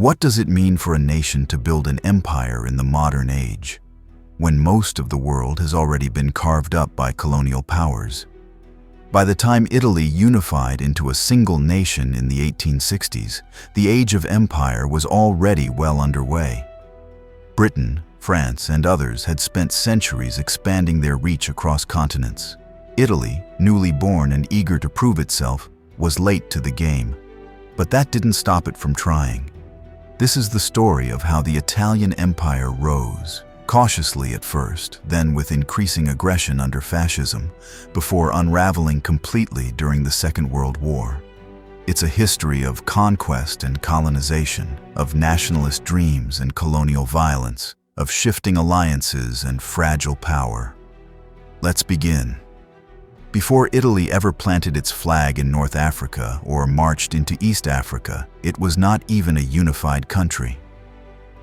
What does it mean for a nation to build an empire in the modern age, when most of the world has already been carved up by colonial powers? By the time Italy unified into a single nation in the 1860s, the age of empire was already well underway. Britain, France, and others had spent centuries expanding their reach across continents. Italy, newly born and eager to prove itself, was late to the game. But that didn't stop it from trying. This is the story of how the Italian Empire rose, cautiously at first, then with increasing aggression under fascism, before unraveling completely during the Second World War. It's a history of conquest and colonization, of nationalist dreams and colonial violence, of shifting alliances and fragile power. Let's begin. Before Italy ever planted its flag in North Africa or marched into East Africa, it was not even a unified country.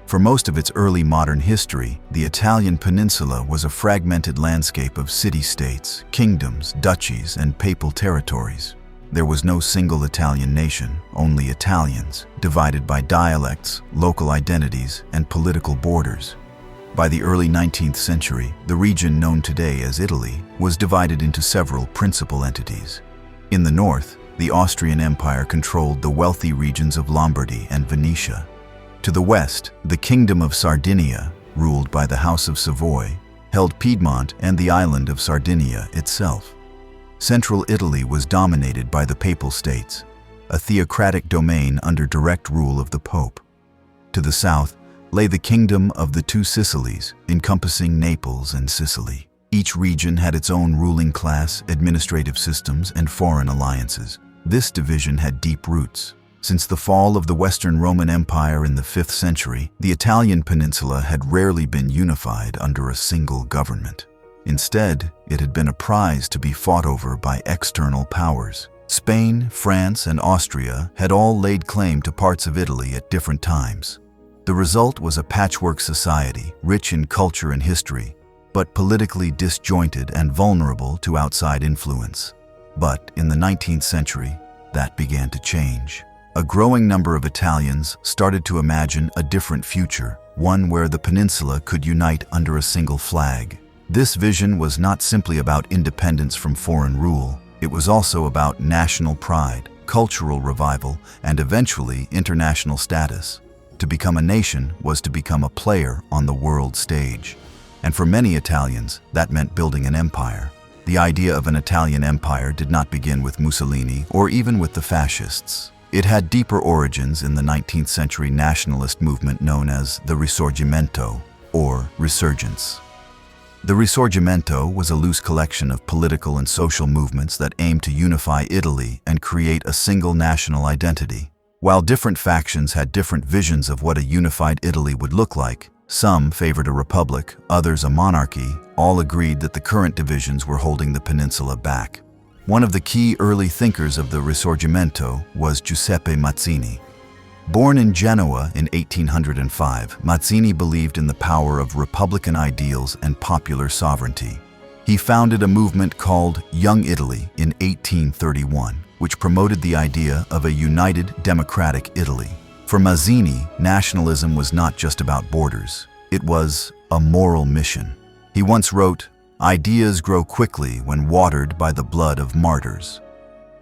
For most of its early modern history, the Italian peninsula was a fragmented landscape of city-states, kingdoms, duchies, and papal territories. There was no single Italian nation, only Italians, divided by dialects, local identities, and political borders. By the early 19th century, the region known today as Italy was divided into several principal entities. In the north, the Austrian Empire controlled the wealthy regions of Lombardy and Venetia. To the west, the Kingdom of Sardinia, ruled by the House of Savoy, held Piedmont and the island of Sardinia itself. Central Italy was dominated by the Papal States, a theocratic domain under direct rule of the Pope. To the south lay the Kingdom of the Two Sicilies, encompassing Naples and Sicily. Each region had its own ruling class, administrative systems, and foreign alliances. This division had deep roots. Since the fall of the Western Roman Empire in the 5th century, the Italian peninsula had rarely been unified under a single government. Instead, it had been a prize to be fought over by external powers. Spain, France, and Austria had all laid claim to parts of Italy at different times. The result was a patchwork society, rich in culture and history, but politically disjointed and vulnerable to outside influence. But in the 19th century, that began to change. A growing number of Italians started to imagine a different future, one where the peninsula could unite under a single flag. This vision was not simply about independence from foreign rule. It was also about national pride, cultural revival, and eventually international status. To become a nation was to become a player on the world stage. And for many Italians, that meant building an empire. The idea of an Italian empire did not begin with Mussolini or even with the Fascists. It had deeper origins in the 19th century nationalist movement known as the Risorgimento, or resurgence. The Risorgimento was a loose collection of political and social movements that aimed to unify Italy and create a single national identity. While different factions had different visions of what a unified Italy would look like, some favored a republic, others a monarchy, all agreed that the current divisions were holding the peninsula back. One of the key early thinkers of the Risorgimento was Giuseppe Mazzini. Born in Genoa in 1805, Mazzini believed in the power of republican ideals and popular sovereignty. He founded a movement called Young Italy in 1831, which promoted the idea of a united democratic Italy. For Mazzini, nationalism was not just about borders. It was a moral mission. He once wrote, "Ideas grow quickly when watered by the blood of martyrs."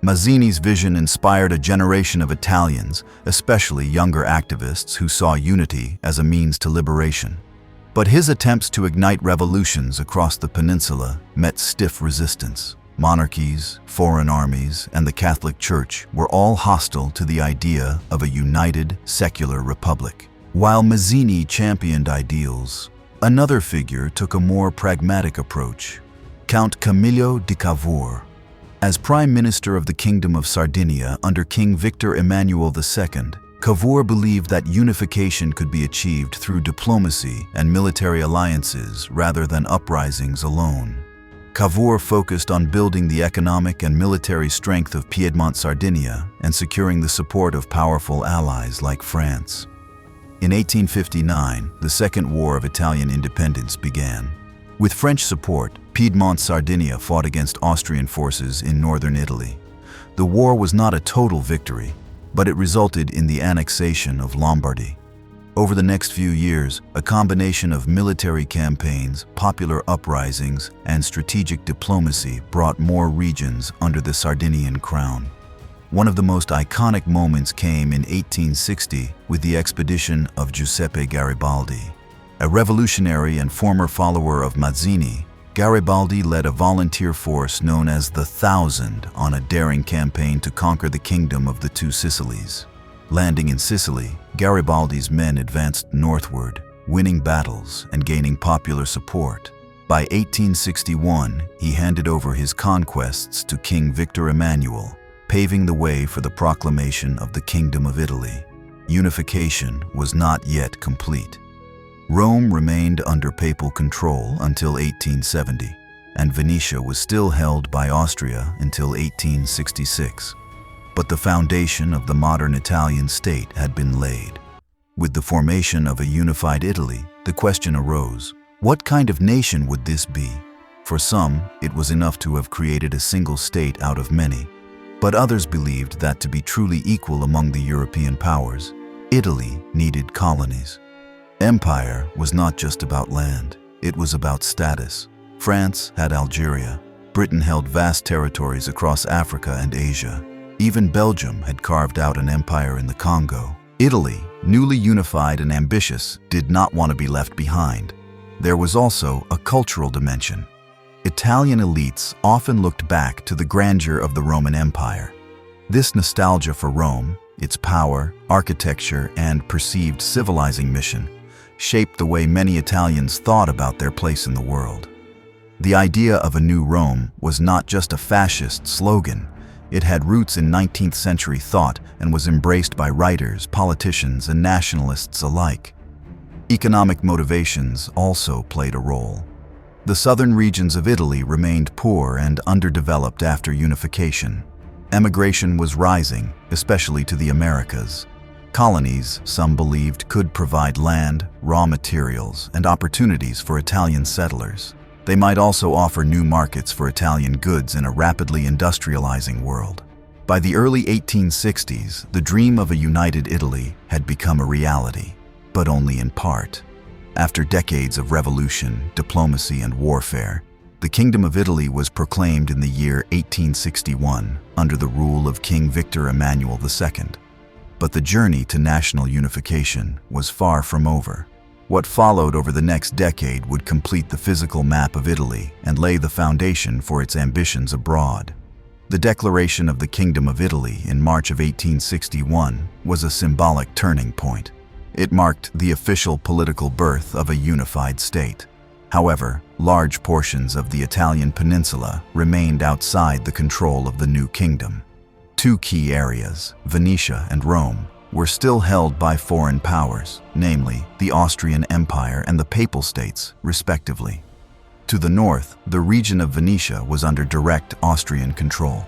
Mazzini's vision inspired a generation of Italians, especially younger activists who saw unity as a means to liberation. But his attempts to ignite revolutions across the peninsula met stiff resistance. Monarchies, foreign armies, and the Catholic Church were all hostile to the idea of a united, secular republic. While Mazzini championed ideals, another figure took a more pragmatic approach, Count Camillo di Cavour. As Prime Minister of the Kingdom of Sardinia under King Victor Emmanuel II, Cavour believed that unification could be achieved through diplomacy and military alliances rather than uprisings alone. Cavour focused on building the economic and military strength of Piedmont Sardinia and securing the support of powerful allies like France. In 1859, the Second War of Italian Independence began. With French support, Piedmont Sardinia fought against Austrian forces in northern Italy. The war was not a total victory, but it resulted in the annexation of Lombardy. Over the next few years, a combination of military campaigns, popular uprisings, and strategic diplomacy brought more regions under the Sardinian crown. One of the most iconic moments came in 1860 with the expedition of Giuseppe Garibaldi. A revolutionary and former follower of Mazzini, Garibaldi led a volunteer force known as the Thousand on a daring campaign to conquer the kingdom of the Two Sicilies. Landing in Sicily, Garibaldi's men advanced northward, winning battles and gaining popular support. By 1861, he handed over his conquests to King Victor Emmanuel, paving the way for the proclamation of the Kingdom of Italy. Unification was not yet complete. Rome remained under papal control until 1870, and Venetia was still held by Austria until 1866. But the foundation of the modern Italian state had been laid. With the formation of a unified Italy, the question arose, what kind of nation would this be? For some, it was enough to have created a single state out of many, but others believed that to be truly equal among the European powers, Italy needed colonies. Empire was not just about land, it was about status. France had Algeria, Britain held vast territories across Africa and Asia. Even Belgium had carved out an empire in the Congo. Italy, newly unified and ambitious, did not want to be left behind. There was also a cultural dimension. Italian elites often looked back to the grandeur of the Roman Empire. This nostalgia for Rome, its power, architecture, and perceived civilizing mission, shaped the way many Italians thought about their place in the world. The idea of a new Rome was not just a fascist slogan. It had roots in 19th century thought and was embraced by writers, politicians, and nationalists alike. Economic motivations also played a role. The southern regions of Italy remained poor and underdeveloped after unification. Emigration was rising, especially to the Americas. Colonies, some believed, could provide land, raw materials, and opportunities for Italian settlers. They might also offer new markets for Italian goods in a rapidly industrializing world. By the early 1860s, the dream of a united Italy had become a reality, but only in part. After decades of revolution, diplomacy, and warfare, the Kingdom of Italy was proclaimed in the year 1861 under the rule of King Victor Emmanuel II. But the journey to national unification was far from over. What followed over the next decade would complete the physical map of Italy and lay the foundation for its ambitions abroad. The declaration of the Kingdom of Italy in March of 1861 was a symbolic turning point. It marked the official political birth of a unified state. However, large portions of the Italian peninsula remained outside the control of the new kingdom. Two key areas, Venetia and Rome, were still held by foreign powers, namely the Austrian Empire and the Papal States, respectively. To the north, the region of Venetia was under direct Austrian control.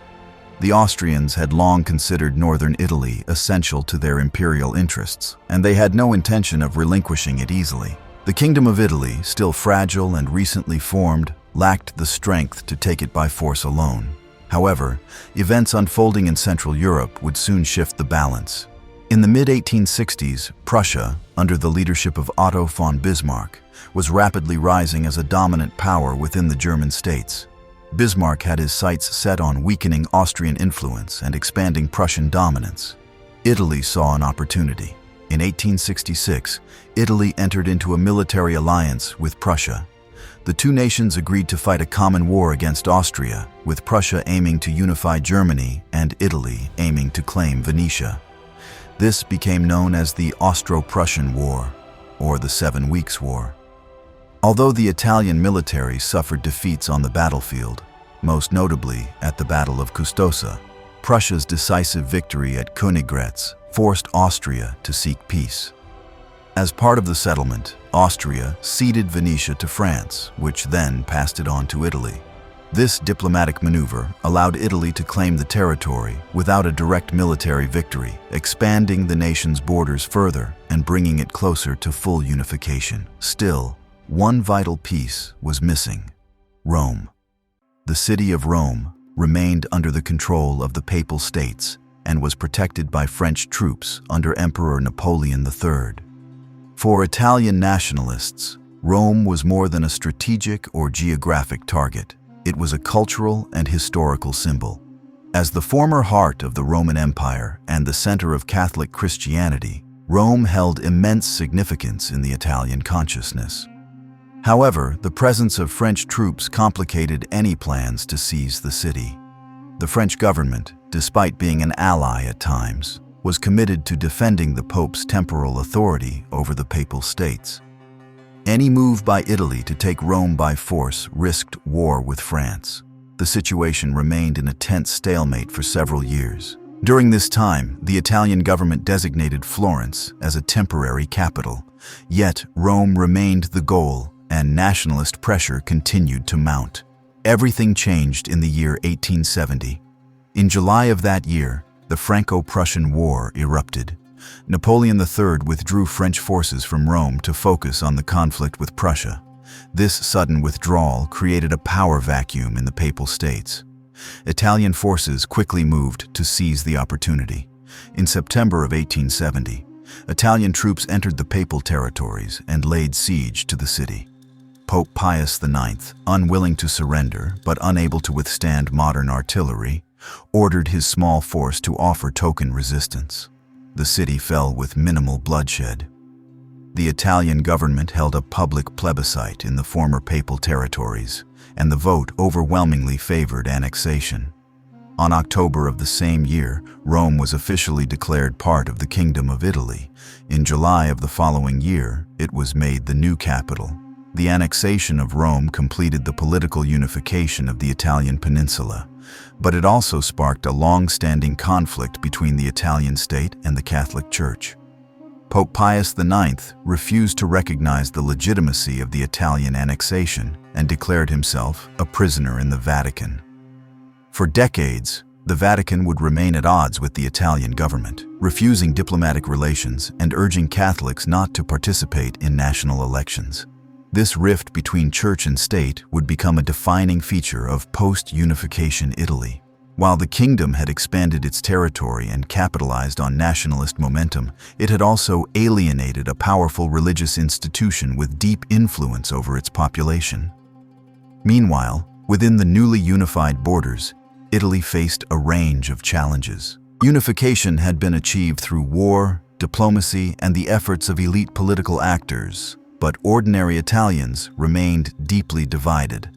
The Austrians had long considered northern Italy essential to their imperial interests, and they had no intention of relinquishing it easily. The Kingdom of Italy, still fragile and recently formed, lacked the strength to take it by force alone. However, events unfolding in Central Europe would soon shift the balance. In the mid-1860s, Prussia, under the leadership of Otto von Bismarck, was rapidly rising as a dominant power within the German states. Bismarck had his sights set on weakening Austrian influence and expanding Prussian dominance. Italy saw an opportunity. In 1866, Italy entered into a military alliance with Prussia. The two nations agreed to fight a common war against Austria, with Prussia aiming to unify Germany and Italy aiming to claim Venetia. This became known as the Austro-Prussian War, or the 7 Weeks' War. Although the Italian military suffered defeats on the battlefield, most notably at the Battle of Custoza, Prussia's decisive victory at Königgrätz forced Austria to seek peace. As part of the settlement, Austria ceded Venetia to France, which then passed it on to Italy. This diplomatic maneuver allowed Italy to claim the territory without a direct military victory, expanding the nation's borders further and bringing it closer to full unification. Still, one vital piece was missing: Rome. The city of Rome remained under the control of the Papal States, and was protected by French troops under Emperor Napoleon III. For Italian nationalists, Rome was more than a strategic or geographic target. It was a cultural and historical symbol. As the former heart of the Roman Empire and the center of Catholic Christianity, Rome held immense significance in the Italian consciousness. However, the presence of French troops complicated any plans to seize the city. The French government, despite being an ally at times, was committed to defending the Pope's temporal authority over the Papal States. Any move by Italy to take Rome by force risked war with France. The situation remained in a tense stalemate for several years. During this time, the Italian government designated Florence as a temporary capital. Yet, Rome remained the goal, and nationalist pressure continued to mount. Everything changed in the year 1870. In July of that year, the Franco-Prussian War erupted. Napoleon III withdrew French forces from Rome to focus on the conflict with Prussia. This sudden withdrawal created a power vacuum in the Papal States. Italian forces quickly moved to seize the opportunity. In September of 1870, Italian troops entered the Papal territories and laid siege to the city. Pope Pius IX, unwilling to surrender but unable to withstand modern artillery, ordered his small force to offer token resistance. The city fell with minimal bloodshed. The Italian government held a public plebiscite in the former papal territories, and the vote overwhelmingly favored annexation. On October of the same year, Rome was officially declared part of the Kingdom of Italy. In July of the following year, it was made the new capital. The annexation of Rome completed the political unification of the Italian peninsula, but it also sparked a long-standing conflict between the Italian state and the Catholic Church. Pope Pius IX refused to recognize the legitimacy of the Italian annexation and declared himself a prisoner in the Vatican. For decades, the Vatican would remain at odds with the Italian government, refusing diplomatic relations and urging Catholics not to participate in national elections. This rift between church and state would become a defining feature of post-unification Italy. While the kingdom had expanded its territory and capitalized on nationalist momentum, it had also alienated a powerful religious institution with deep influence over its population. Meanwhile, within the newly unified borders, Italy faced a range of challenges. Unification had been achieved through war, diplomacy, and the efforts of elite political actors, but ordinary Italians remained deeply divided.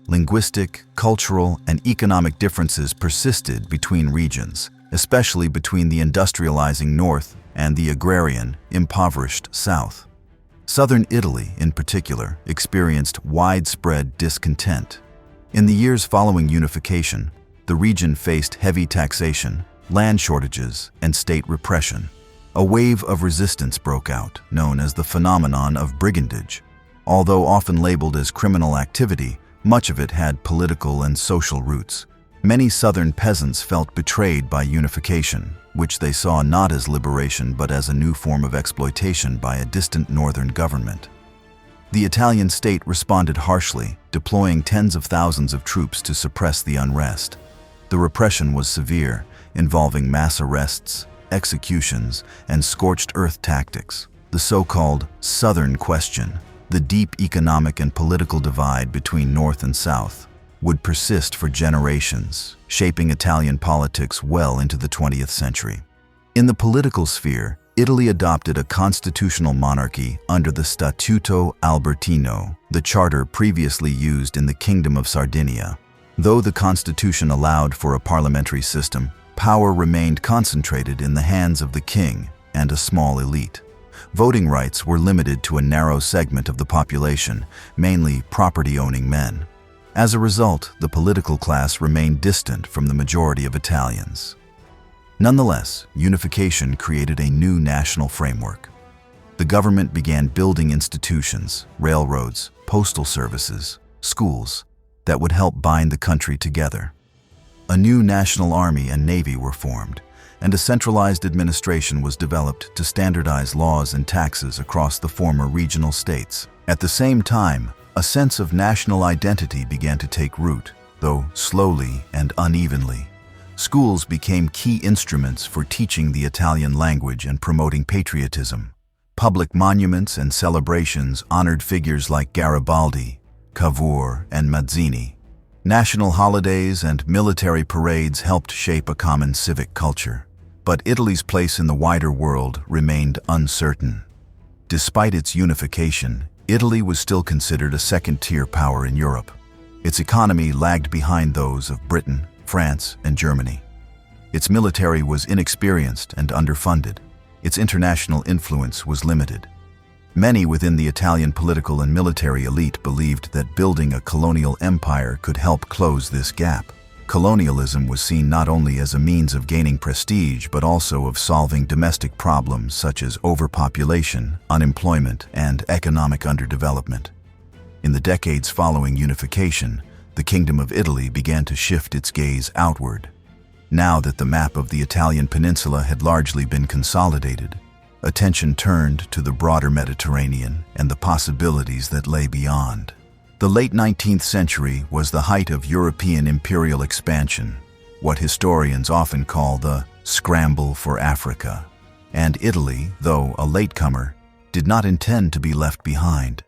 Linguistic, cultural, and economic differences persisted between regions, especially between the industrializing north and the agrarian, impoverished south. Southern Italy, in particular, experienced widespread discontent. In the years following unification, the region faced heavy taxation, land shortages, and state repression. A wave of resistance broke out, known as the phenomenon of brigandage. Although often labeled as criminal activity, much of it had political and social roots. Many southern peasants felt betrayed by unification, which they saw not as liberation but as a new form of exploitation by a distant northern government. The Italian state responded harshly, deploying tens of thousands of troops to suppress the unrest. The repression was severe, involving mass arrests, executions, and scorched earth tactics. The so-called Southern Question, the deep economic and political divide between North and South, would persist for generations, shaping Italian politics well into the 20th century. In the political sphere, Italy adopted a constitutional monarchy under the Statuto Albertino, the charter previously used in the Kingdom of Sardinia. Though the constitution allowed for a parliamentary system, power remained concentrated in the hands of the king and a small elite. Voting rights were limited to a narrow segment of the population, mainly property-owning men. As a result, the political class remained distant from the majority of Italians. Nonetheless, unification created a new national framework. The government began building institutions, railroads, postal services, schools, that would help bind the country together. A new national army and navy were formed, and a centralized administration was developed to standardize laws and taxes across the former regional states. At the same time, a sense of national identity began to take root, though slowly and unevenly. schools became key instruments for teaching the Italian language and promoting patriotism. Public monuments and celebrations honored figures like Garibaldi, Cavour, and Mazzini. National holidays and military parades helped shape a common civic culture. But Italy's place in the wider world remained uncertain. Despite its unification, Italy was still considered a second-tier power in Europe. Its economy lagged behind those of Britain, France, and Germany. Its military was inexperienced and underfunded. Its international influence was limited. Many within the Italian political and military elite believed that building a colonial empire could help close this gap. Colonialism was seen not only as a means of gaining prestige, but also of solving domestic problems such as overpopulation, unemployment, and economic underdevelopment. In the decades following unification, the Kingdom of Italy began to shift its gaze outward. Now that the map of the Italian peninsula had largely been consolidated, attention turned to the broader Mediterranean and the possibilities that lay beyond. The late 19th century was the height of European imperial expansion, what historians often call the scramble for Africa. And Italy, though a latecomer, did not intend to be left behind.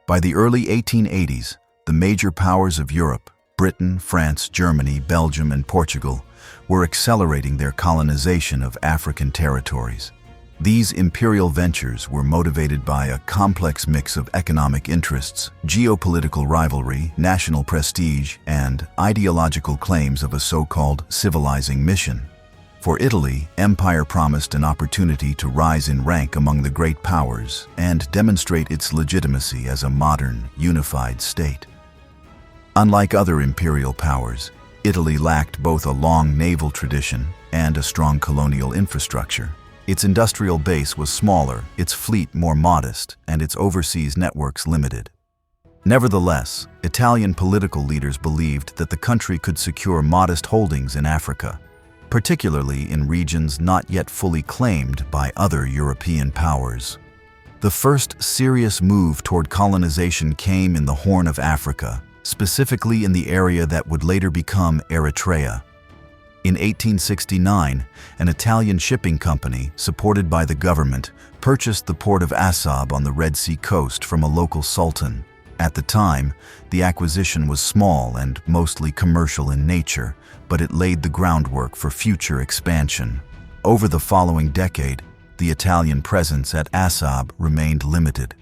By the early 1880s, the major powers of Europe, Britain, France, Germany, Belgium, and Portugal, were accelerating their colonization of African territories. These imperial ventures were motivated by a complex mix of economic interests, geopolitical rivalry, national prestige, and ideological claims of a so-called civilizing mission. For Italy, empire promised an opportunity to rise in rank among the great powers and demonstrate its legitimacy as a modern, unified state. Unlike other imperial powers, Italy lacked both a long naval tradition and a strong colonial infrastructure. Its industrial base was smaller, its fleet more modest, and its overseas networks limited. Nevertheless, Italian political leaders believed that the country could secure modest holdings in Africa, particularly in regions not yet fully claimed by other European powers. The first serious move toward colonization came in the Horn of Africa, specifically in the area that would later become Eritrea. In 1869, an Italian shipping company, supported by the government, purchased the port of Assab on the Red Sea coast from a local sultan. At the time, the acquisition was small and mostly commercial in nature, but it laid the groundwork for future expansion. Over the following decade, the Italian presence at Assab remained limited.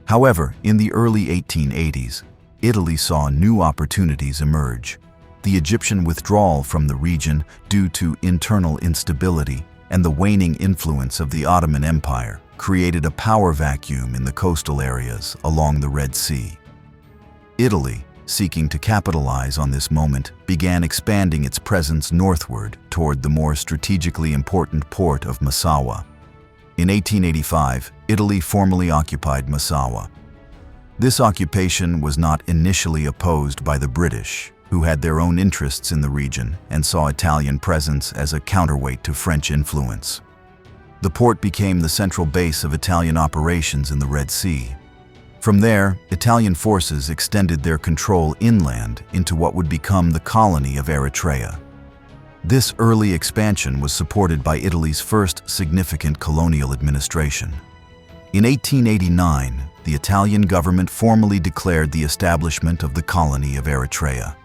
However, in the early 1880s, Italy saw new opportunities emerge. The Egyptian withdrawal from the region due to internal instability and the waning influence of the Ottoman Empire created a power vacuum in the coastal areas along the Red Sea. Italy, seeking to capitalize on this moment, began expanding its presence northward toward the more strategically important port of Massawa. In 1885, Italy formally occupied Massawa. This occupation was not initially opposed by the British, who had their own interests in the region and saw Italian presence as a counterweight to French influence. The port became the central base of Italian operations in the Red Sea. From there, Italian forces extended their control inland into what would become the colony of Eritrea. This early expansion was supported by Italy's first significant colonial administration. In 1889, the Italian government formally declared the establishment of the colony of Eritrea.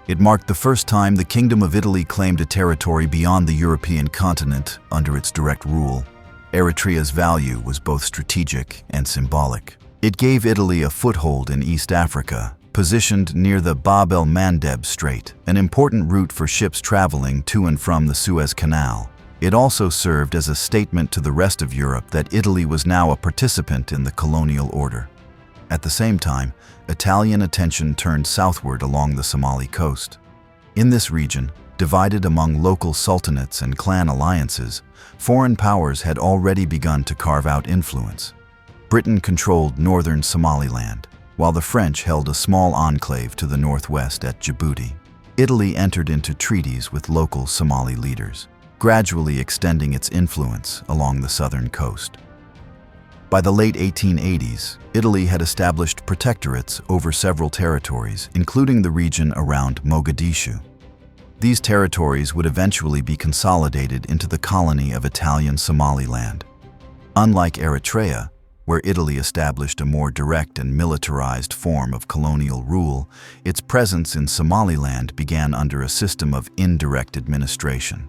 It marked the first time the Kingdom of Italy claimed a territory beyond the European continent under its direct rule. Eritrea's value was both strategic and symbolic. It gave Italy a foothold in East Africa, positioned near the Bab el-Mandeb Strait, an important route for ships traveling to and from the Suez Canal. It also served as a statement to the rest of Europe that Italy was now a participant in the colonial order. At the same time, Italian attention turned southward along the Somali coast. In this region, divided among local sultanates and clan alliances, foreign powers had already begun to carve out influence. Britain controlled northern Somaliland, while the French held a small enclave to the northwest at Djibouti. Italy entered into treaties with local Somali leaders, gradually extending its influence along the southern coast. By the late 1880s, Italy had established protectorates over several territories, including the region around Mogadishu. These territories would eventually be consolidated into the colony of Italian Somaliland. Unlike Eritrea, where Italy established a more direct and militarized form of colonial rule, its presence in Somaliland began under a system of indirect administration.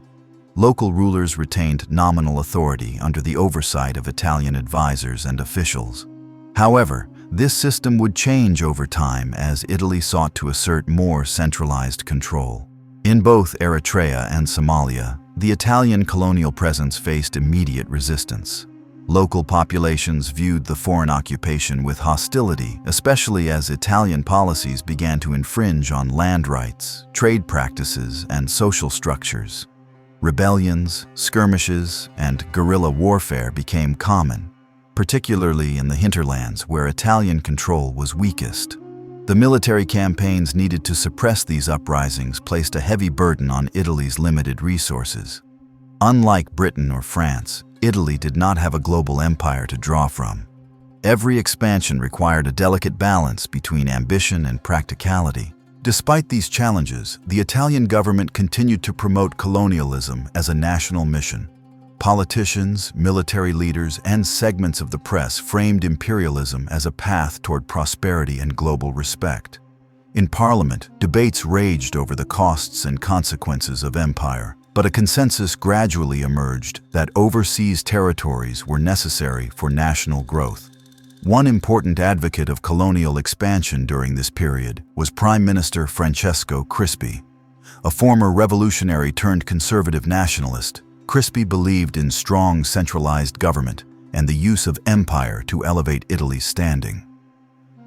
Local rulers retained nominal authority under the oversight of Italian advisors and officials. However, this system would change over time as Italy sought to assert more centralized control. In both Eritrea and Somalia, the Italian colonial presence faced immediate resistance. Local populations viewed the foreign occupation with hostility, especially as Italian policies began to infringe on land rights, trade practices, and social structures. Rebellions, skirmishes, and guerrilla warfare became common, particularly in the hinterlands where Italian control was weakest. The military campaigns needed to suppress these uprisings placed a heavy burden on Italy's limited resources. Unlike Britain or France, Italy did not have a global empire to draw from. Every expansion required a delicate balance between ambition and practicality. Despite these challenges, the Italian government continued to promote colonialism as a national mission. Politicians, military leaders, and segments of the press framed imperialism as a path toward prosperity and global respect. In Parliament, debates raged over the costs and consequences of empire, but a consensus gradually emerged that overseas territories were necessary for national growth. One important advocate of colonial expansion during this period was Prime Minister Francesco Crispi. A former revolutionary turned conservative nationalist, Crispi believed in strong centralized government and the use of empire to elevate Italy's standing.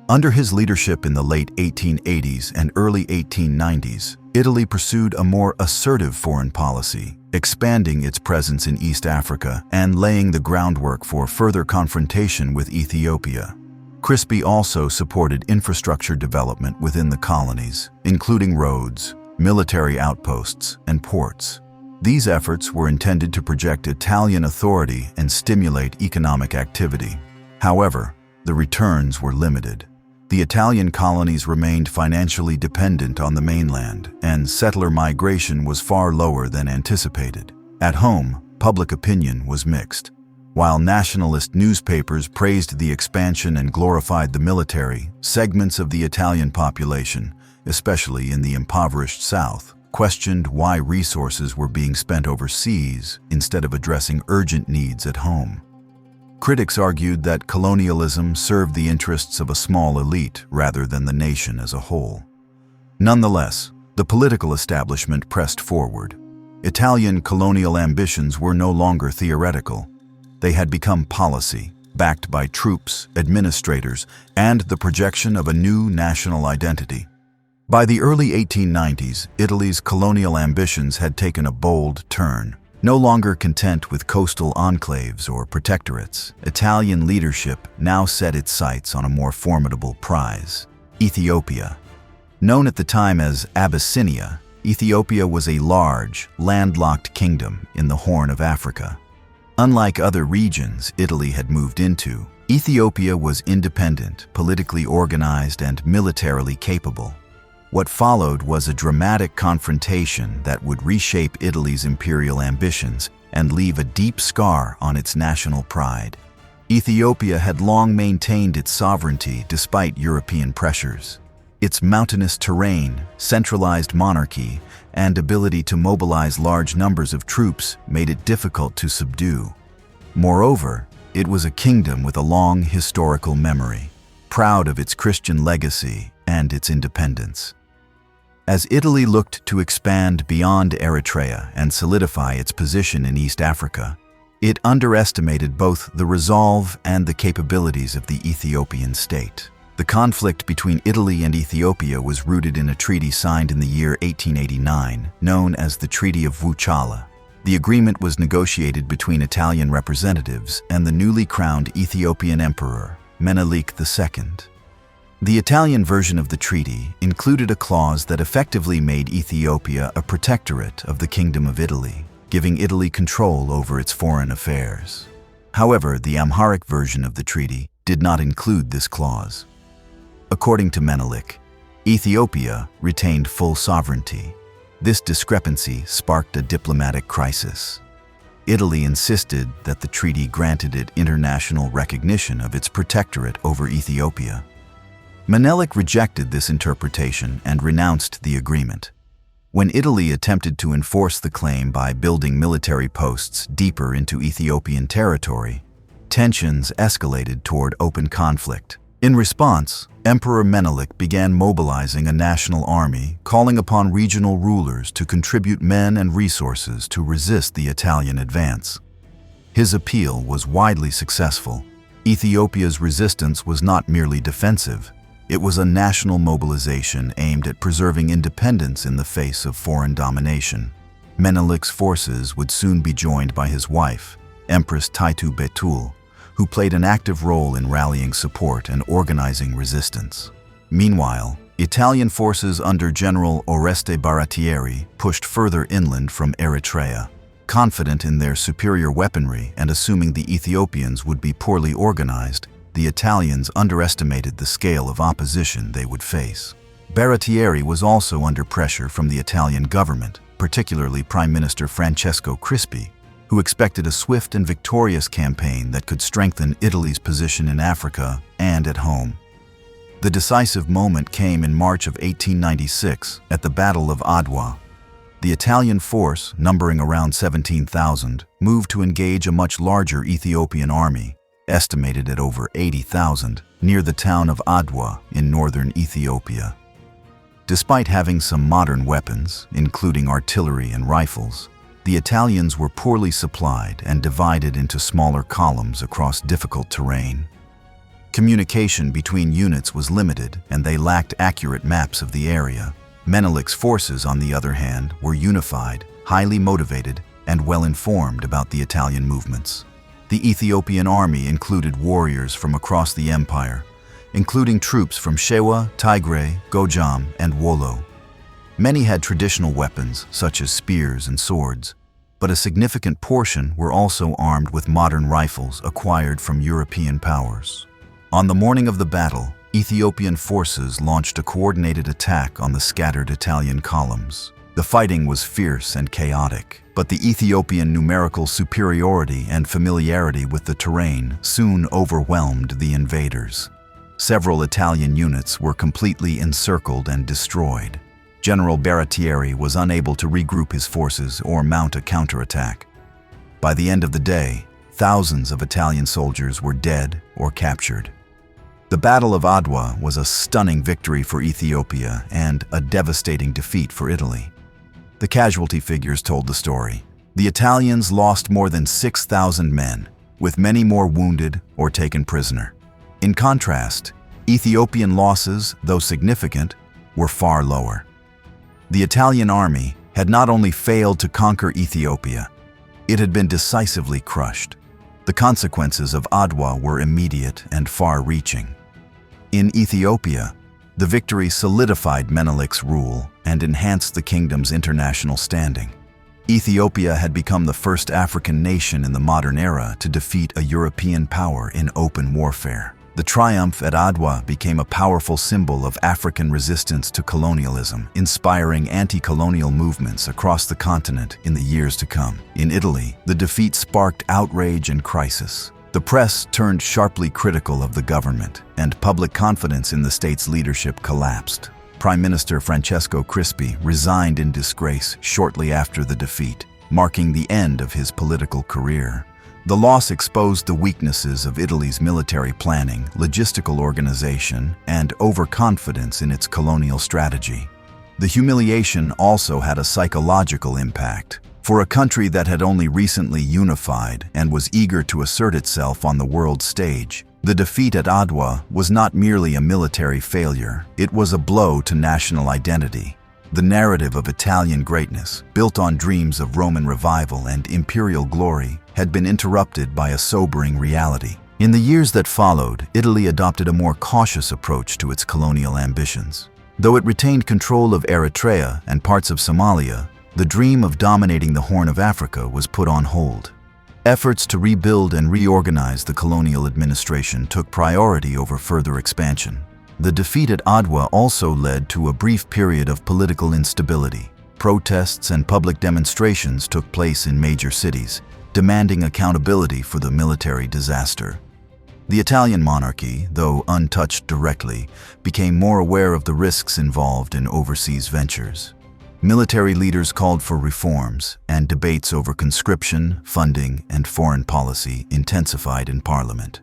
Under his leadership in the late 1880s and early 1890s, Italy pursued a more assertive foreign policy, expanding its presence in East Africa and laying the groundwork for further confrontation with Ethiopia. Crispi also supported infrastructure development within the colonies, including roads, military outposts, and ports. These efforts were intended to project Italian authority and stimulate economic activity. However, the returns were limited. The Italian colonies remained financially dependent on the mainland, and settler migration was far lower than anticipated. At home, public opinion was mixed. While nationalist newspapers praised the expansion and glorified the military, segments of the Italian population, especially in the impoverished South, questioned why resources were being spent overseas instead of addressing urgent needs at home. Critics argued that colonialism served the interests of a small elite rather than the nation as a whole. Nonetheless, the political establishment pressed forward. Italian colonial ambitions were no longer theoretical. They had become policy, backed by troops, administrators, and the projection of a new national identity. By the early 1890s, Italy's colonial ambitions had taken a bold turn. No longer content with coastal enclaves or protectorates, Italian leadership now set its sights on a more formidable prize: Ethiopia. Known at the time as Abyssinia, Ethiopia was a large, landlocked kingdom in the Horn of Africa. Unlike other regions Italy had moved into, Ethiopia was independent, politically organized, and militarily capable. What followed was a dramatic confrontation that would reshape Italy's imperial ambitions and leave a deep scar on its national pride. Ethiopia had long maintained its sovereignty despite European pressures. Its mountainous terrain, centralized monarchy, and ability to mobilize large numbers of troops made it difficult to subdue. Moreover, it was a kingdom with a long historical memory, proud of its Christian legacy and its independence. As Italy looked to expand beyond Eritrea and solidify its position in East Africa, it underestimated both the resolve and the capabilities of the Ethiopian state. The conflict between Italy and Ethiopia was rooted in a treaty signed in the year 1889, known as the Treaty of Wuchala. The agreement was negotiated between Italian representatives and the newly crowned Ethiopian emperor, Menelik II. The Italian version of the treaty included a clause that effectively made Ethiopia a protectorate of the Kingdom of Italy, giving Italy control over its foreign affairs. However, the Amharic version of the treaty did not include this clause. According to Menelik, Ethiopia retained full sovereignty. This discrepancy sparked a diplomatic crisis. Italy insisted that the treaty granted it international recognition of its protectorate over Ethiopia. Menelik rejected this interpretation and renounced the agreement. When Italy attempted to enforce the claim by building military posts deeper into Ethiopian territory, tensions escalated toward open conflict. In response, Emperor Menelik began mobilizing a national army, calling upon regional rulers to contribute men and resources to resist the Italian advance. His appeal was widely successful. Ethiopia's resistance was not merely defensive. It was a national mobilization aimed at preserving independence in the face of foreign domination. Menelik's forces would soon be joined by his wife, Empress Taitu Betul, who played an active role in rallying support and organizing resistance. Meanwhile, Italian forces under General Oreste Baratieri pushed further inland from Eritrea. Confident in their superior weaponry and assuming the Ethiopians would be poorly organized, the Italians underestimated the scale of opposition they would face. Baratieri was also under pressure from the Italian government, particularly Prime Minister Francesco Crispi, who expected a swift and victorious campaign that could strengthen Italy's position in Africa and at home. The decisive moment came in March of 1896 at the Battle of Adwa. The Italian force, numbering around 17,000, moved to engage a much larger Ethiopian army, estimated at over 80,000, near the town of Adwa in northern Ethiopia. Despite having some modern weapons, including artillery and rifles, the Italians were poorly supplied and divided into smaller columns across difficult terrain. Communication between units was limited and they lacked accurate maps of the area. Menelik's forces, on the other hand, were unified, highly motivated, and well-informed about the Italian movements. The Ethiopian army included warriors from across the empire, including troops from Shewa, Tigray, Gojam, and Wollo. Many had traditional weapons, such as spears and swords, but a significant portion were also armed with modern rifles acquired from European powers. On the morning of the battle, Ethiopian forces launched a coordinated attack on the scattered Italian columns. The fighting was fierce and chaotic, but the Ethiopian numerical superiority and familiarity with the terrain soon overwhelmed the invaders. Several Italian units were completely encircled and destroyed. General Baratieri was unable to regroup his forces or mount a counterattack. By the end of the day, thousands of Italian soldiers were dead or captured. The Battle of Adwa was a stunning victory for Ethiopia and a devastating defeat for Italy. The casualty figures told the story. The Italians lost more than 6,000 men, with many more wounded or taken prisoner. In contrast, Ethiopian losses, though significant, were far lower. The Italian army had not only failed to conquer Ethiopia, it had been decisively crushed. The consequences of Adwa were immediate and far-reaching. In Ethiopia, the victory solidified Menelik's rule and enhanced the kingdom's international standing. Ethiopia had become the first African nation in the modern era to defeat a European power in open warfare. The triumph at Adwa became a powerful symbol of African resistance to colonialism, inspiring anti-colonial movements across the continent in the years to come. In Italy, the defeat sparked outrage and crisis. The press turned sharply critical of the government, and public confidence in the state's leadership collapsed. Prime Minister Francesco Crispi resigned in disgrace shortly after the defeat, marking the end of his political career. The loss exposed the weaknesses of Italy's military planning, logistical organization, and overconfidence in its colonial strategy. The humiliation also had a psychological impact. For a country that had only recently unified and was eager to assert itself on the world stage, the defeat at Adwa was not merely a military failure, it was a blow to national identity. The narrative of Italian greatness, built on dreams of Roman revival and imperial glory, had been interrupted by a sobering reality. In the years that followed, Italy adopted a more cautious approach to its colonial ambitions. Though it retained control of Eritrea and parts of Somalia, the dream of dominating the Horn of Africa was put on hold. Efforts to rebuild and reorganize the colonial administration took priority over further expansion. The defeat at Adwa also led to a brief period of political instability. Protests and public demonstrations took place in major cities, demanding accountability for the military disaster. The Italian monarchy, though untouched directly, became more aware of the risks involved in overseas ventures. Military leaders called for reforms, and debates over conscription, funding, and foreign policy intensified in parliament.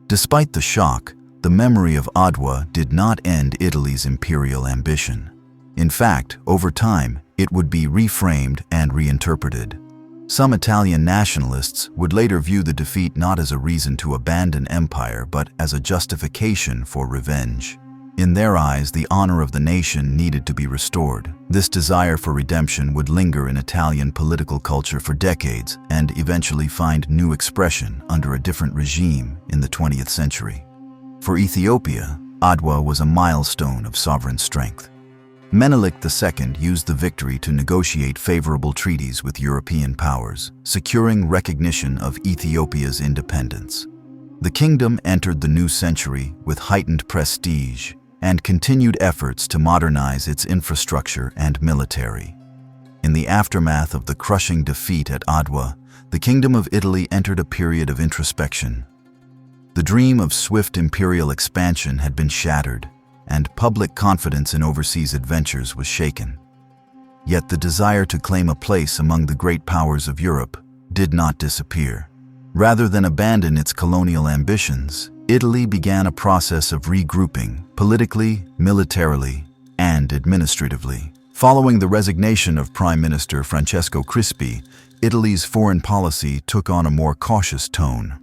Despite the shock, the memory of Adwa did not end Italy's imperial ambition. In fact, over time, it would be reframed and reinterpreted. Some Italian nationalists would later view the defeat not as a reason to abandon empire but as a justification for revenge. In their eyes, the honor of the nation needed to be restored. This desire for redemption would linger in Italian political culture for decades and eventually find new expression under a different regime in the 20th century. For Ethiopia, Adwa was a milestone of sovereign strength. Menelik II used the victory to negotiate favorable treaties with European powers, securing recognition of Ethiopia's independence. The kingdom entered the new century with heightened prestige and continued efforts to modernize its infrastructure and military. In the aftermath of the crushing defeat at Adwa, the Kingdom of Italy entered a period of introspection. The dream of swift imperial expansion had been shattered, and public confidence in overseas adventures was shaken. Yet the desire to claim a place among the great powers of Europe did not disappear. Rather than abandon its colonial ambitions, Italy began a process of regrouping, politically, militarily, and administratively. Following the resignation of Prime Minister Francesco Crispi, Italy's foreign policy took on a more cautious tone.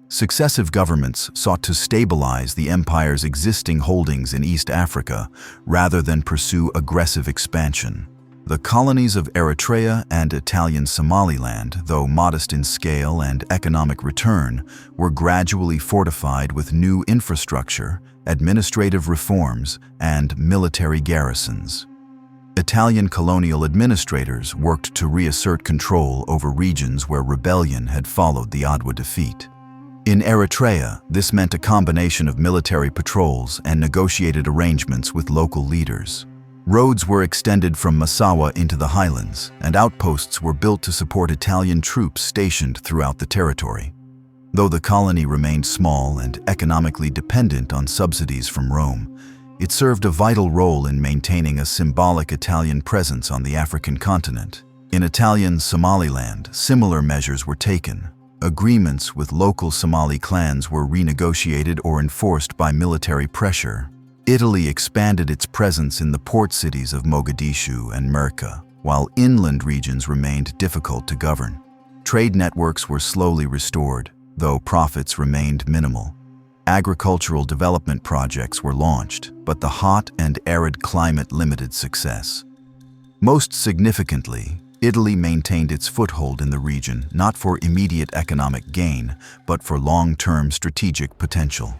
Successive governments sought to stabilize the empire's existing holdings in East Africa rather than pursue aggressive expansion. The colonies of Eritrea and Italian Somaliland, though modest in scale and economic return, were gradually fortified with new infrastructure, administrative reforms, and military garrisons. Italian colonial administrators worked to reassert control over regions where rebellion had followed the Adwa defeat. In Eritrea, this meant a combination of military patrols and negotiated arrangements with local leaders. Roads were extended from Massawa into the highlands, and outposts were built to support Italian troops stationed throughout the territory. Though the colony remained small and economically dependent on subsidies from Rome, it served a vital role in maintaining a symbolic Italian presence on the African continent. In Italian Somaliland, similar measures were taken. Agreements with local Somali clans were renegotiated or enforced by military pressure. Italy expanded its presence in the port cities of Mogadishu and Merka, while inland regions remained difficult to govern. Trade networks were slowly restored, though profits remained minimal. Agricultural development projects were launched, but the hot and arid climate limited success. Most significantly, Italy maintained its foothold in the region not for immediate economic gain, but for long-term strategic potential.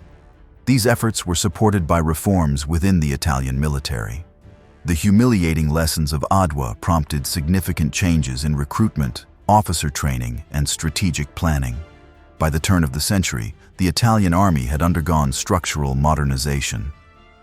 These efforts were supported by reforms within the Italian military. The humiliating lessons of Adwa prompted significant changes in recruitment, officer training, and strategic planning. By the turn of the century, the Italian army had undergone structural modernization.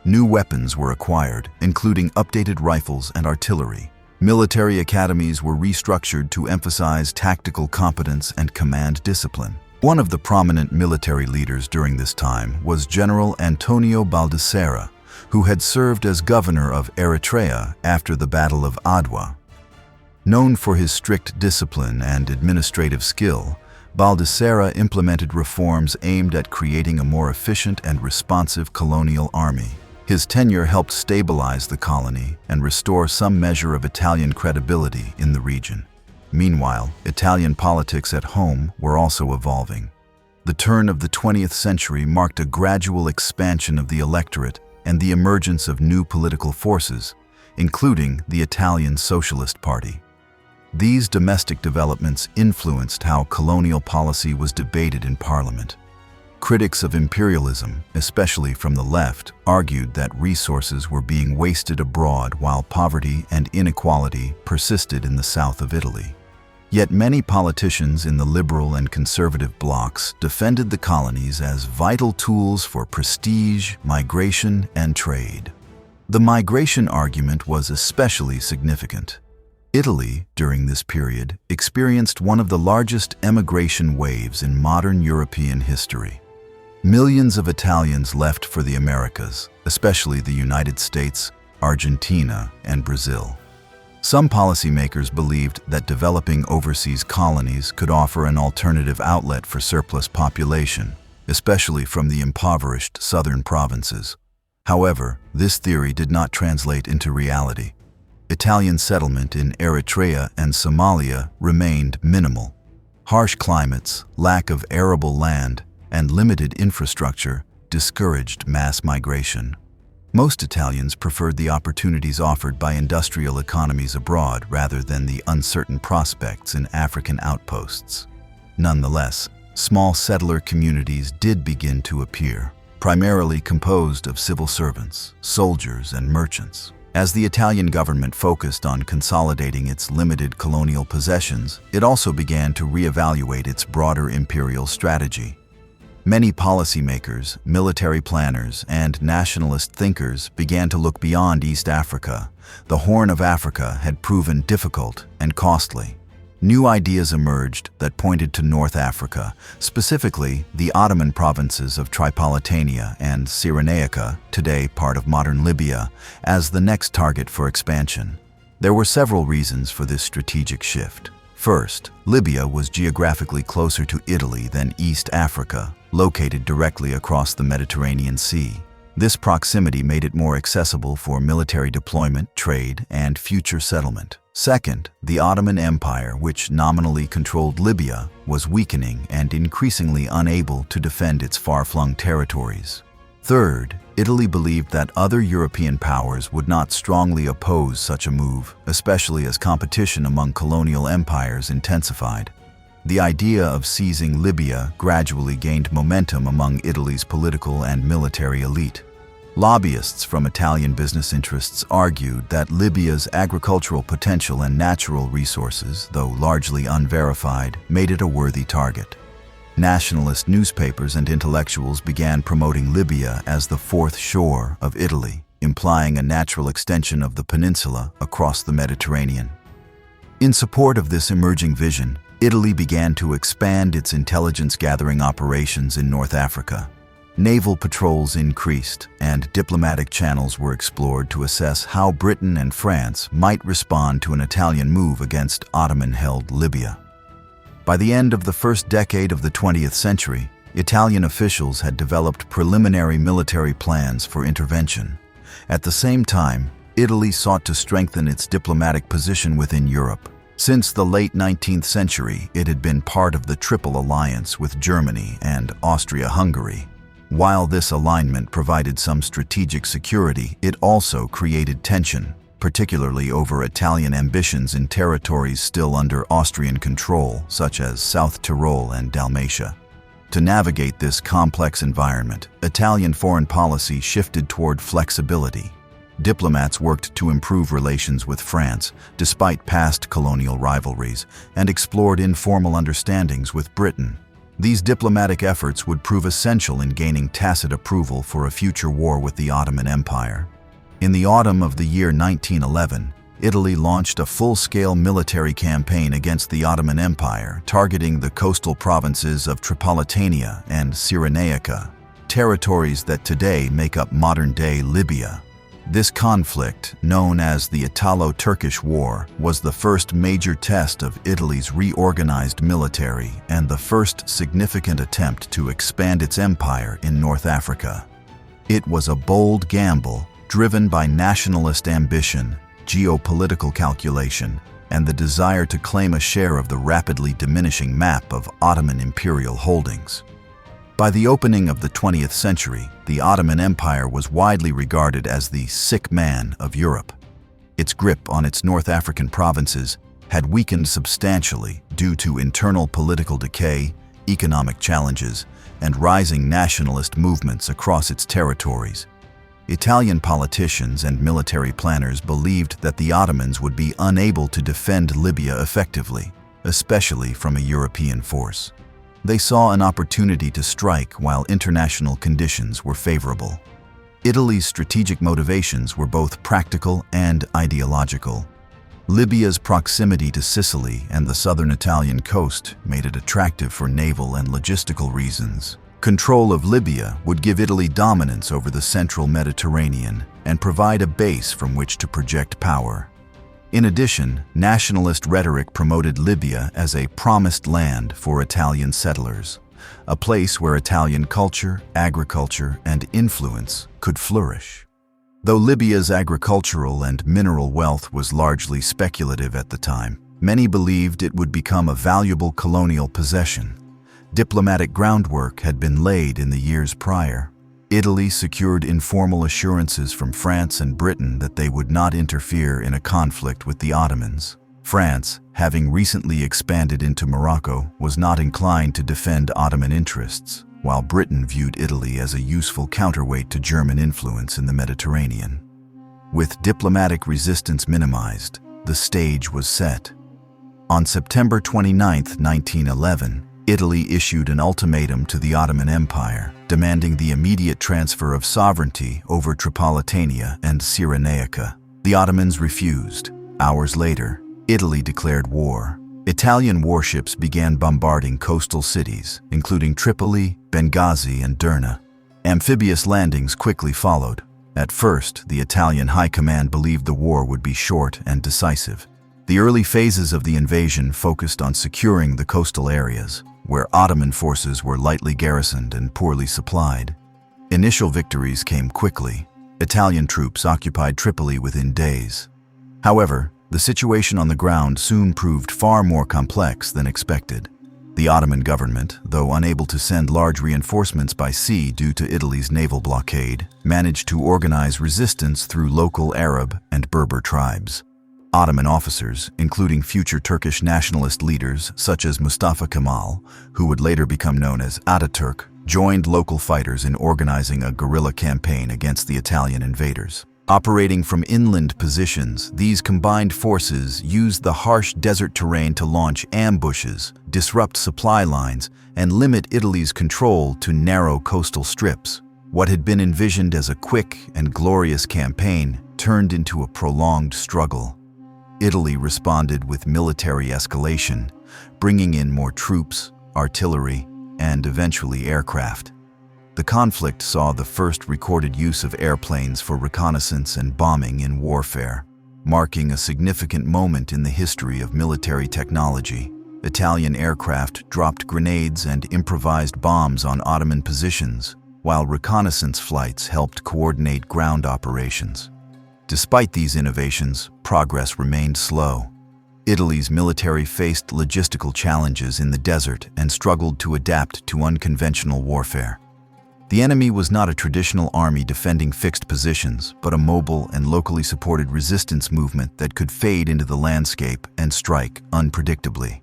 New weapons were acquired, including updated rifles and artillery. Military academies were restructured to emphasize tactical competence and command discipline. One of the prominent military leaders during this time was General Antonio Baldassarre, who had served as governor of Eritrea after the Battle of Adwa. Known for his strict discipline and administrative skill, Baldassarre implemented reforms aimed at creating a more efficient and responsive colonial army. His tenure helped stabilize the colony and restore some measure of Italian credibility in the region. Meanwhile, Italian politics at home were also evolving. The turn of the 20th century marked a gradual expansion of the electorate and the emergence of new political forces, including the Italian Socialist Party. These domestic developments influenced how colonial policy was debated in Parliament. Critics of imperialism, especially from the left, argued that resources were being wasted abroad while poverty and inequality persisted in the south of Italy. Yet many politicians in the liberal and conservative blocs defended the colonies as vital tools for prestige, migration, and trade. The migration argument was especially significant. Italy, during this period, experienced one of the largest emigration waves in modern European history. Millions of Italians left for the Americas, especially the United States, Argentina, and Brazil. Some policymakers believed that developing overseas colonies could offer an alternative outlet for surplus population, especially from the impoverished southern provinces. However, this theory did not translate into reality. Italian settlement in Eritrea and Somalia remained minimal. Harsh climates, lack of arable land, and limited infrastructure discouraged mass migration. Most Italians preferred the opportunities offered by industrial economies abroad rather than the uncertain prospects in African outposts. Nonetheless, small settler communities did begin to appear, primarily composed of civil servants, soldiers, and merchants. As the Italian government focused on consolidating its limited colonial possessions, it also began to reevaluate its broader imperial strategy. Many policymakers, military planners, and nationalist thinkers began to look beyond East Africa. The Horn of Africa had proven difficult and costly. New ideas emerged that pointed to North Africa, specifically the Ottoman provinces of Tripolitania and Cyrenaica, today part of modern Libya, as the next target for expansion. There were several reasons for this strategic shift. First, Libya was geographically closer to Italy than East Africa, located directly across the Mediterranean Sea. This proximity made it more accessible for military deployment, trade, and future settlement. Second, the Ottoman Empire, which nominally controlled Libya, was weakening and increasingly unable to defend its far-flung territories. Third, Italy believed that other European powers would not strongly oppose such a move, especially as competition among colonial empires intensified. The idea of seizing Libya gradually gained momentum among Italy's political and military elite. Lobbyists from Italian business interests argued that Libya's agricultural potential and natural resources, though largely unverified, made it a worthy target. Nationalist newspapers and intellectuals began promoting Libya as the fourth shore of Italy, implying a natural extension of the peninsula across the Mediterranean. In support of this emerging vision, Italy began to expand its intelligence-gathering operations in North Africa. Naval patrols increased, and diplomatic channels were explored to assess how Britain and France might respond to an Italian move against Ottoman-held Libya. By the end of the first decade of the 20th century, Italian officials had developed preliminary military plans for intervention. At the same time, Italy sought to strengthen its diplomatic position within Europe. Since the late 19th century, it had been part of the Triple Alliance with Germany and Austria-Hungary. While this alignment provided some strategic security, it also created tension, particularly over Italian ambitions in territories still under Austrian control, such as South Tyrol and Dalmatia. To navigate this complex environment, Italian foreign policy shifted toward flexibility. Diplomats worked to improve relations with France, despite past colonial rivalries, and explored informal understandings with Britain. These diplomatic efforts would prove essential in gaining tacit approval for a future war with the Ottoman Empire. In the autumn of the year 1911, Italy launched a full-scale military campaign against the Ottoman Empire, targeting the coastal provinces of Tripolitania and Cyrenaica, territories that today make up modern-day Libya. This conflict, known as the Italo-Turkish War, was the first major test of Italy's reorganized military and the first significant attempt to expand its empire in North Africa. It was a bold gamble, driven by nationalist ambition, geopolitical calculation, and the desire to claim a share of the rapidly diminishing map of Ottoman imperial holdings. By the opening of the 20th century, the Ottoman Empire was widely regarded as the sick man of Europe. Its grip on its North African provinces had weakened substantially due to internal political decay, economic challenges, and rising nationalist movements across its territories. Italian politicians and military planners believed that the Ottomans would be unable to defend Libya effectively, especially from a European force. They saw an opportunity to strike while international conditions were favorable. Italy's strategic motivations were both practical and ideological. Libya's proximity to Sicily and the southern Italian coast made it attractive for naval and logistical reasons. Control of Libya would give Italy dominance over the central Mediterranean and provide a base from which to project power. In addition, nationalist rhetoric promoted Libya as a promised land for Italian settlers, a place where Italian culture, agriculture, and influence could flourish. Though Libya's agricultural and mineral wealth was largely speculative at the time, many believed it would become a valuable colonial possession. Diplomatic groundwork had been laid in the years prior. Italy secured informal assurances from France and Britain that they would not interfere in a conflict with the Ottomans. France, having recently expanded into Morocco, was not inclined to defend Ottoman interests, while Britain viewed Italy as a useful counterweight to German influence in the Mediterranean. With diplomatic resistance minimized, the stage was set. On September 29, 1911, Italy issued an ultimatum to the Ottoman Empire, demanding the immediate transfer of sovereignty over Tripolitania and Cyrenaica. The Ottomans refused. Hours later, Italy declared war. Italian warships began bombarding coastal cities, including Tripoli, Benghazi, and Derna. Amphibious landings quickly followed. At first, the Italian high command believed the war would be short and decisive. The early phases of the invasion focused on securing the coastal areas, where Ottoman forces were lightly garrisoned and poorly supplied. Initial victories came quickly. Italian troops occupied Tripoli within days. However, the situation on the ground soon proved far more complex than expected. The Ottoman government, though unable to send large reinforcements by sea due to Italy's naval blockade, managed to organize resistance through local Arab and Berber tribes. Ottoman officers, including future Turkish nationalist leaders such as Mustafa Kemal, who would later become known as Ataturk, joined local fighters in organizing a guerrilla campaign against the Italian invaders. Operating from inland positions, these combined forces used the harsh desert terrain to launch ambushes, disrupt supply lines, and limit Italy's control to narrow coastal strips. What had been envisioned as a quick and glorious campaign turned into a prolonged struggle. Italy responded with military escalation, bringing in more troops, artillery, and eventually aircraft. The conflict saw the first recorded use of airplanes for reconnaissance and bombing in warfare, marking a significant moment in the history of military technology. Italian aircraft dropped grenades and improvised bombs on Ottoman positions, while reconnaissance flights helped coordinate ground operations. Despite these innovations, progress remained slow. Italy's military faced logistical challenges in the desert and struggled to adapt to unconventional warfare. The enemy was not a traditional army defending fixed positions, but a mobile and locally supported resistance movement that could fade into the landscape and strike unpredictably.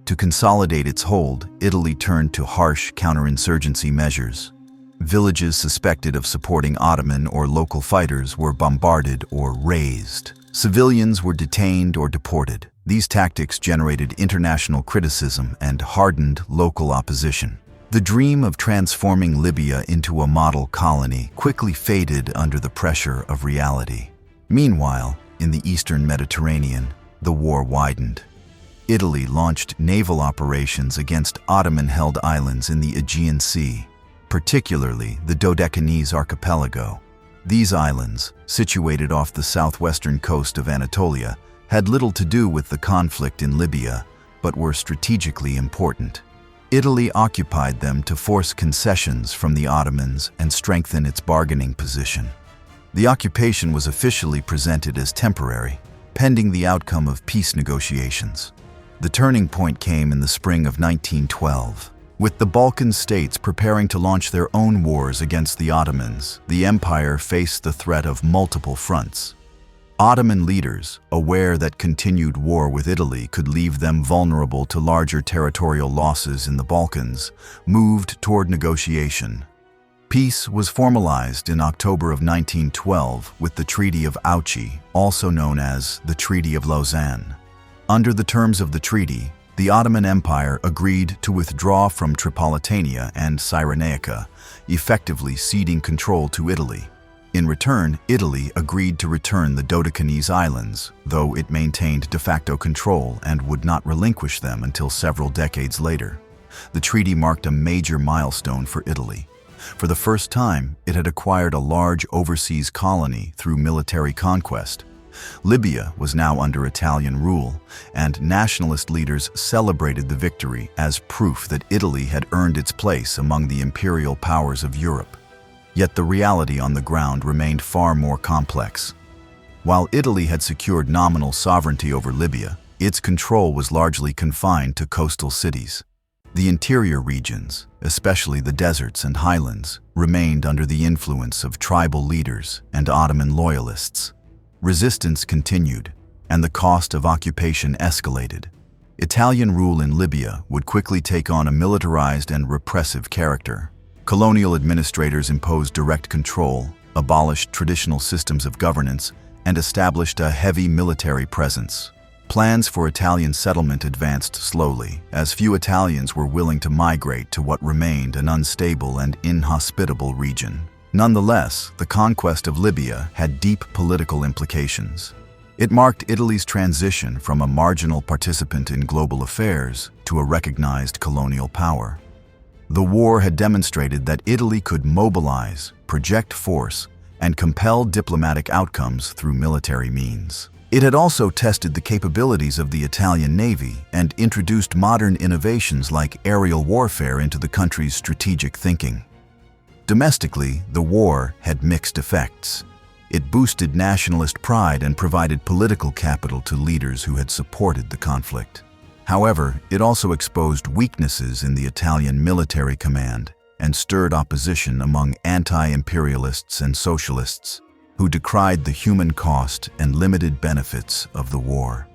To consolidate its hold, Italy turned to harsh counterinsurgency measures. Villages suspected of supporting Ottoman or local fighters were bombarded or razed. Civilians were detained or deported. These tactics generated international criticism and hardened local opposition. The dream of transforming Libya into a model colony quickly faded under the pressure of reality. Meanwhile, in the eastern Mediterranean, the war widened. Italy launched naval operations against Ottoman-held islands in the Aegean Sea, particularly the Dodecanese archipelago. These islands, situated off the southwestern coast of Anatolia, had little to do with the conflict in Libya, but were strategically important. Italy occupied them to force concessions from the Ottomans and strengthen its bargaining position. The occupation was officially presented as temporary, pending the outcome of peace negotiations. The turning point came in the spring of 1912. With the Balkan states preparing to launch their own wars against the Ottomans, the empire faced the threat of multiple fronts. Ottoman leaders, aware that continued war with Italy could leave them vulnerable to larger territorial losses in the Balkans, moved toward negotiation. Peace was formalized in October of 1912 with the Treaty of Auchi, also known as the Treaty of Lausanne. Under the terms of the treaty, the Ottoman Empire agreed to withdraw from Tripolitania and Cyrenaica, effectively ceding control to Italy. In return, Italy agreed to return the Dodecanese Islands, though it maintained de facto control and would not relinquish them until several decades later. The treaty marked a major milestone for Italy. For the first time, it had acquired a large overseas colony through military conquest. Libya was now under Italian rule, and nationalist leaders celebrated the victory as proof that Italy had earned its place among the imperial powers of Europe. Yet the reality on the ground remained far more complex. While Italy had secured nominal sovereignty over Libya, its control was largely confined to coastal cities. The interior regions, especially the deserts and highlands, remained under the influence of tribal leaders and Ottoman loyalists. Resistance continued, and the cost of occupation escalated. Italian rule in Libya would quickly take on a militarized and repressive character. Colonial administrators imposed direct control, abolished traditional systems of governance, and established a heavy military presence. Plans for Italian settlement advanced slowly, as few Italians were willing to migrate to what remained an unstable and inhospitable region. Nonetheless, the conquest of Libya had deep political implications. It marked Italy's transition from a marginal participant in global affairs to a recognized colonial power. The war had demonstrated that Italy could mobilize, project force, and compel diplomatic outcomes through military means. It had also tested the capabilities of the Italian Navy and introduced modern innovations like aerial warfare into the country's strategic thinking. Domestically, the war had mixed effects. It boosted nationalist pride and provided political capital to leaders who had supported the conflict. However, it also exposed weaknesses in the Italian military command and stirred opposition among anti-imperialists and socialists, who decried the human cost and limited benefits of the war.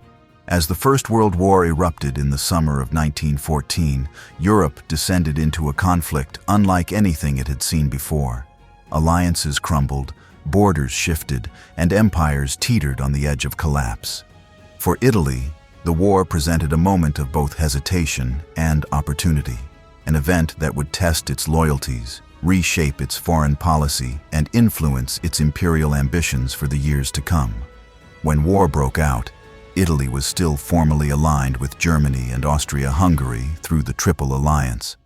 As the First World War erupted in the summer of 1914, Europe descended into a conflict unlike anything it had seen before. Alliances crumbled, borders shifted, and empires teetered on the edge of collapse. For Italy, the war presented a moment of both hesitation and opportunity, an event that would test its loyalties, reshape its foreign policy, and influence its imperial ambitions for the years to come. When war broke out, Italy was still formally aligned with Germany and Austria-Hungary through the Triple Alliance.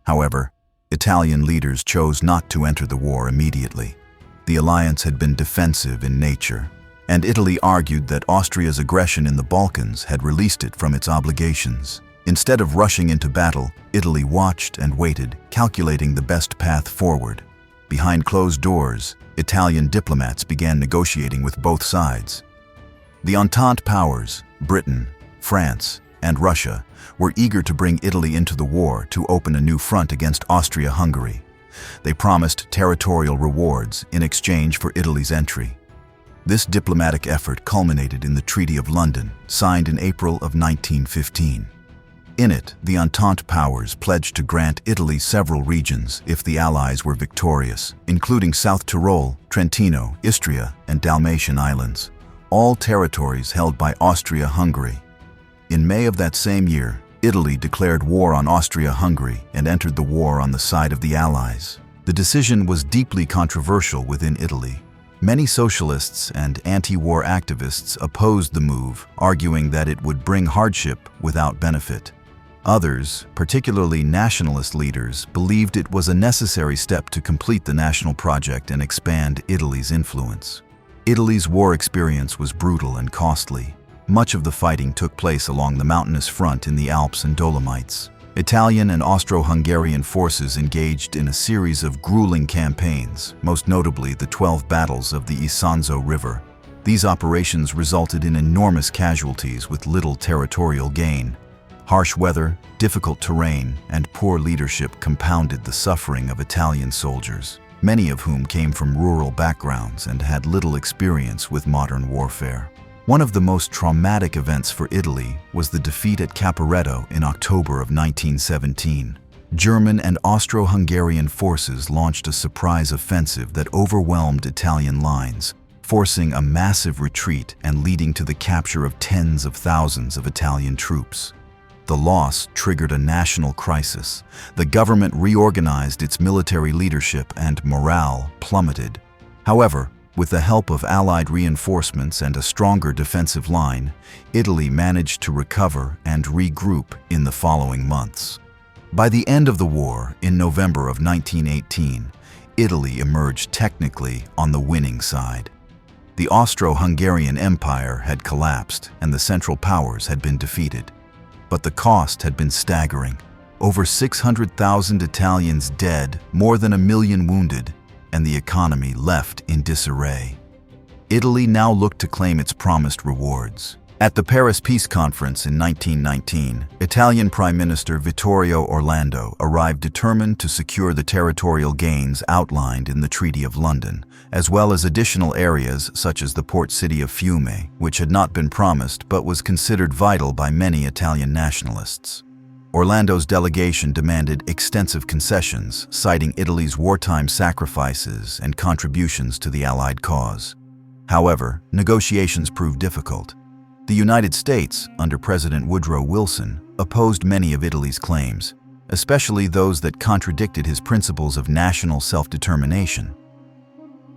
However, Italian leaders chose not to enter the war immediately. The alliance had been defensive in nature, and Italy argued that Austria's aggression in the Balkans had released it from its obligations. Instead of rushing into battle, Italy watched and waited, calculating the best path forward. Behind closed doors, Italian diplomats began negotiating with both sides. The Entente powers, Britain, France, and Russia, were eager to bring Italy into the war to open a new front against Austria-Hungary. They promised territorial rewards in exchange for Italy's entry. This diplomatic effort culminated in the Treaty of London, signed in April of 1915. In it, the Entente powers pledged to grant Italy several regions if the Allies were victorious, including South Tyrol, Trentino, Istria, and Dalmatian Islands, all territories held by Austria-Hungary. In May of that same year, Italy declared war on Austria-Hungary and entered the war on the side of the Allies. The decision was deeply controversial within Italy. Many socialists and anti-war activists opposed the move, arguing that it would bring hardship without benefit. Others, particularly nationalist leaders, believed it was a necessary step to complete the national project and expand Italy's influence. Italy's war experience was brutal and costly. Much of the fighting took place along the mountainous front in the Alps and Dolomites. Italian and Austro-Hungarian forces engaged in a series of grueling campaigns, most notably the 12 battles of the Isonzo River. These operations resulted in enormous casualties with little territorial gain. Harsh weather, difficult terrain, and poor leadership compounded the suffering of Italian soldiers, many of whom came from rural backgrounds and had little experience with modern warfare. One of the most traumatic events for Italy was the defeat at Caporetto in October of 1917. German and Austro-Hungarian forces launched a surprise offensive that overwhelmed Italian lines, forcing a massive retreat and leading to the capture of tens of thousands of Italian troops. The loss triggered a national crisis. The government reorganized its military leadership and morale plummeted. However, with the help of Allied reinforcements and a stronger defensive line, Italy managed to recover and regroup in the following months. By the end of the war, in November of 1918, Italy emerged technically on the winning side. The Austro-Hungarian Empire had collapsed and the Central Powers had been defeated. But the cost had been staggering. Over 600,000 Italians dead, more than 1 million wounded, and the economy left in disarray. Italy now looked to claim its promised rewards. At the Paris Peace Conference in 1919, Italian Prime Minister Vittorio Orlando arrived determined to secure the territorial gains outlined in the Treaty of London, as well as additional areas such as the port city of Fiume, which had not been promised but was considered vital by many Italian nationalists. Orlando's delegation demanded extensive concessions, citing Italy's wartime sacrifices and contributions to the Allied cause. However, negotiations proved difficult. The United States, under President Woodrow Wilson, opposed many of Italy's claims, especially those that contradicted his principles of national self-determination.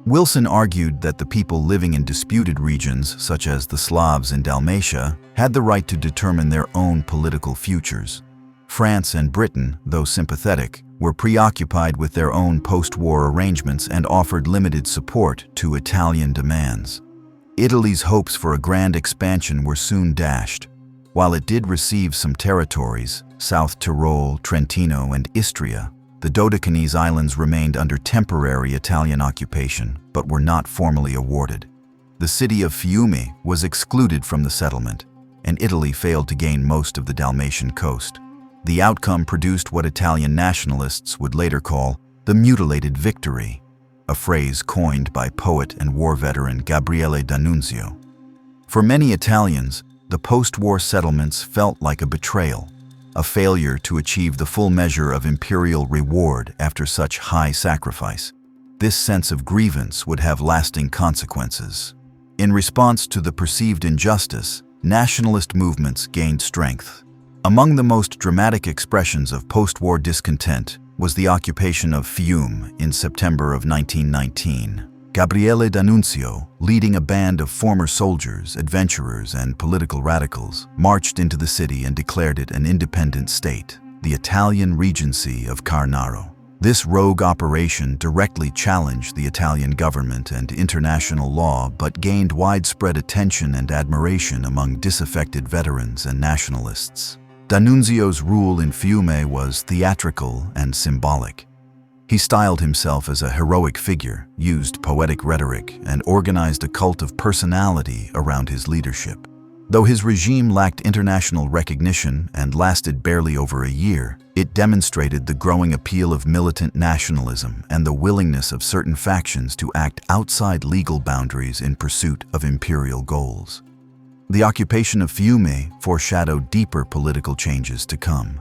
Wilson argued that the people living in disputed regions, such as the Slavs in Dalmatia, had the right to determine their own political futures. France and Britain, though sympathetic, were preoccupied with their own post-war arrangements and offered limited support to Italian demands. Italy's hopes for a grand expansion were soon dashed. While it did receive some territories, South Tyrol, Trentino, and Istria, the Dodecanese Islands remained under temporary Italian occupation, but were not formally awarded. The city of Fiume was excluded from the settlement, and Italy failed to gain most of the Dalmatian coast. The outcome produced what Italian nationalists would later call the Mutilated Victory, a phrase coined by poet and war veteran Gabriele D'Annunzio. For many Italians, the post-war settlements felt like a betrayal, a failure to achieve the full measure of imperial reward after such high sacrifice. This sense of grievance would have lasting consequences. In response to the perceived injustice, nationalist movements gained strength. Among the most dramatic expressions of post-war discontent was the occupation of Fiume in September of 1919. Gabriele D'Annunzio, leading a band of former soldiers, adventurers, and political radicals, marched into the city and declared it an independent state, the Italian Regency of Carnaro. This rogue operation directly challenged the Italian government and international law but gained widespread attention and admiration among disaffected veterans and nationalists. D'Annunzio's rule in Fiume was theatrical and symbolic. He styled himself as a heroic figure, used poetic rhetoric, and organized a cult of personality around his leadership. Though his regime lacked international recognition and lasted barely over a year, it demonstrated the growing appeal of militant nationalism and the willingness of certain factions to act outside legal boundaries in pursuit of imperial goals. The occupation of Fiume foreshadowed deeper political changes to come.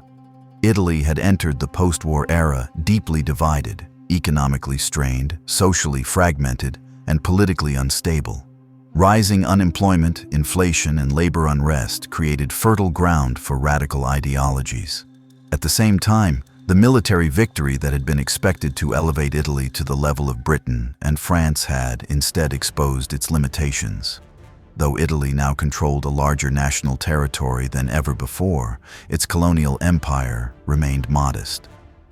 Italy had entered the post-war era deeply divided, economically strained, socially fragmented, and politically unstable. Rising unemployment, inflation, and labor unrest created fertile ground for radical ideologies. At the same time, the military victory that had been expected to elevate Italy to the level of Britain and France had instead exposed its limitations. Though Italy now controlled a larger national territory than ever before, its colonial empire remained modest.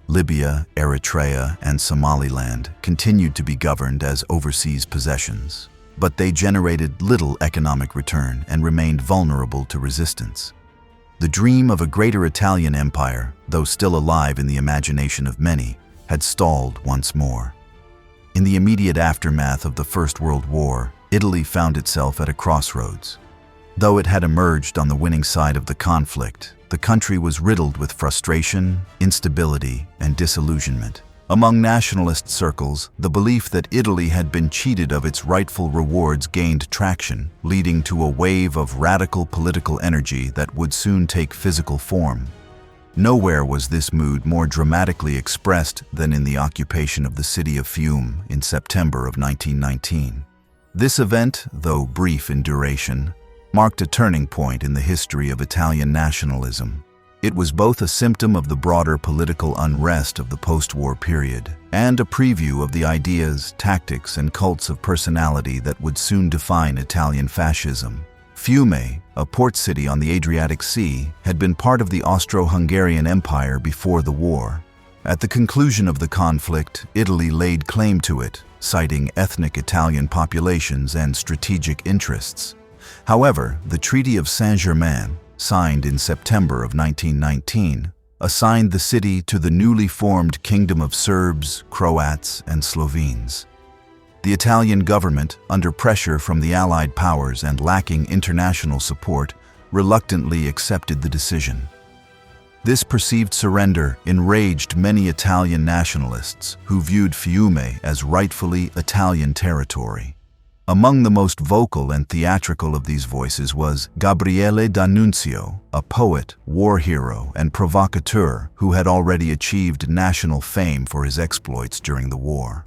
Libya, Eritrea, and Somaliland continued to be governed as overseas possessions, but they generated little economic return and remained vulnerable to resistance. The dream of a greater Italian empire, though still alive in the imagination of many, had stalled once more. In the immediate aftermath of the First World War, Italy found itself at a crossroads. Though it had emerged on the winning side of the conflict, the country was riddled with frustration, instability, and disillusionment. Among nationalist circles, the belief that Italy had been cheated of its rightful rewards gained traction, leading to a wave of radical political energy that would soon take physical form. Nowhere was this mood more dramatically expressed than in the occupation of the city of Fiume in September of 1919. This event, though brief in duration, marked a turning point in the history of Italian nationalism. It was both a symptom of the broader political unrest of the post-war period and a preview of the ideas, tactics, and cults of personality that would soon define Italian fascism. Fiume, a port city on the Adriatic Sea, had been part of the Austro-Hungarian Empire before the war. At the conclusion of the conflict, Italy laid claim to it, citing ethnic Italian populations and strategic interests. However, the Treaty of Saint-Germain, signed in September of 1919, assigned the city to the newly formed Kingdom of Serbs, Croats, and Slovenes. The Italian government, under pressure from the Allied powers and lacking international support, reluctantly accepted the decision. This perceived surrender enraged many Italian nationalists who viewed Fiume as rightfully Italian territory. Among the most vocal and theatrical of these voices was Gabriele D'Annunzio, a poet, war hero, and provocateur who had already achieved national fame for his exploits during the war.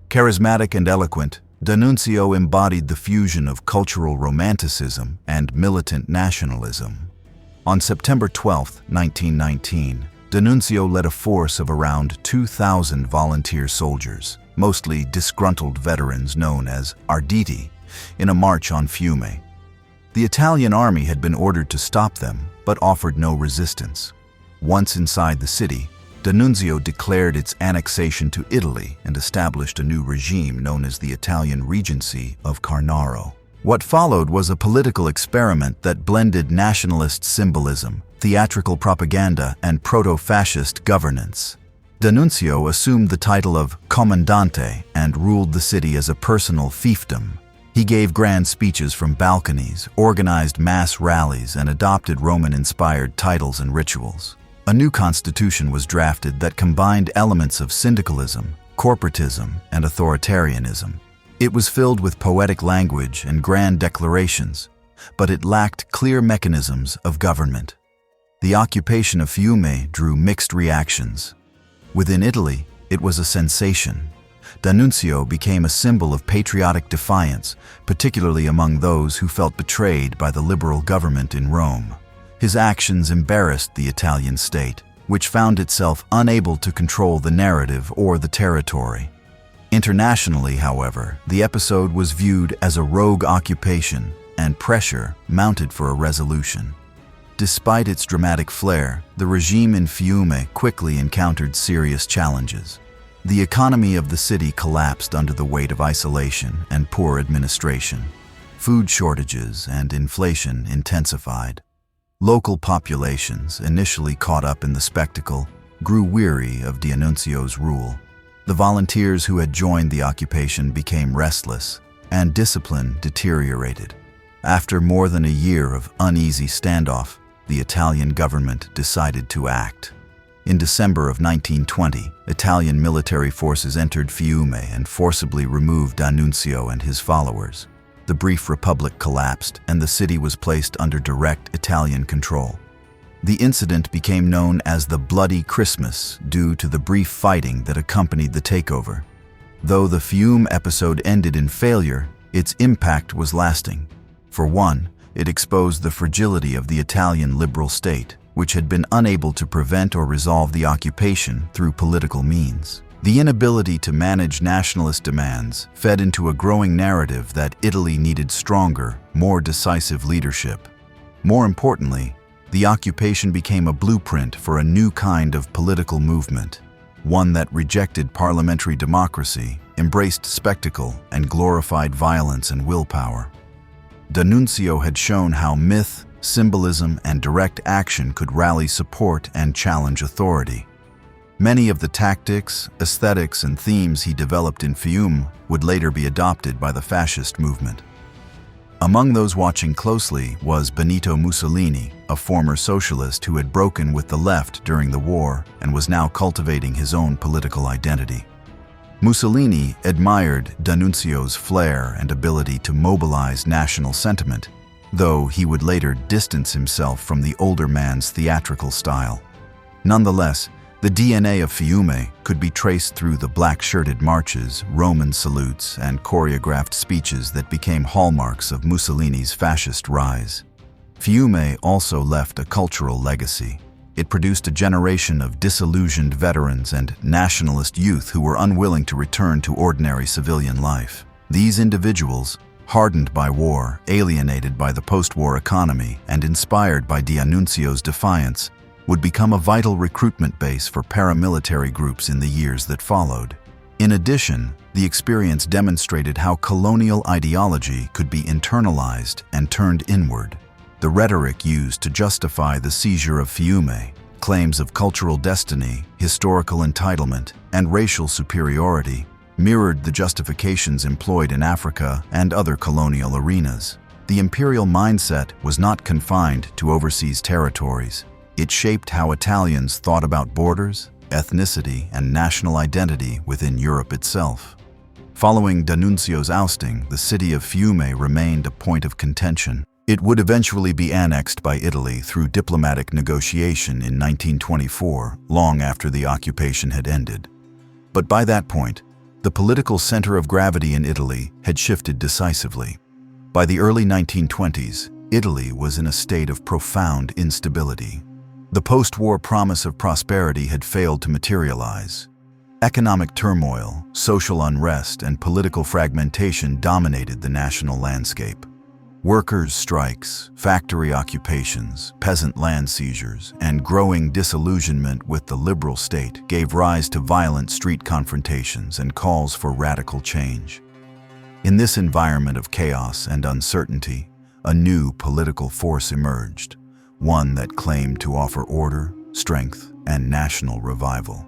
Charismatic and eloquent, D'Annunzio embodied the fusion of cultural romanticism and militant nationalism. On September 12, 1919, D'Annunzio led a force of around 2,000 volunteer soldiers, mostly disgruntled veterans known as Arditi, in a march on Fiume. The Italian army had been ordered to stop them, but offered no resistance. Once inside the city, D'Annunzio declared its annexation to Italy and established a new regime known as the Italian Regency of Carnaro. What followed was a political experiment that blended nationalist symbolism, theatrical propaganda, and proto-fascist governance. D'Annunzio assumed the title of Comandante and ruled the city as a personal fiefdom. He gave grand speeches from balconies, organized mass rallies, and adopted Roman-inspired titles and rituals. A new constitution was drafted that combined elements of syndicalism, corporatism, and authoritarianism. It was filled with poetic language and grand declarations, but it lacked clear mechanisms of government. The occupation of Fiume drew mixed reactions. Within Italy, it was a sensation. D'Annunzio became a symbol of patriotic defiance, particularly among those who felt betrayed by the liberal government in Rome. His actions embarrassed the Italian state, which found itself unable to control the narrative or the territory. Internationally, however, the episode was viewed as a rogue occupation, and pressure mounted for a resolution. Despite its dramatic flair, the regime in Fiume quickly encountered serious challenges. The economy of the city collapsed under the weight of isolation and poor administration. Food shortages and inflation intensified. Local populations, initially caught up in the spectacle, grew weary of D'Annunzio's rule. The volunteers who had joined the occupation became restless, and discipline deteriorated. After more than a year of uneasy standoff, the Italian government decided to act. In December of 1920, Italian military forces entered Fiume and forcibly removed D'Annunzio and his followers. The brief republic collapsed, and the city was placed under direct Italian control. The incident became known as the Bloody Christmas due to the brief fighting that accompanied the takeover. Though the Fiume episode ended in failure, its impact was lasting. For one, it exposed the fragility of the Italian liberal state, which had been unable to prevent or resolve the occupation through political means. The inability to manage nationalist demands fed into a growing narrative that Italy needed stronger, more decisive leadership. More importantly, the occupation became a blueprint for a new kind of political movement, one that rejected parliamentary democracy, embraced spectacle, and glorified violence and willpower. D'Annunzio had shown how myth, symbolism, and direct action could rally support and challenge authority. Many of the tactics, aesthetics, and themes he developed in Fiume would later be adopted by the fascist movement. Among those watching closely was Benito Mussolini, a former socialist who had broken with the left during the war and was now cultivating his own political identity. Mussolini admired D'Annunzio's flair and ability to mobilize national sentiment, though he would later distance himself from the older man's theatrical style. Nonetheless, the DNA of Fiume could be traced through the black-shirted marches, Roman salutes, and choreographed speeches that became hallmarks of Mussolini's fascist rise. Fiume also left a cultural legacy. It produced a generation of disillusioned veterans and nationalist youth who were unwilling to return to ordinary civilian life. These individuals, hardened by war, alienated by the post-war economy, and inspired by D'Annunzio's defiance, would become a vital recruitment base for paramilitary groups in the years that followed. In addition, the experience demonstrated how colonial ideology could be internalized and turned inward. The rhetoric used to justify the seizure of Fiume, claims of cultural destiny, historical entitlement, and racial superiority, mirrored the justifications employed in Africa and other colonial arenas. The imperial mindset was not confined to overseas territories. It shaped how Italians thought about borders, ethnicity, and national identity within Europe itself. Following D'Annunzio's ousting, the city of Fiume remained a point of contention. It would eventually be annexed by Italy through diplomatic negotiation in 1924, long after the occupation had ended. But by that point, the political center of gravity in Italy had shifted decisively. By the early 1920s, Italy was in a state of profound instability. The post-war promise of prosperity had failed to materialize. Economic turmoil, social unrest, and political fragmentation dominated the national landscape. Workers' strikes, factory occupations, peasant land seizures, and growing disillusionment with the liberal state gave rise to violent street confrontations and calls for radical change. In this environment of chaos and uncertainty, a new political force emerged, one that claimed to offer order, strength, and national revival.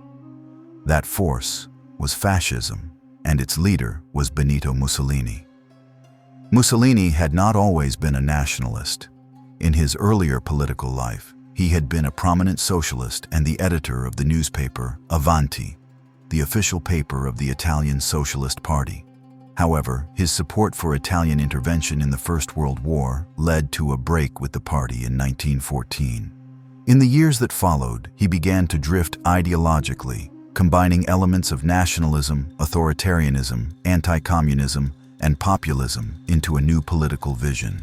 That force was fascism, and its leader was Benito Mussolini. Mussolini had not always been a nationalist. In his earlier political life, he had been a prominent socialist and the editor of the newspaper Avanti, the official paper of the Italian Socialist Party. However, his support for Italian intervention in the First World War led to a break with the party in 1914. In the years that followed, he began to drift ideologically, combining elements of nationalism, authoritarianism, anti-communism, and populism into a new political vision.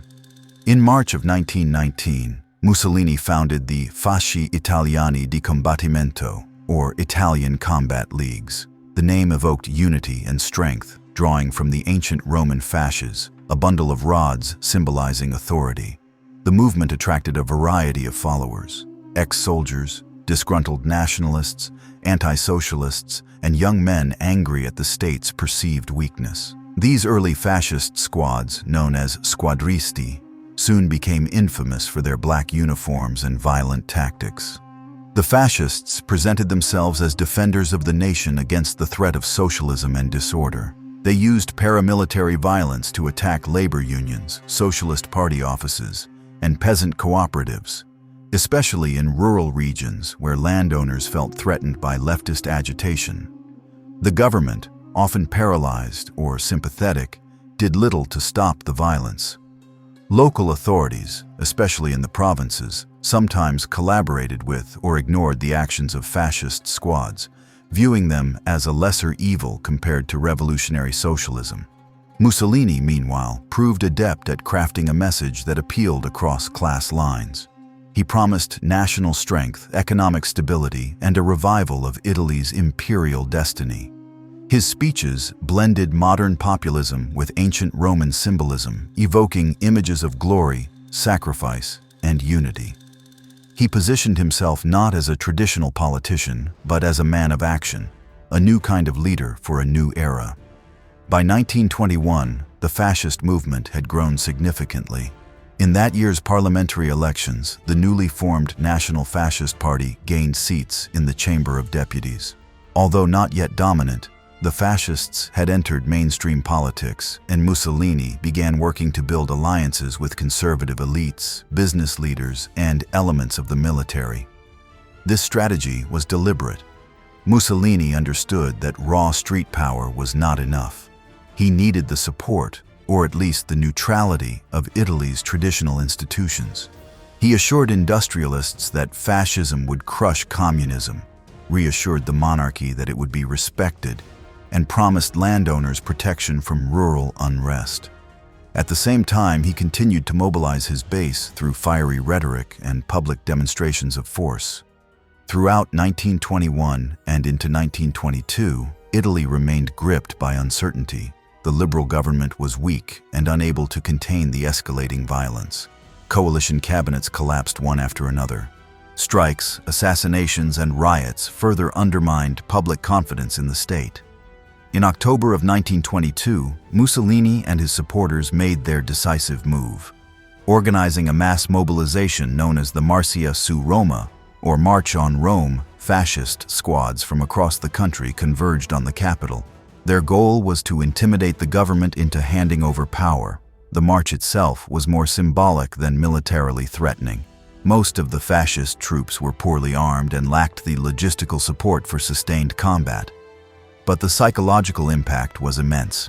In March of 1919, Mussolini founded the Fasci Italiani di Combattimento, or Italian Combat Leagues. The name evoked unity and strength, drawing from the ancient Roman fasces, a bundle of rods symbolizing authority. The movement attracted a variety of followers: ex-soldiers, disgruntled nationalists, anti-socialists, and young men angry at the state's perceived weakness. These early fascist squads, known as squadristi, soon became infamous for their black uniforms and violent tactics. The fascists presented themselves as defenders of the nation against the threat of socialism and disorder. They used paramilitary violence to attack labor unions, socialist party offices, and peasant cooperatives, especially in rural regions where landowners felt threatened by leftist agitation. The government, often paralyzed or sympathetic, did little to stop the violence. Local authorities, especially in the provinces, sometimes collaborated with or ignored the actions of fascist squads, viewing them as a lesser evil compared to revolutionary socialism. Mussolini, meanwhile, proved adept at crafting a message that appealed across class lines. He promised national strength, economic stability, and a revival of Italy's imperial destiny. His speeches blended modern populism with ancient Roman symbolism, evoking images of glory, sacrifice, and unity. He positioned himself not as a traditional politician, but as a man of action, a new kind of leader for a new era. By 1921, the fascist movement had grown significantly. In that year's parliamentary elections, the newly formed National Fascist Party gained seats in the Chamber of Deputies. Although not yet dominant, the fascists had entered mainstream politics, and Mussolini began working to build alliances with conservative elites, business leaders, and elements of the military. This strategy was deliberate. Mussolini understood that raw street power was not enough. He needed the support, or at least the neutrality, of Italy's traditional institutions. He assured industrialists that fascism would crush communism, reassured the monarchy that it would be respected, and promised landowners protection from rural unrest. At the same time, he continued to mobilize his base through fiery rhetoric and public demonstrations of force. Throughout 1921 and into 1922, Italy remained gripped by uncertainty. The liberal government was weak and unable to contain the escalating violence. Coalition cabinets collapsed one after another. Strikes, assassinations, and riots further undermined public confidence in the state. In October of 1922, Mussolini and his supporters made their decisive move, organizing a mass mobilization known as the Marcia su Roma, or March on Rome. Fascist squads from across the country converged on the capital. Their goal was to intimidate the government into handing over power. The march itself was more symbolic than militarily threatening. Most of the fascist troops were poorly armed and lacked the logistical support for sustained combat. But the psychological impact was immense.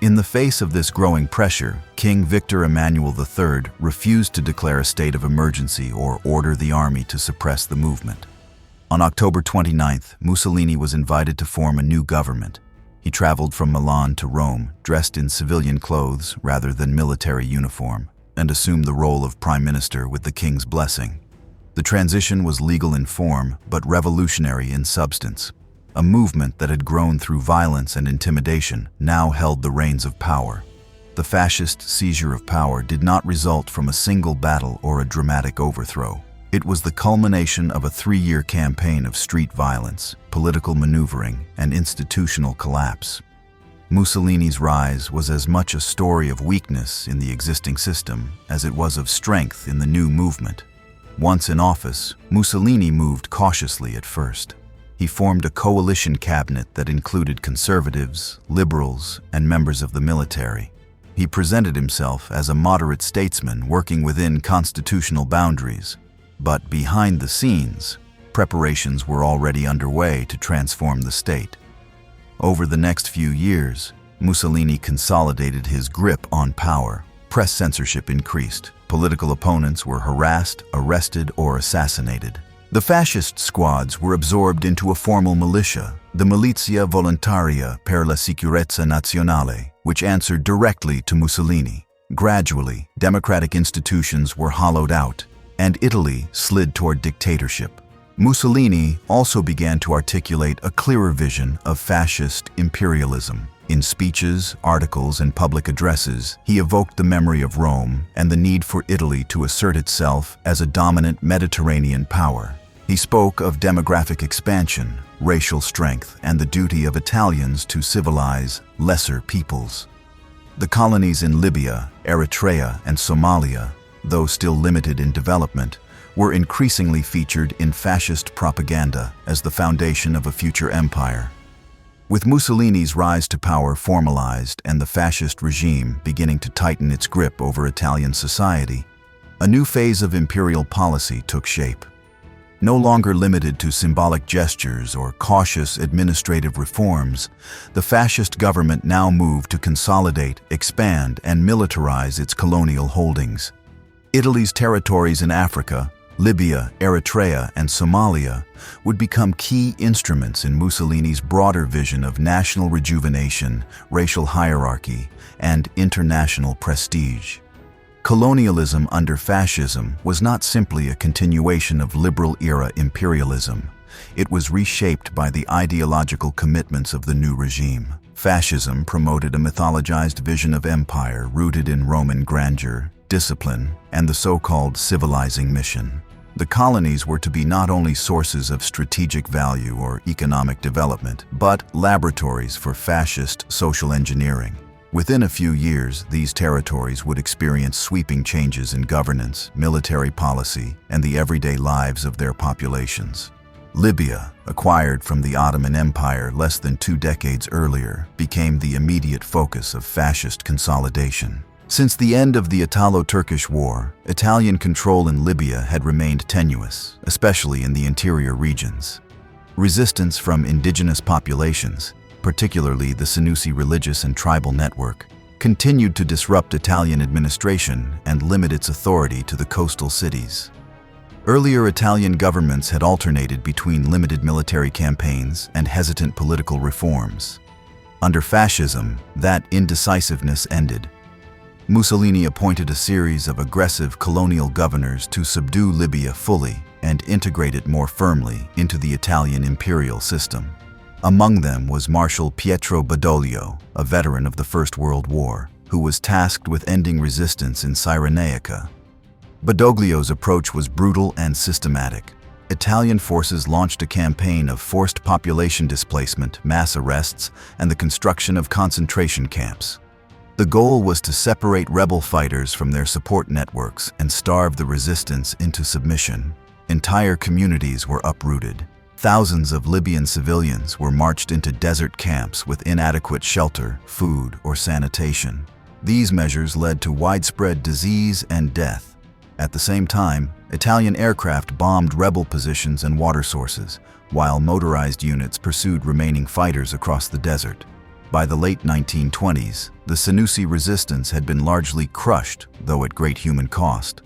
In the face of this growing pressure, King Victor Emmanuel III refused to declare a state of emergency or order the army to suppress the movement. On October 29th, Mussolini was invited to form a new government. He traveled from Milan to Rome, dressed in civilian clothes rather than military uniform, and assumed the role of prime minister with the king's blessing. The transition was legal in form, but revolutionary in substance. A movement that had grown through violence and intimidation now held the reins of power. The fascist seizure of power did not result from a single battle or a dramatic overthrow. It was the culmination of a 3-year campaign of street violence, political maneuvering, and institutional collapse. Mussolini's rise was as much a story of weakness in the existing system as it was of strength in the new movement. Once in office, Mussolini moved cautiously at first. He formed a coalition cabinet that included conservatives, liberals, and members of the military. He presented himself as a moderate statesman working within constitutional boundaries. But behind the scenes, preparations were already underway to transform the state. Over the next few years, Mussolini consolidated his grip on power. Press censorship increased. Political opponents were harassed, arrested, or assassinated. The fascist squads were absorbed into a formal militia, the Milizia Volontaria per la Sicurezza Nazionale, which answered directly to Mussolini. Gradually, democratic institutions were hollowed out, and Italy slid toward dictatorship. Mussolini also began to articulate a clearer vision of fascist imperialism. In speeches, articles, and public addresses, he evoked the memory of Rome and the need for Italy to assert itself as a dominant Mediterranean power. He spoke of demographic expansion, racial strength, and the duty of Italians to civilize lesser peoples. The colonies in Libya, Eritrea, and Somalia, though still limited in development, were increasingly featured in fascist propaganda as the foundation of a future empire. With Mussolini's rise to power formalized and the fascist regime beginning to tighten its grip over Italian society, a new phase of imperial policy took shape. No longer limited to symbolic gestures or cautious administrative reforms, the fascist government now moved to consolidate, expand, and militarize its colonial holdings. Italy's territories in Africa, Libya, Eritrea, and Somalia would become key instruments in Mussolini's broader vision of national rejuvenation, racial hierarchy, and international prestige. Colonialism under fascism was not simply a continuation of liberal-era imperialism. It was reshaped by the ideological commitments of the new regime. Fascism promoted a mythologized vision of empire rooted in Roman grandeur, discipline, and the so-called civilizing mission. The colonies were to be not only sources of strategic value or economic development, but laboratories for fascist social engineering. Within a few years, these territories would experience sweeping changes in governance, military policy, and the everyday lives of their populations. Libya, acquired from the Ottoman Empire less than 2 decades earlier, became the immediate focus of fascist consolidation. Since the end of the Italo-Turkish War, Italian control in Libya had remained tenuous, especially in the interior regions. Resistance from indigenous populations, particularly the Senussi religious and tribal network, continued to disrupt Italian administration and limit its authority to the coastal cities. Earlier Italian governments had alternated between limited military campaigns and hesitant political reforms. Under fascism, that indecisiveness ended. Mussolini appointed a series of aggressive colonial governors to subdue Libya fully and integrate it more firmly into the Italian imperial system. Among them was Marshal Pietro Badoglio, a veteran of the First World War, who was tasked with ending resistance in Cyrenaica. Badoglio's approach was brutal and systematic. Italian forces launched a campaign of forced population displacement, mass arrests, and the construction of concentration camps. The goal was to separate rebel fighters from their support networks and starve the resistance into submission. Entire communities were uprooted. Thousands of Libyan civilians were marched into desert camps with inadequate shelter, food, or sanitation. These measures led to widespread disease and death. At the same time, Italian aircraft bombed rebel positions and water sources, while motorized units pursued remaining fighters across the desert. By the late 1920s, the Senussi resistance had been largely crushed, though at great human cost.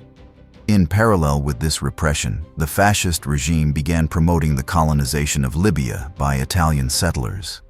In parallel with this repression, the fascist regime began promoting the colonization of Libya by Italian settlers.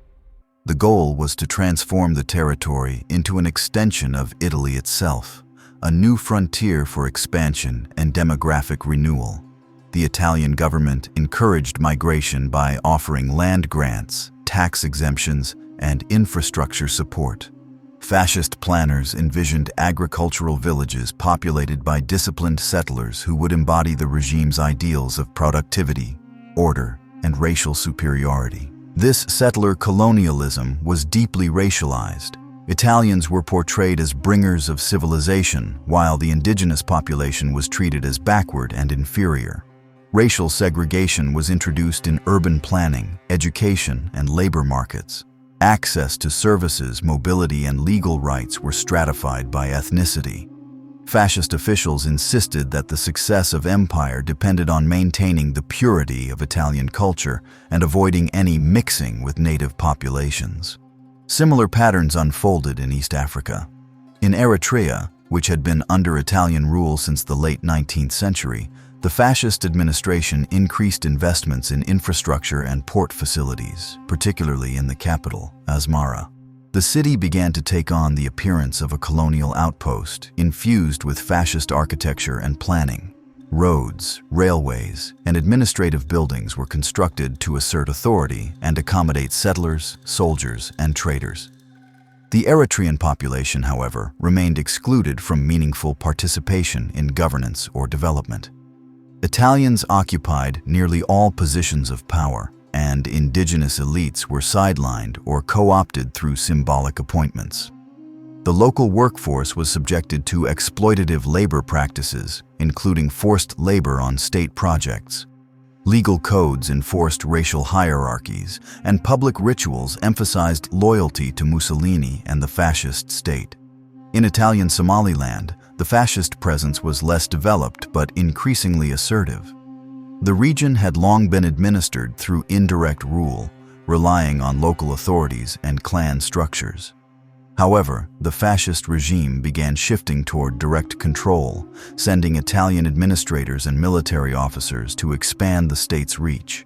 The goal was to transform the territory into an extension of Italy itself, a new frontier for expansion and demographic renewal. The Italian government encouraged migration by offering land grants, tax exemptions, and infrastructure support. Fascist planners envisioned agricultural villages populated by disciplined settlers who would embody the regime's ideals of productivity, order, and racial superiority. This settler colonialism was deeply racialized. Italians were portrayed as bringers of civilization, while the indigenous population was treated as backward and inferior. Racial segregation was introduced in urban planning, education, and labor markets. Access to services, mobility, and legal rights were stratified by ethnicity. Fascist officials insisted that the success of empire depended on maintaining the purity of Italian culture and avoiding any mixing with native populations. Similar patterns unfolded in East Africa. In Eritrea, which had been under Italian rule since the late 19th century, the fascist administration increased investments in infrastructure and port facilities, particularly in the capital, Asmara. The city began to take on the appearance of a colonial outpost, infused with fascist architecture and planning. Roads, railways, and administrative buildings were constructed to assert authority and accommodate settlers, soldiers, and traders. The Eritrean population, however, remained excluded from meaningful participation in governance or development. Italians occupied nearly all positions of power, and indigenous elites were sidelined or co-opted through symbolic appointments. The local workforce was subjected to exploitative labor practices, including forced labor on state projects. Legal codes enforced racial hierarchies, and public rituals emphasized loyalty to Mussolini and the fascist state. In Italian Somaliland, the fascist presence was less developed but increasingly assertive. The region had long been administered through indirect rule, relying on local authorities and clan structures. However, the fascist regime began shifting toward direct control, sending Italian administrators and military officers to expand the state's reach.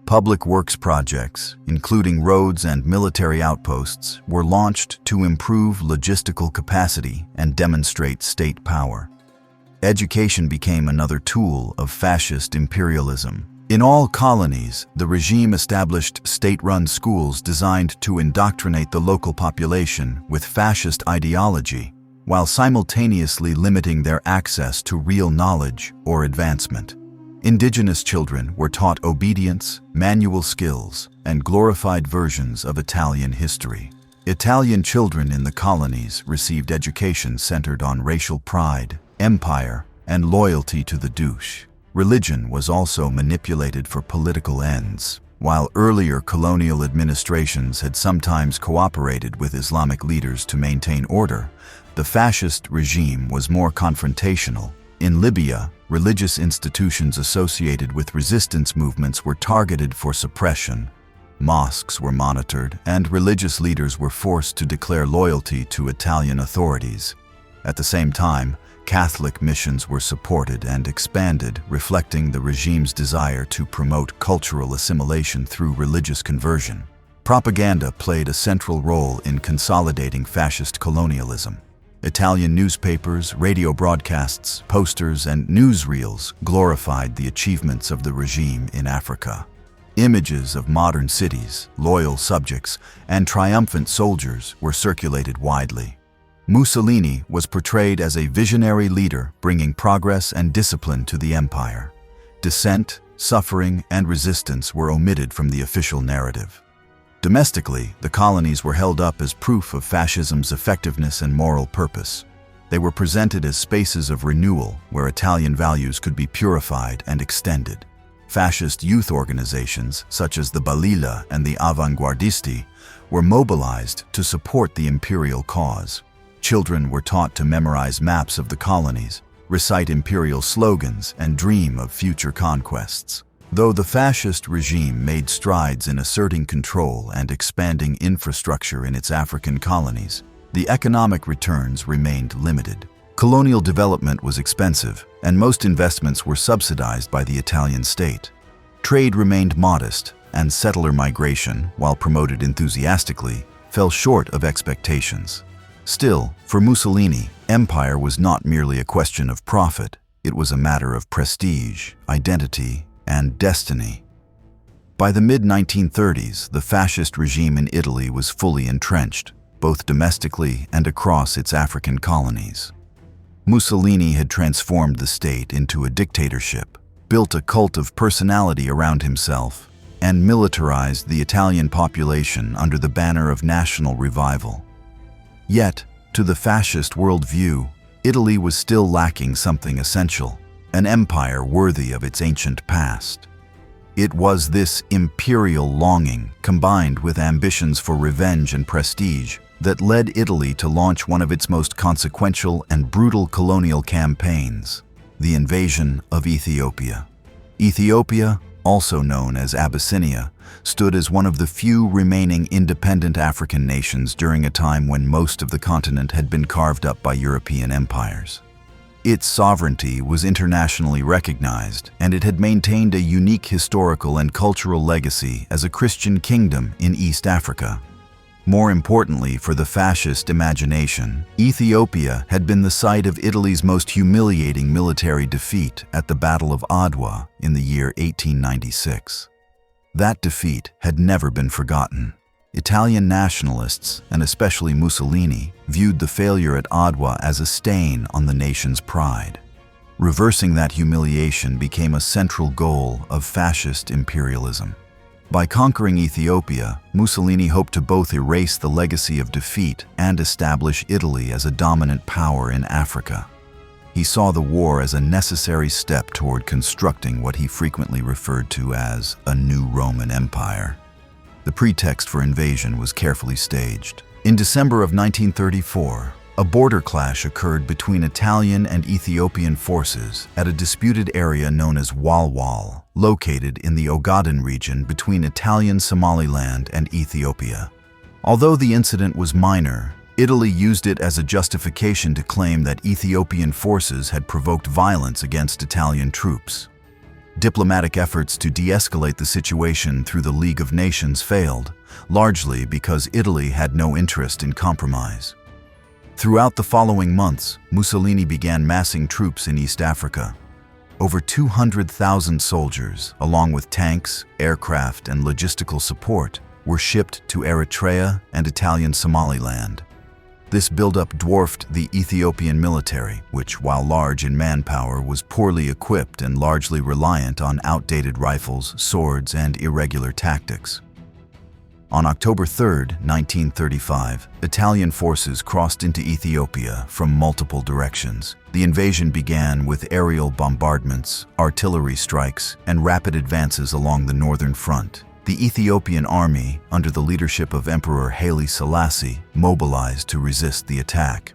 Public works projects, including roads and military outposts, were launched to improve logistical capacity and demonstrate state power. Education became another tool of fascist imperialism. In all colonies, the regime established state-run schools designed to indoctrinate the local population with fascist ideology, while simultaneously limiting their access to real knowledge or advancement. Indigenous children were taught obedience, manual skills, and glorified versions of Italian history. Italian children in the colonies received education centered on racial pride, empire, and loyalty to the Duce. Religion was also manipulated for political ends. While earlier colonial administrations had sometimes cooperated with Islamic leaders to maintain order, the fascist regime was more confrontational. In Libya, religious institutions associated with resistance movements were targeted for suppression. Mosques were monitored, and religious leaders were forced to declare loyalty to Italian authorities. At the same time, Catholic missions were supported and expanded, reflecting the regime's desire to promote cultural assimilation through religious conversion. Propaganda played a central role in consolidating fascist colonialism. Italian newspapers, radio broadcasts, posters, and newsreels glorified the achievements of the regime in Africa. Images of modern cities, loyal subjects, and triumphant soldiers were circulated widely. Mussolini was portrayed as a visionary leader bringing progress and discipline to the empire. Dissent, suffering, and resistance were omitted from the official narrative. Domestically, the colonies were held up as proof of fascism's effectiveness and moral purpose. They were presented as spaces of renewal where Italian values could be purified and extended. Fascist youth organizations, such as the Balilla and the Avanguardisti, were mobilized to support the imperial cause. Children were taught to memorize maps of the colonies, recite imperial slogans, and dream of future conquests. Though the fascist regime made strides in asserting control and expanding infrastructure in its African colonies, the economic returns remained limited. Colonial development was expensive, and most investments were subsidized by the Italian state. Trade remained modest, and settler migration, while promoted enthusiastically, fell short of expectations. Still, for Mussolini, empire was not merely a question of profit, it was a matter of prestige, identity, and destiny. By the mid-1930s, the fascist regime in Italy was fully entrenched, both domestically and across its African colonies. Mussolini had transformed the state into a dictatorship, built a cult of personality around himself, and militarized the Italian population under the banner of national revival. Yet, to the fascist worldview, Italy was still lacking something essential, an empire worthy of its ancient past. It was this imperial longing, combined with ambitions for revenge and prestige, that led Italy to launch one of its most consequential and brutal colonial campaigns, the invasion of Ethiopia. Ethiopia, also known as Abyssinia, stood as one of the few remaining independent African nations during a time when most of the continent had been carved up by European empires. Its sovereignty was internationally recognized, and it had maintained a unique historical and cultural legacy as a Christian kingdom in East Africa. More importantly for the fascist imagination, Ethiopia had been the site of Italy's most humiliating military defeat at the Battle of Adwa in the year 1896. That defeat had never been forgotten. Italian nationalists, and especially Mussolini, viewed the failure at Adwa as a stain on the nation's pride. Reversing that humiliation became a central goal of fascist imperialism. By conquering Ethiopia, Mussolini hoped to both erase the legacy of defeat and establish Italy as a dominant power in Africa. He saw the war as a necessary step toward constructing what he frequently referred to as a new Roman Empire. The pretext for invasion was carefully staged. In December of 1934, a border clash occurred between Italian and Ethiopian forces at a disputed area known as Walwal, located in the Ogaden region between Italian Somaliland and Ethiopia. Although the incident was minor, Italy used it as a justification to claim that Ethiopian forces had provoked violence against Italian troops. Diplomatic efforts to de-escalate the situation through the League of Nations failed, largely because Italy had no interest in compromise. Throughout the following months, Mussolini began massing troops in East Africa. Over 200,000 soldiers, along with tanks, aircraft, and logistical support, were shipped to Eritrea and Italian Somaliland. This buildup dwarfed the Ethiopian military, which, while large in manpower, was poorly equipped and largely reliant on outdated rifles, swords, and irregular tactics. On October 3, 1935, Italian forces crossed into Ethiopia from multiple directions. The invasion began with aerial bombardments, artillery strikes, and rapid advances along the northern front. The Ethiopian army, under the leadership of Emperor Haile Selassie, mobilized to resist the attack.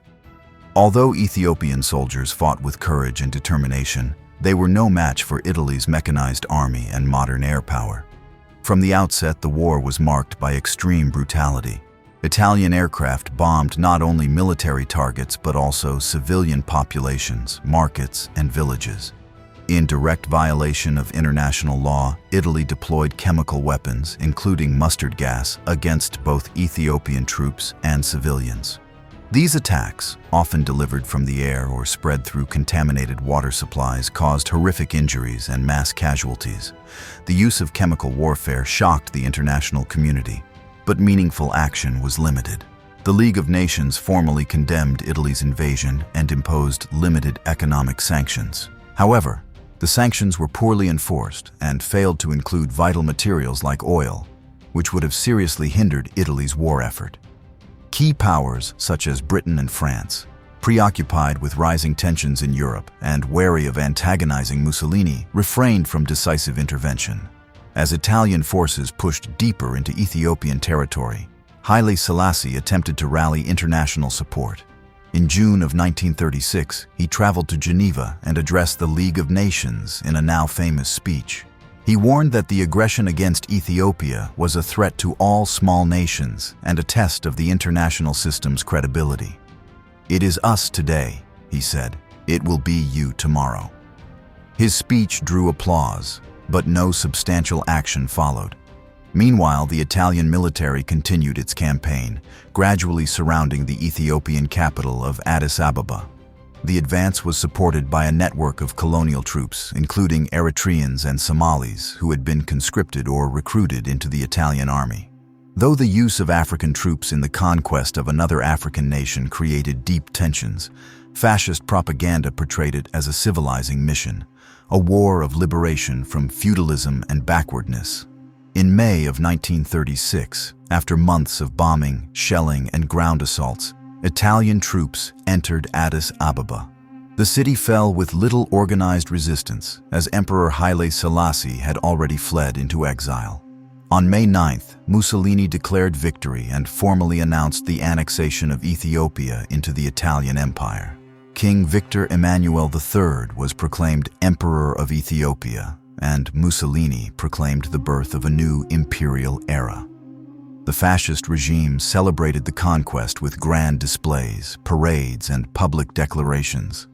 Although Ethiopian soldiers fought with courage and determination, they were no match for Italy's mechanized army and modern air power. From the outset, the war was marked by extreme brutality. Italian aircraft bombed not only military targets but also civilian populations, markets, and villages. In direct violation of international law, Italy deployed chemical weapons, including mustard gas, against both Ethiopian troops and civilians. These attacks, often delivered from the air or spread through contaminated water supplies, caused horrific injuries and mass casualties. The use of chemical warfare shocked the international community, but meaningful action was limited. The League of Nations formally condemned Italy's invasion and imposed limited economic sanctions. However, the sanctions were poorly enforced and failed to include vital materials like oil, which would have seriously hindered Italy's war effort. Key powers such as Britain and France, preoccupied with rising tensions in Europe and wary of antagonizing Mussolini, refrained from decisive intervention. As Italian forces pushed deeper into Ethiopian territory, Haile Selassie attempted to rally international support. In June of 1936, he traveled to Geneva and addressed the League of Nations in a now famous speech. He warned that the aggression against Ethiopia was a threat to all small nations and a test of the international system's credibility. "It is us today," he said. "It will be you tomorrow." His speech drew applause, but no substantial action followed. Meanwhile, the Italian military continued its campaign, gradually surrounding the Ethiopian capital of Addis Ababa. The advance was supported by a network of colonial troops, including Eritreans and Somalis who had been conscripted or recruited into the Italian army. Though the use of African troops in the conquest of another African nation created deep tensions, fascist propaganda portrayed it as a civilizing mission, a war of liberation from feudalism and backwardness. In May of 1936, after months of bombing, shelling, and ground assaults, Italian troops entered Addis Ababa. The city fell with little organized resistance, as Emperor Haile Selassie had already fled into exile. On May 9th, Mussolini declared victory and formally announced the annexation of Ethiopia into the Italian Empire. King Victor Emmanuel III was proclaimed Emperor of Ethiopia, and Mussolini proclaimed the birth of a new imperial era. The fascist regime celebrated the conquest with grand displays, parades, and public declarations.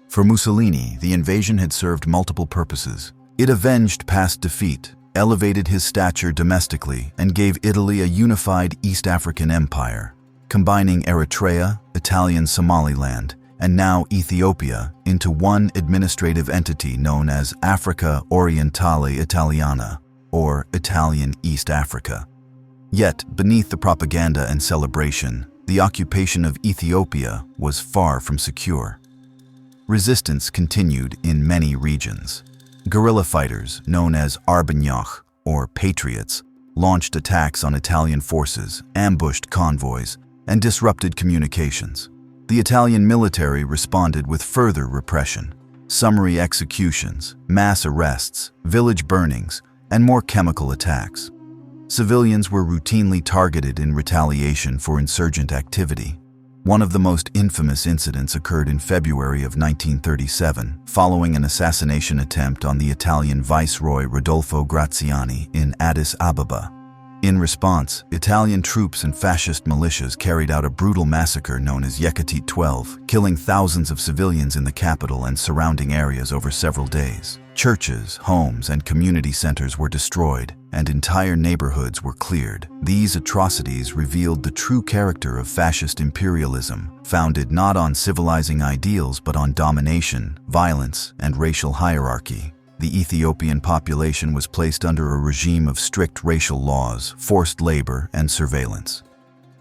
For Mussolini, the invasion had served multiple purposes. It avenged past defeat, elevated his stature domestically, and gave Italy a unified East African empire, combining Eritrea, Italian Somaliland, and now Ethiopia into one administrative entity known as Africa Orientale Italiana, or Italian East Africa. Yet, beneath the propaganda and celebration, the occupation of Ethiopia was far from secure. Resistance continued in many regions. Guerrilla fighters, known as Arbanyakh, or patriots, launched attacks on Italian forces, ambushed convoys, and disrupted communications. The Italian military responded with further repression, summary executions, mass arrests, village burnings, and more chemical attacks. Civilians were routinely targeted in retaliation for insurgent activity. One of the most infamous incidents occurred in February of 1937, following an assassination attempt on the Italian Viceroy Rodolfo Graziani in Addis Ababa. In response, Italian troops and fascist militias carried out a brutal massacre known as Yekatit 12, killing thousands of civilians in the capital and surrounding areas over several days. Churches, homes, and community centers were destroyed, and entire neighborhoods were cleared. These atrocities revealed the true character of fascist imperialism, founded not on civilizing ideals but on domination, violence, and racial hierarchy. The Ethiopian population was placed under a regime of strict racial laws, forced labor, and surveillance.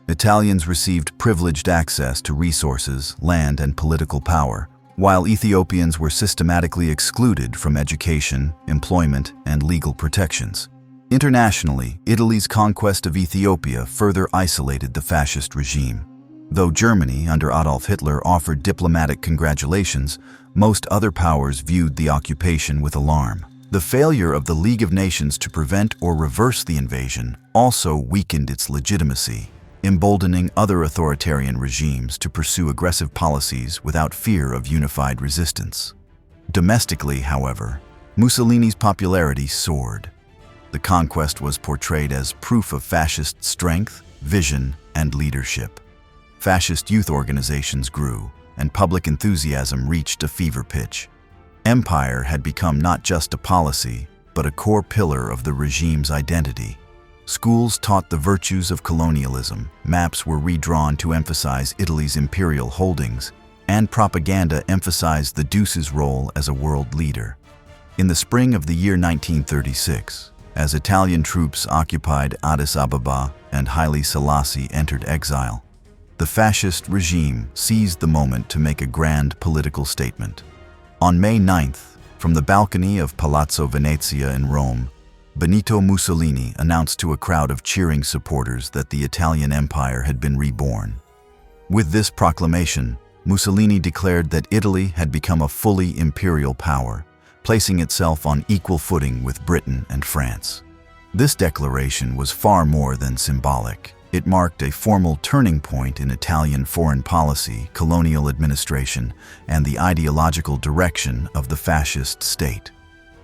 Italians received privileged access to resources, land, and political power, while Ethiopians were systematically excluded from education, employment, and legal protections. Internationally, Italy's conquest of Ethiopia further isolated the fascist regime. Though Germany, under Adolf Hitler, offered diplomatic congratulations, most other powers viewed the occupation with alarm. The failure of the League of Nations to prevent or reverse the invasion also weakened its legitimacy, emboldening other authoritarian regimes to pursue aggressive policies without fear of unified resistance. Domestically, however, Mussolini's popularity soared. The conquest was portrayed as proof of fascist strength, vision, and leadership. Fascist youth organizations grew, and public enthusiasm reached a fever pitch. Empire had become not just a policy, but a core pillar of the regime's identity. Schools taught the virtues of colonialism, maps were redrawn to emphasize Italy's imperial holdings, and propaganda emphasized the Duce's role as a world leader. In the spring of the year 1936, as Italian troops occupied Addis Ababa and Haile Selassie entered exile, the fascist regime seized the moment to make a grand political statement. On May 9th, from the balcony of Palazzo Venezia in Rome, Benito Mussolini announced to a crowd of cheering supporters that the Italian Empire had been reborn. With this proclamation, Mussolini declared that Italy had become a fully imperial power, placing itself on equal footing with Britain and France. This declaration was far more than symbolic. It marked a formal turning point in Italian foreign policy, colonial administration, and the ideological direction of the fascist state.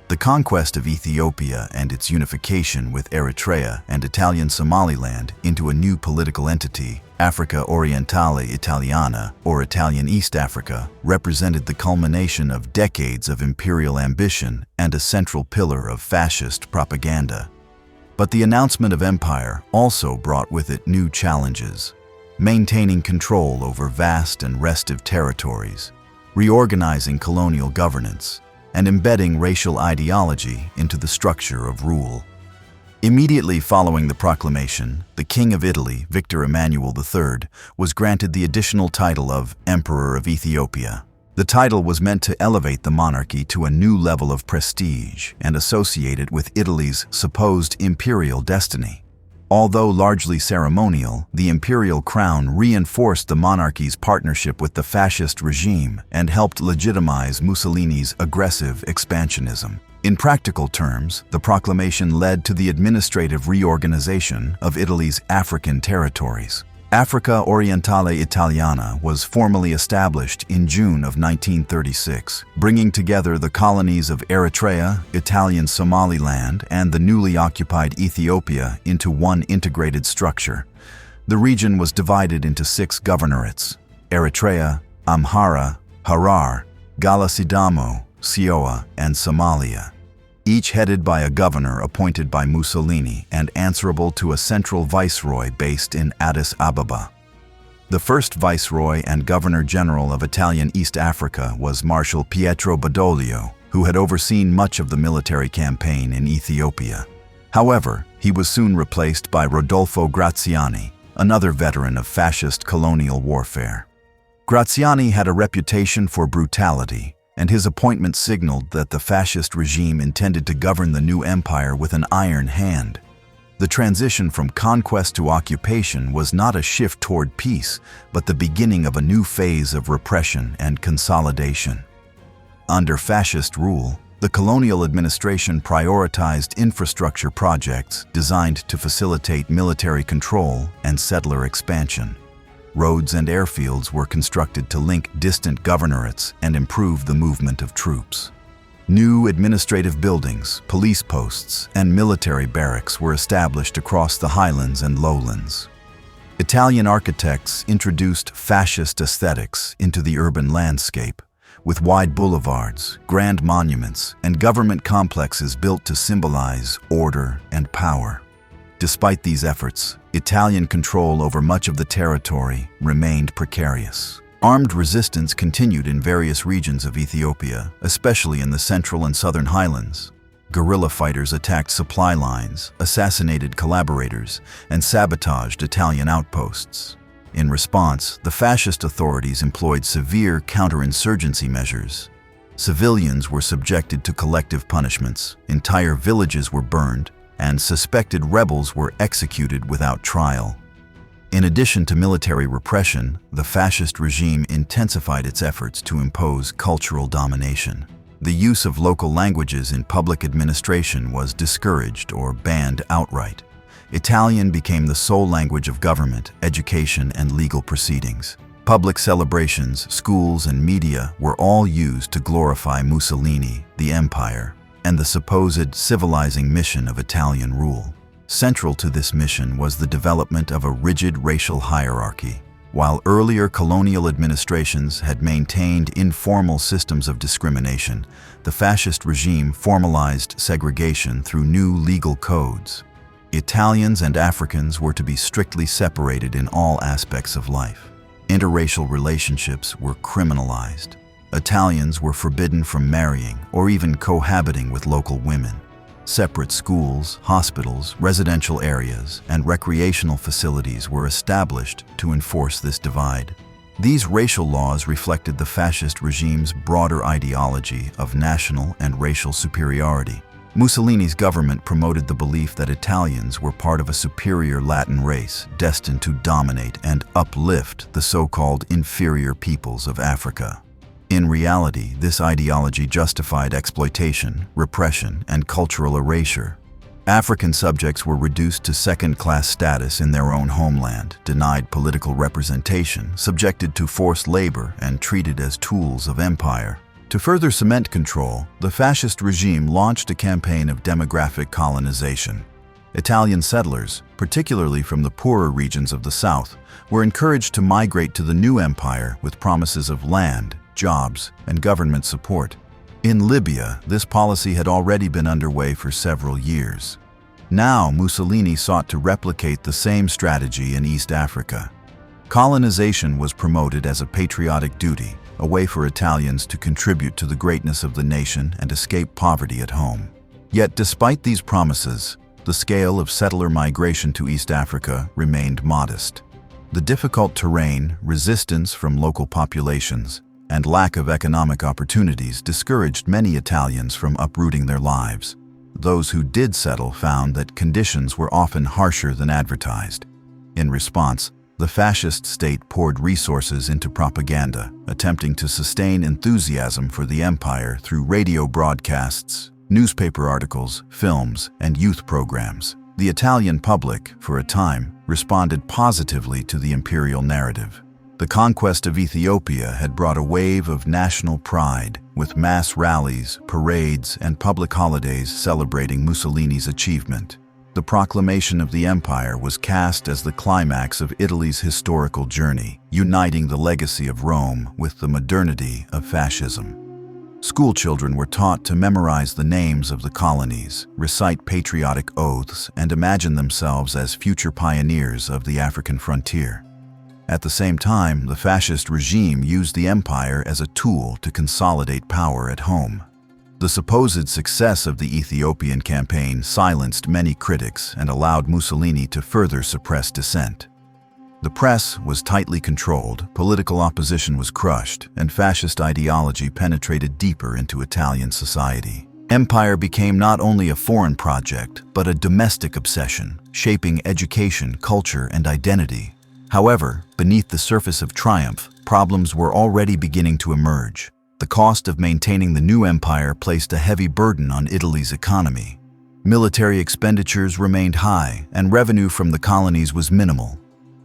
The conquest of Ethiopia and its unification with Eritrea and Italian Somaliland into a new political entity, Africa Orientale Italiana, or Italian East Africa, represented the culmination of decades of imperial ambition and a central pillar of fascist propaganda. But the announcement of empire also brought with it new challenges: maintaining control over vast and restive territories, reorganizing colonial governance, and embedding racial ideology into the structure of rule. Immediately following the proclamation, the King of Italy, Victor Emmanuel III, was granted the additional title of Emperor of Ethiopia. The title was meant to elevate the monarchy to a new level of prestige and associate it with Italy's supposed imperial destiny. Although largely ceremonial, the imperial crown reinforced the monarchy's partnership with the fascist regime and helped legitimize Mussolini's aggressive expansionism. In practical terms, the proclamation led to the administrative reorganization of Italy's African territories. Africa Orientale Italiana was formally established in June of 1936, bringing together the colonies of Eritrea, Italian Somaliland, and the newly occupied Ethiopia into one integrated structure. The region was divided into 6 governorates: Eritrea, Amhara, Harar, Galasidamo, Sioa, and Somalia, each headed by a governor appointed by Mussolini and answerable to a central viceroy based in Addis Ababa. The first viceroy and governor-general of Italian East Africa was Marshal Pietro Badoglio, who had overseen much of the military campaign in Ethiopia. However, he was soon replaced by Rodolfo Graziani, another veteran of fascist colonial warfare. Graziani had a reputation for brutality, and his appointment signaled that the fascist regime intended to govern the new empire with an iron hand. The transition from conquest to occupation was not a shift toward peace, but the beginning of a new phase of repression and consolidation. Under fascist rule, the colonial administration prioritized infrastructure projects designed to facilitate military control and settler expansion. Roads and airfields were constructed to link distant governorates and improve the movement of troops. New administrative buildings, police posts, and military barracks were established across the highlands and lowlands. Italian architects introduced fascist aesthetics into the urban landscape, with wide boulevards, grand monuments, and government complexes built to symbolize order and power. Despite these efforts, Italian control over much of the territory remained precarious. Armed resistance continued in various regions of Ethiopia, especially in the central and southern highlands. Guerrilla fighters attacked supply lines, assassinated collaborators, and sabotaged Italian outposts. In response, the fascist authorities employed severe counterinsurgency measures. Civilians were subjected to collective punishments, entire villages were burned, and suspected rebels were executed without trial. In addition to military repression, the fascist regime intensified its efforts to impose cultural domination. The use of local languages in public administration was discouraged or banned outright. Italian became the sole language of government, education, and legal proceedings. Public celebrations, schools, and media were all used to glorify Mussolini, the empire, and the supposed civilizing mission of Italian rule. Central to this mission was the development of a rigid racial hierarchy. While earlier colonial administrations had maintained informal systems of discrimination, the fascist regime formalized segregation through new legal codes. Italians and Africans were to be strictly separated in all aspects of life. Interracial relationships were criminalized. Italians were forbidden from marrying or even cohabiting with local women. Separate schools, hospitals, residential areas, and recreational facilities were established to enforce this divide. These racial laws reflected the fascist regime's broader ideology of national and racial superiority. Mussolini's government promoted the belief that Italians were part of a superior Latin race destined to dominate and uplift the so-called inferior peoples of Africa. In reality, this ideology justified exploitation, repression, and cultural erasure. African subjects were reduced to second-class status in their own homeland, denied political representation, subjected to forced labor, and treated as tools of empire. To further cement control, the fascist regime launched a campaign of demographic colonization. Italian settlers, particularly from the poorer regions of the south, were encouraged to migrate to the new empire with promises of land, jobs, and government support. In Libya, this policy had already been underway for several years. Now, Mussolini sought to replicate the same strategy in East Africa. Colonization was promoted as a patriotic duty, a way for Italians to contribute to the greatness of the nation and escape poverty at home. Yet, despite these promises, the scale of settler migration to East Africa remained modest. The difficult terrain, resistance from local populations, and lack of economic opportunities discouraged many Italians from uprooting their lives. Those who did settle found that conditions were often harsher than advertised. In response, the fascist state poured resources into propaganda, attempting to sustain enthusiasm for the empire through radio broadcasts, newspaper articles, films, and youth programs. The Italian public, for a time, responded positively to the imperial narrative. The conquest of Ethiopia had brought a wave of national pride, with mass rallies, parades, and public holidays celebrating Mussolini's achievement. The proclamation of the empire was cast as the climax of Italy's historical journey, uniting the legacy of Rome with the modernity of fascism. Schoolchildren were taught to memorize the names of the colonies, recite patriotic oaths, and imagine themselves as future pioneers of the African frontier. At the same time, the fascist regime used the empire as a tool to consolidate power at home. The supposed success of the Ethiopian campaign silenced many critics and allowed Mussolini to further suppress dissent. The press was tightly controlled, political opposition was crushed, and fascist ideology penetrated deeper into Italian society. Empire became not only a foreign project, but a domestic obsession, shaping education, culture, and identity. However, beneath the surface of triumph, problems were already beginning to emerge. The cost of maintaining the new empire placed a heavy burden on Italy's economy. Military expenditures remained high, and revenue from the colonies was minimal.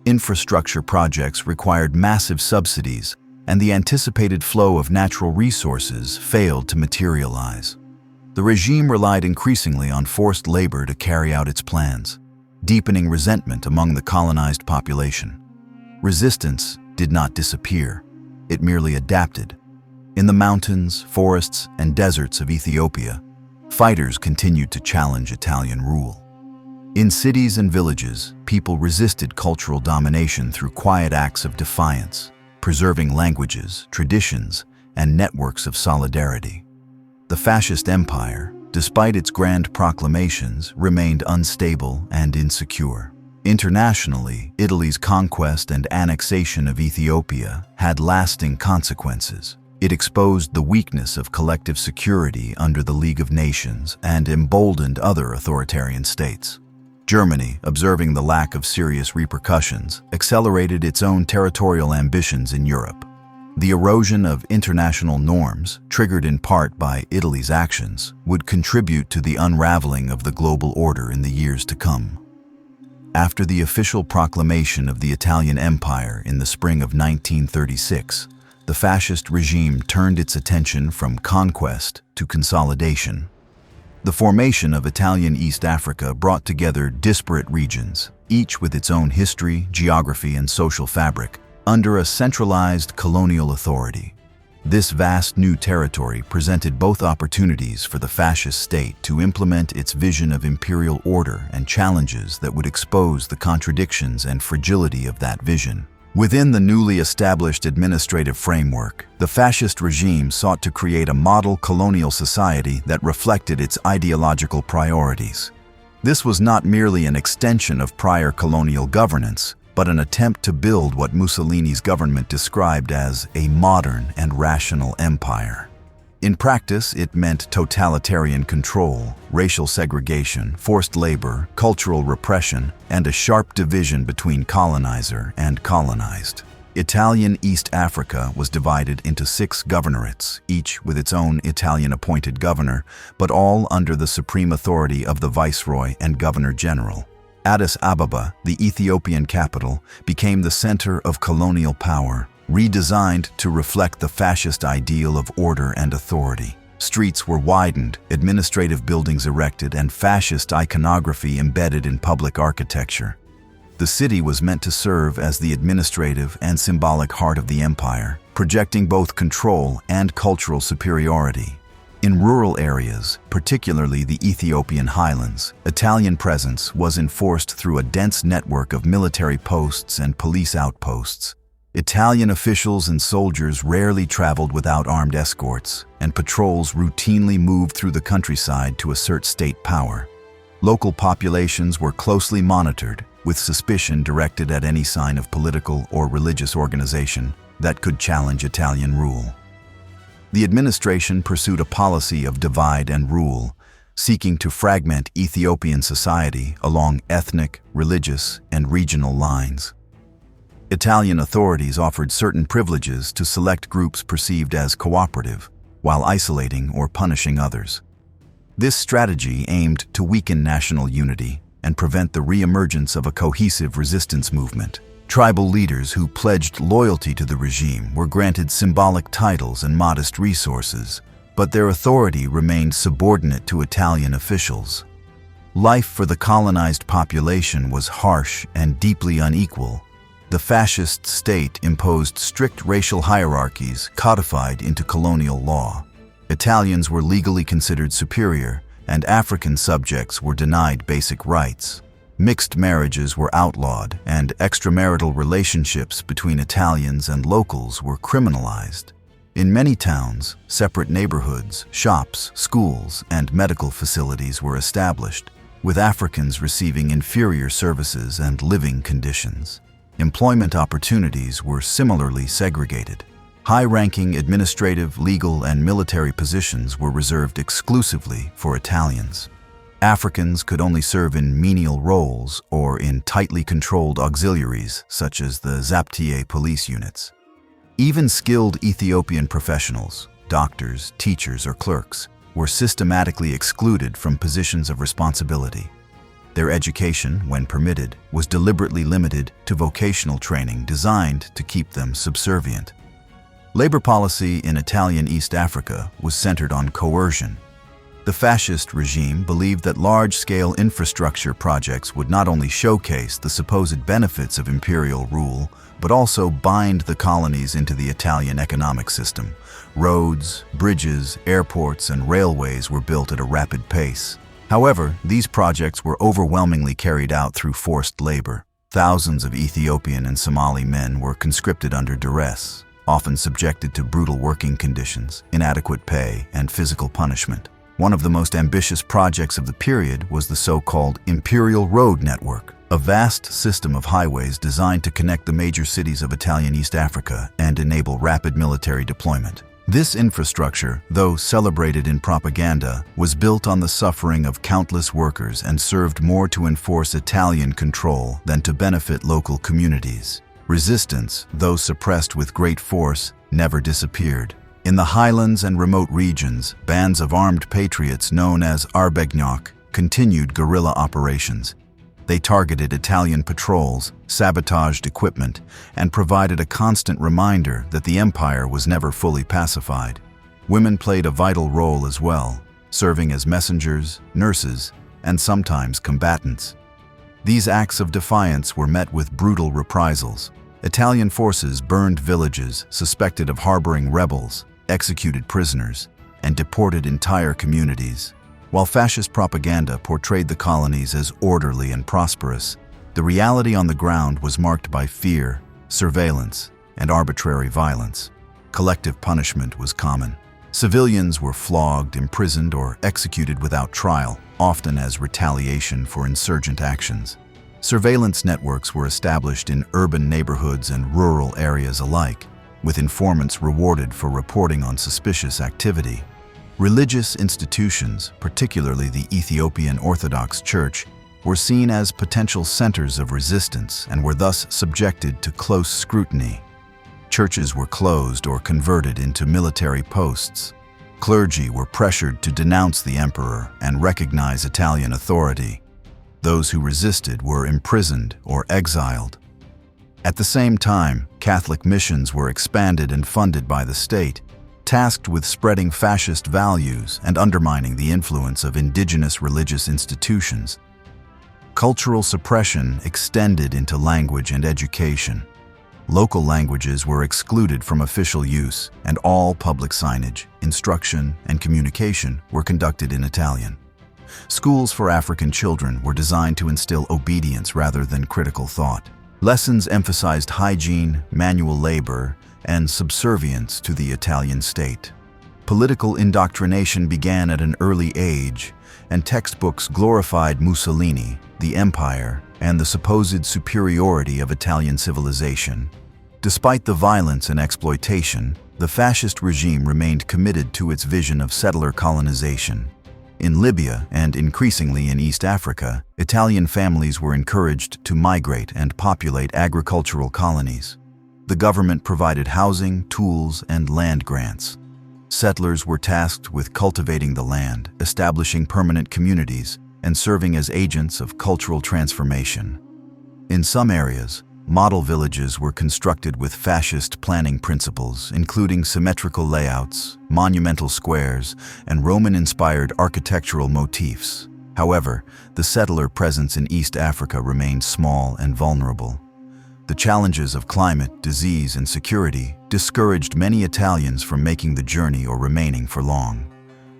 Infrastructure projects required massive subsidies, and the anticipated flow of natural resources failed to materialize. The regime relied increasingly on forced labor to carry out its plans, deepening resentment among the colonized population. Resistance did not disappear, it merely adapted. In the mountains, forests, and deserts of Ethiopia, fighters continued to challenge Italian rule. In cities and villages, people resisted cultural domination through quiet acts of defiance, preserving languages, traditions, and networks of solidarity. The fascist empire, despite its grand proclamations, remained unstable and insecure. Internationally, Italy's conquest and annexation of Ethiopia had lasting consequences. It exposed the weakness of collective security under the League of Nations and emboldened other authoritarian states. Germany, observing the lack of serious repercussions, accelerated its own territorial ambitions in Europe. The erosion of international norms, triggered in part by Italy's actions, would contribute to the unraveling of the global order in the years to come. After the official proclamation of the Italian Empire in the spring of 1936, the fascist regime turned its attention from conquest to consolidation. The formation of Italian East Africa brought together disparate regions, each with its own history, geography, and social fabric, under a centralized colonial authority. This vast new territory presented both opportunities for the fascist state to implement its vision of imperial order and challenges that would expose the contradictions and fragility of that vision. Within the newly established administrative framework, the fascist regime sought to create a model colonial society that reflected its ideological priorities. This was not merely an extension of prior colonial governance, but an attempt to build what Mussolini's government described as a modern and rational empire. In practice, it meant totalitarian control, racial segregation, forced labor, cultural repression, and a sharp division between colonizer and colonized. Italian East Africa was divided into 6 governorates, each with its own Italian-appointed governor, but all under the supreme authority of the viceroy and governor-general. Addis Ababa, the Ethiopian capital, became the center of colonial power, redesigned to reflect the fascist ideal of order and authority. Streets were widened, administrative buildings erected, and fascist iconography embedded in public architecture. The city was meant to serve as the administrative and symbolic heart of the empire, projecting both control and cultural superiority. In rural areas, particularly the Ethiopian highlands, Italian presence was enforced through a dense network of military posts and police outposts. Italian officials and soldiers rarely traveled without armed escorts, and patrols routinely moved through the countryside to assert state power. Local populations were closely monitored, with suspicion directed at any sign of political or religious organization that could challenge Italian rule. The administration pursued a policy of divide and rule, seeking to fragment Ethiopian society along ethnic, religious, and regional lines. Italian authorities offered certain privileges to select groups perceived as cooperative, while isolating or punishing others. This strategy aimed to weaken national unity and prevent the re-emergence of a cohesive resistance movement. Tribal leaders who pledged loyalty to the regime were granted symbolic titles and modest resources, but their authority remained subordinate to Italian officials. Life for the colonized population was harsh and deeply unequal. The fascist state imposed strict racial hierarchies codified into colonial law. Italians were legally considered superior, and African subjects were denied basic rights. Mixed marriages were outlawed, and extramarital relationships between Italians and locals were criminalized. In many towns, separate neighborhoods, shops, schools, and medical facilities were established, with Africans receiving inferior services and living conditions. Employment opportunities were similarly segregated. High-ranking administrative, legal, and military positions were reserved exclusively for Italians. Africans could only serve in menial roles or in tightly controlled auxiliaries, such as the Zaptieh police units. Even skilled Ethiopian professionals, doctors, teachers, or clerks, were systematically excluded from positions of responsibility. Their education, when permitted, was deliberately limited to vocational training designed to keep them subservient. Labor policy in Italian East Africa was centered on coercion. The fascist regime believed that large-scale infrastructure projects would not only showcase the supposed benefits of imperial rule, but also bind the colonies into the Italian economic system. Roads, bridges, airports, and railways were built at a rapid pace. However, these projects were overwhelmingly carried out through forced labor. Thousands of Ethiopian and Somali men were conscripted under duress, often subjected to brutal working conditions, inadequate pay, and physical punishment. One of the most ambitious projects of the period was the so-called Imperial Road Network, a vast system of highways designed to connect the major cities of Italian East Africa and enable rapid military deployment. This infrastructure, though celebrated in propaganda, was built on the suffering of countless workers and served more to enforce Italian control than to benefit local communities. Resistance, though suppressed with great force, never disappeared. In the highlands and remote regions, bands of armed patriots known as Arbegnok continued guerrilla operations. They targeted Italian patrols, sabotaged equipment, and provided a constant reminder that the empire was never fully pacified. Women played a vital role as well, serving as messengers, nurses, and sometimes combatants. These acts of defiance were met with brutal reprisals. Italian forces burned villages suspected of harboring rebels, executed prisoners, and deported entire communities. While fascist propaganda portrayed the colonies as orderly and prosperous, the reality on the ground was marked by fear, surveillance, and arbitrary violence. Collective punishment was common. Civilians were flogged, imprisoned, or executed without trial, often as retaliation for insurgent actions. Surveillance networks were established in urban neighborhoods and rural areas alike, with informants rewarded for reporting on suspicious activity. Religious institutions, particularly the Ethiopian Orthodox Church, were seen as potential centers of resistance and were thus subjected to close scrutiny. Churches were closed or converted into military posts. Clergy were pressured to denounce the emperor and recognize Italian authority. Those who resisted were imprisoned or exiled. At the same time, Catholic missions were expanded and funded by the state, tasked with spreading fascist values and undermining the influence of indigenous religious institutions. Cultural suppression extended into language and education. Local languages were excluded from official use, and all public signage, instruction, and communication were conducted in Italian. Schools for African children were designed to instill obedience rather than critical thought. Lessons emphasized hygiene, manual labor, and subservience to the Italian state. Political indoctrination began at an early age, and textbooks glorified Mussolini, the empire, and the supposed superiority of Italian civilization. Despite the violence and exploitation, the fascist regime remained committed to its vision of settler colonization. In Libya and increasingly in East Africa, Italian families were encouraged to migrate and populate agricultural colonies. The government provided housing, tools, and land grants. Settlers were tasked with cultivating the land, establishing permanent communities, and serving as agents of cultural transformation. In some areas, model villages were constructed with fascist planning principles, including symmetrical layouts, monumental squares, and Roman-inspired architectural motifs. However, the settler presence in East Africa remained small and vulnerable. The challenges of climate, disease, and security discouraged many Italians from making the journey or remaining for long.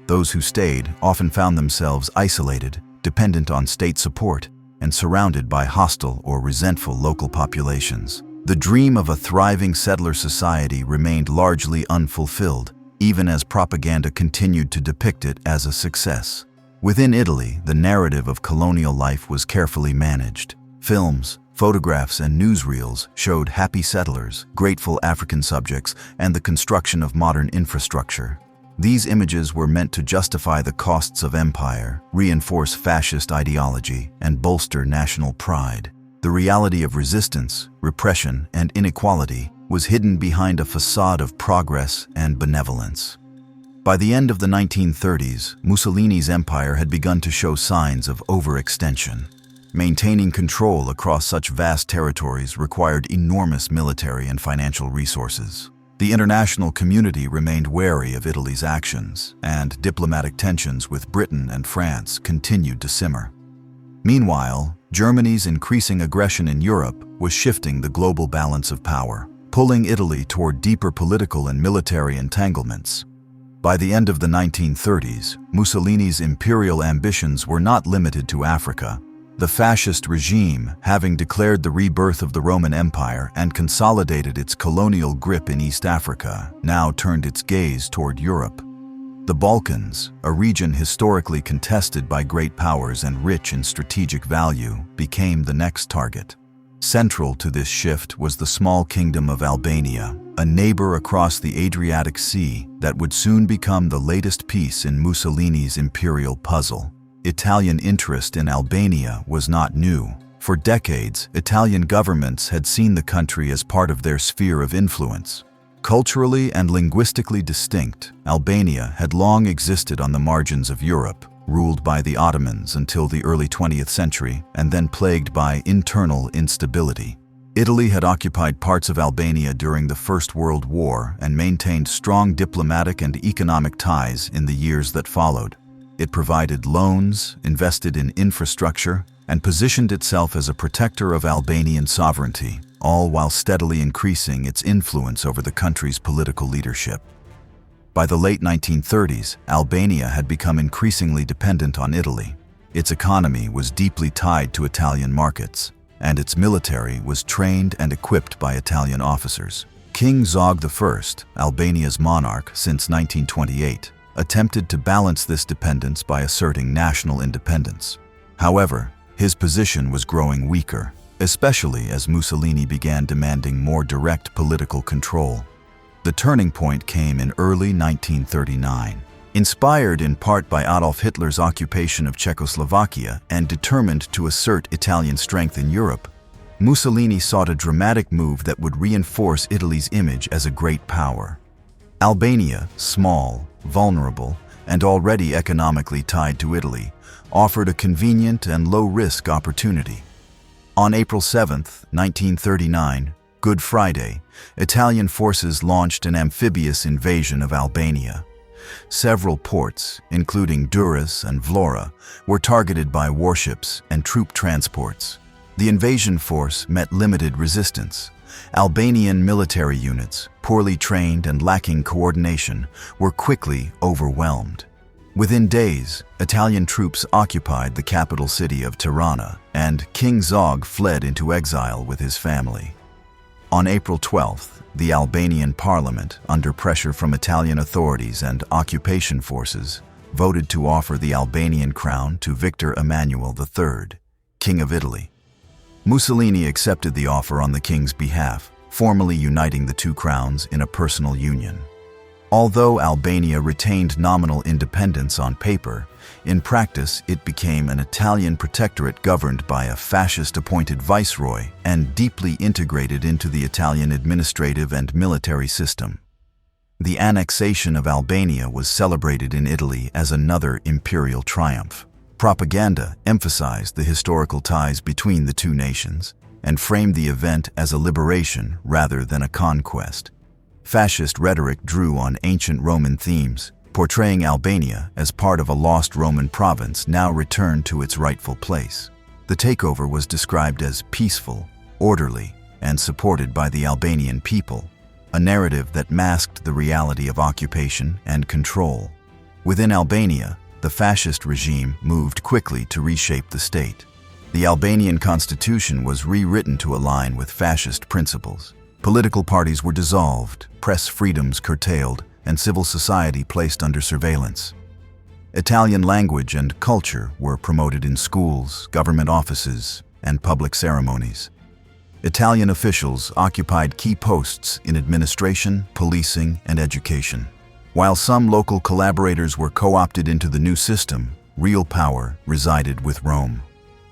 Those who stayed often found themselves isolated, dependent on state support, and surrounded by hostile or resentful local populations. The dream of a thriving settler society remained largely unfulfilled, even as propaganda continued to depict it as a success. Within Italy, the narrative of colonial life was carefully managed. Films, photographs, and newsreels showed happy settlers, grateful African subjects, and the construction of modern infrastructure. These images were meant to justify the costs of empire, reinforce fascist ideology, and bolster national pride. The reality of resistance, repression, and inequality was hidden behind a facade of progress and benevolence. By the end of the 1930s, Mussolini's empire had begun to show signs of overextension. Maintaining control across such vast territories required enormous military and financial resources. The international community remained wary of Italy's actions, and diplomatic tensions with Britain and France continued to simmer. Meanwhile, Germany's increasing aggression in Europe was shifting the global balance of power, pulling Italy toward deeper political and military entanglements. By the end of the 1930s, Mussolini's imperial ambitions were not limited to Africa. The fascist regime, having declared the rebirth of the Roman Empire and consolidated its colonial grip in East Africa, now turned its gaze toward Europe. The Balkans, a region historically contested by great powers and rich in strategic value, became the next target. Central to this shift was the small kingdom of Albania, a neighbor across the Adriatic Sea that would soon become the latest piece in Mussolini's imperial puzzle. Italian interest in Albania was not new. For decades, Italian governments had seen the country as part of their sphere of influence. Culturally and linguistically distinct, Albania had long existed on the margins of Europe, ruled by the Ottomans until the early 20th century, and then plagued by internal instability. Italy had occupied parts of Albania during the First World War and maintained strong diplomatic and economic ties in the years that followed. It provided loans, invested in infrastructure, and positioned itself as a protector of Albanian sovereignty, all while steadily increasing its influence over the country's political leadership. By the late 1930s, Albania had become increasingly dependent on Italy. Its economy was deeply tied to Italian markets, and its military was trained and equipped by Italian officers. King Zog I, Albania's monarch since 1928, attempted to balance this dependence by asserting national independence. However, his position was growing weaker, especially as Mussolini began demanding more direct political control. The turning point came in early 1939. Inspired in part by Adolf Hitler's occupation of Czechoslovakia and determined to assert Italian strength in Europe, Mussolini sought a dramatic move that would reinforce Italy's image as a great power. Albania, small, vulnerable, and already economically tied to Italy, offered a convenient and low-risk opportunity. On April 7, 1939, Good Friday, Italian forces launched an amphibious invasion of Albania. Several ports, including Durrës and Vlora, were targeted by warships and troop transports. The invasion force met limited resistance. Albanian military units, poorly trained and lacking coordination, were quickly overwhelmed. Within days, Italian troops occupied the capital city of Tirana, and King Zog fled into exile with his family. On April 12th, the Albanian parliament, under pressure from Italian authorities and occupation forces, voted to offer the Albanian crown to Victor Emmanuel III, King of Italy. Mussolini accepted the offer on the king's behalf, formally uniting the two crowns in a personal union. Although Albania retained nominal independence on paper, in practice it became an Italian protectorate governed by a fascist-appointed viceroy and deeply integrated into the Italian administrative and military system. The annexation of Albania was celebrated in Italy as another imperial triumph. Propaganda emphasized the historical ties between the two nations and framed the event as a liberation rather than a conquest. Fascist rhetoric drew on ancient Roman themes, portraying Albania as part of a lost Roman province now returned to its rightful place. The takeover was described as peaceful, orderly, and supported by the Albanian people, a narrative that masked the reality of occupation and control. Within Albania, the fascist regime moved quickly to reshape the state. The Albanian constitution was rewritten to align with fascist principles. Political parties were dissolved, press freedoms curtailed, and civil society placed under surveillance. Italian language and culture were promoted in schools, government offices, and public ceremonies. Italian officials occupied key posts in administration, policing, and education. While some local collaborators were co-opted into the new system, real power resided with Rome.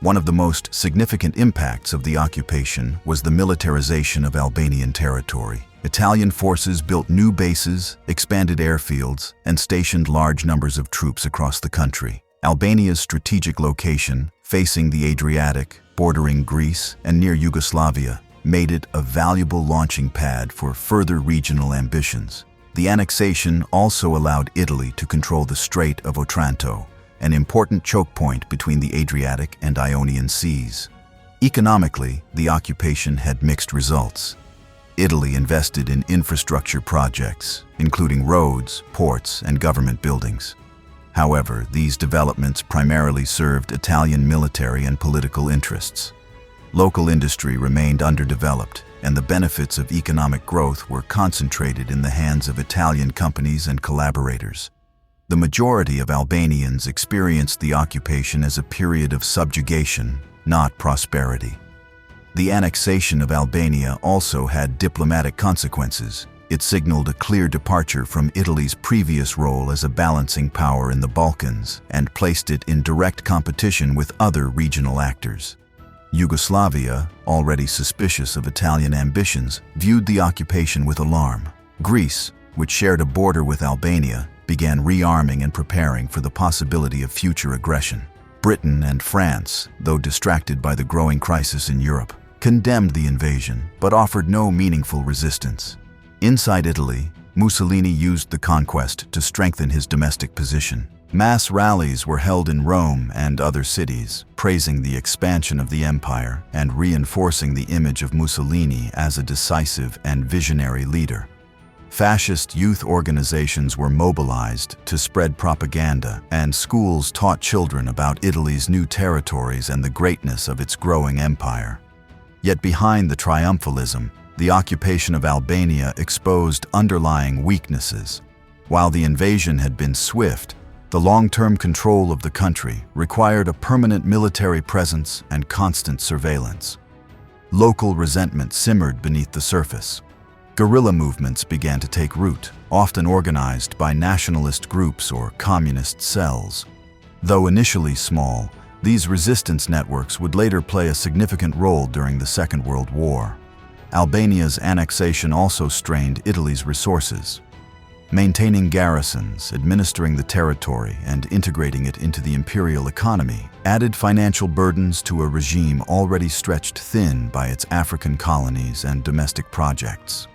One of the most significant impacts of the occupation was the militarization of Albanian territory. Italian forces built new bases, expanded airfields, and stationed large numbers of troops across the country. Albania's strategic location, facing the Adriatic, bordering Greece, and near Yugoslavia, made it a valuable launching pad for further regional ambitions. The annexation also allowed Italy to control the Strait of Otranto, an important choke point between the Adriatic and Ionian Seas. Economically, the occupation had mixed results. Italy invested in infrastructure projects, including roads, ports, and government buildings. However, these developments primarily served Italian military and political interests. Local industry remained underdeveloped, and the benefits of economic growth were concentrated in the hands of Italian companies and collaborators. The majority of Albanians experienced the occupation as a period of subjugation, not prosperity. The annexation of Albania also had diplomatic consequences. It signaled a clear departure from Italy's previous role as a balancing power in the Balkans and placed it in direct competition with other regional actors. Yugoslavia, already suspicious of Italian ambitions, viewed the occupation with alarm. Greece, which shared a border with Albania, began rearming and preparing for the possibility of future aggression. Britain and France, though distracted by the growing crisis in Europe, condemned the invasion but offered no meaningful resistance. Inside Italy, Mussolini used the conquest to strengthen his domestic position. Mass rallies were held in Rome and other cities, praising the expansion of the empire and reinforcing the image of Mussolini as a decisive and visionary leader. Fascist youth organizations were mobilized to spread propaganda, and schools taught children about Italy's new territories and the greatness of its growing empire. Yet behind the triumphalism, the occupation of Albania exposed underlying weaknesses. While the invasion had been swift, the long-term control of the country required a permanent military presence and constant surveillance. Local resentment simmered beneath the surface. Guerrilla movements began to take root, often organized by nationalist groups or communist cells. Though initially small, these resistance networks would later play a significant role during the Second World War. Albania's annexation also strained Italy's resources. Maintaining garrisons, administering the territory, and integrating it into the imperial economy added financial burdens to a regime already stretched thin by its African colonies and domestic projects.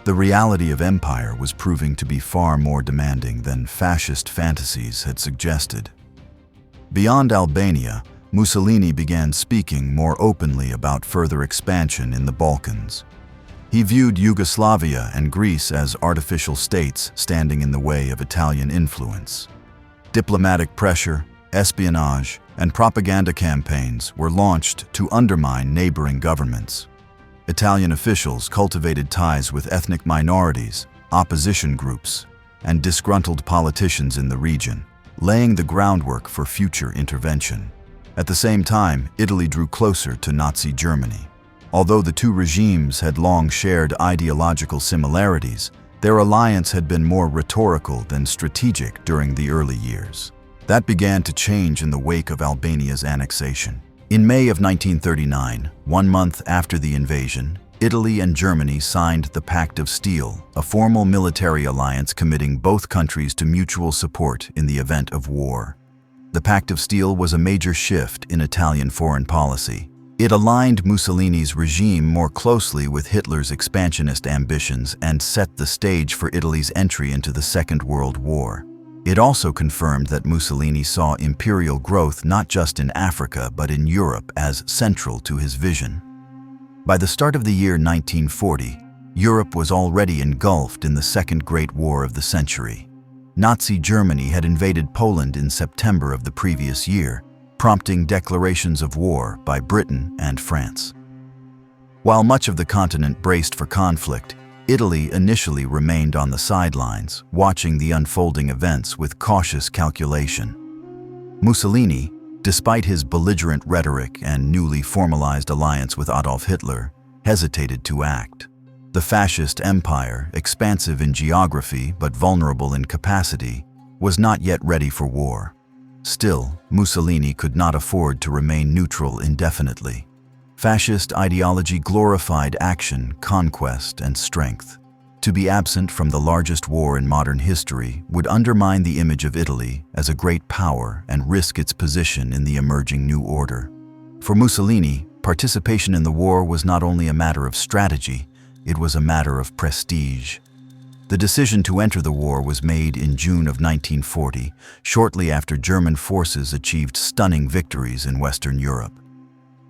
The reality of empire was proving to be far more demanding than fascist fantasies had suggested. Beyond Albania, Mussolini began speaking more openly about further expansion in the Balkans. He viewed Yugoslavia and Greece as artificial states standing in the way of Italian influence. Diplomatic pressure, espionage, and propaganda campaigns were launched to undermine neighboring governments. Italian officials cultivated ties with ethnic minorities, opposition groups, and disgruntled politicians in the region, laying the groundwork for future intervention. At the same time, Italy drew closer to Nazi Germany. Although the two regimes had long shared ideological similarities, their alliance had been more rhetorical than strategic during the early years. That began to change in the wake of Albania's annexation. In May of 1939, 1 month after the invasion, Italy and Germany signed the Pact of Steel, a formal military alliance committing both countries to mutual support in the event of war. The Pact of Steel was a major shift in Italian foreign policy. It aligned Mussolini's regime more closely with Hitler's expansionist ambitions and set the stage for Italy's entry into the Second World War. It also confirmed that Mussolini saw imperial growth not just in Africa but in Europe as central to his vision. By the start of the year 1940, Europe was already engulfed in the Second Great War of the century. Nazi Germany had invaded Poland in September of the previous year, prompting declarations of war by Britain and France. While much of the continent braced for conflict, Italy initially remained on the sidelines, watching the unfolding events with cautious calculation. Mussolini, despite his belligerent rhetoric and newly formalized alliance with Adolf Hitler, hesitated to act. The fascist empire, expansive in geography but vulnerable in capacity, was not yet ready for war. Still, Mussolini could not afford to remain neutral indefinitely. Fascist ideology glorified action, conquest, and strength. To be absent from the largest war in modern history would undermine the image of Italy as a great power and risk its position in the emerging new order. For Mussolini, participation in the war was not only a matter of strategy, it was a matter of prestige. The decision to enter the war was made in June of 1940, shortly after German forces achieved stunning victories in Western Europe.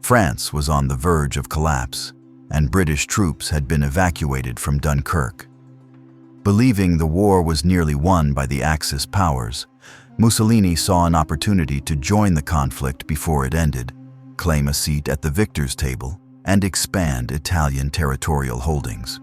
France was on the verge of collapse, and British troops had been evacuated from Dunkirk. Believing the war was nearly won by the Axis powers, Mussolini saw an opportunity to join the conflict before it ended, claim a seat at the victors' table, and expand Italian territorial holdings.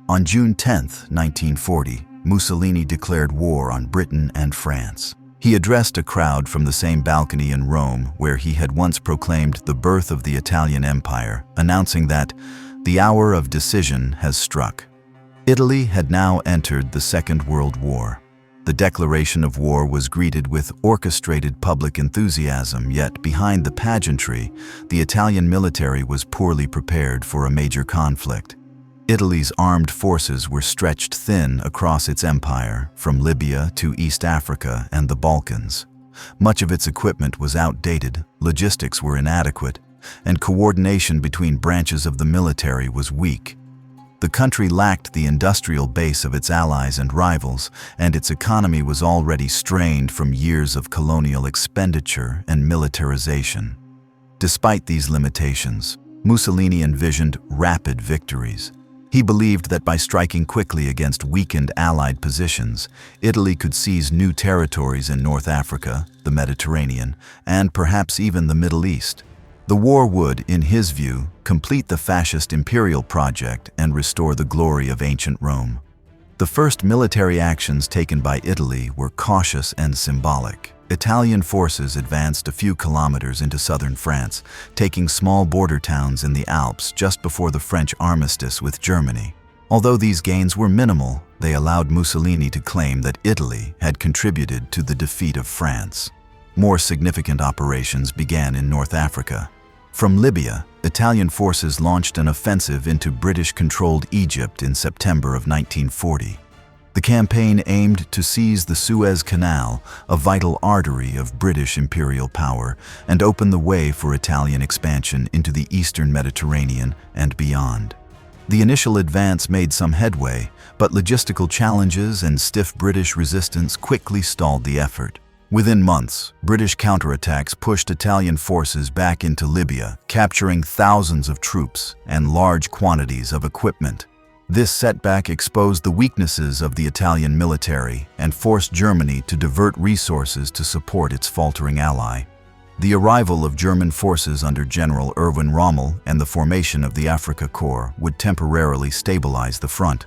On June 10, 1940, Mussolini declared war on Britain and France. He addressed a crowd from the same balcony in Rome where he had once proclaimed the birth of the Italian Empire, announcing that the hour of decision has struck. Italy had now entered the Second World War. The declaration of war was greeted with orchestrated public enthusiasm, yet behind the pageantry, the Italian military was poorly prepared for a major conflict. Italy's armed forces were stretched thin across its empire, from Libya to East Africa and the Balkans. Much of its equipment was outdated, logistics were inadequate, and coordination between branches of the military was weak. The country lacked the industrial base of its allies and rivals, and its economy was already strained from years of colonial expenditure and militarization. Despite these limitations, Mussolini envisioned rapid victories. He believed that by striking quickly against weakened Allied positions, Italy could seize new territories in North Africa, the Mediterranean, and perhaps even the Middle East. The war would, in his view, complete the fascist imperial project and restore the glory of ancient Rome. The first military actions taken by Italy were cautious and symbolic. Italian forces advanced a few kilometers into southern France, taking small border towns in the Alps just before the French armistice with Germany. Although these gains were minimal, they allowed Mussolini to claim that Italy had contributed to the defeat of France. More significant operations began in North Africa. From Libya, Italian forces launched an offensive into British-controlled Egypt in September of 1940. The campaign aimed to seize the Suez Canal, a vital artery of British imperial power, and open the way for Italian expansion into the eastern Mediterranean and beyond. The initial advance made some headway, but logistical challenges and stiff British resistance quickly stalled the effort. Within months, British counterattacks pushed Italian forces back into Libya, capturing thousands of troops and large quantities of equipment. This setback exposed the weaknesses of the Italian military and forced Germany to divert resources to support its faltering ally. The arrival of German forces under General Erwin Rommel and the formation of the Afrika Korps would temporarily stabilize the front,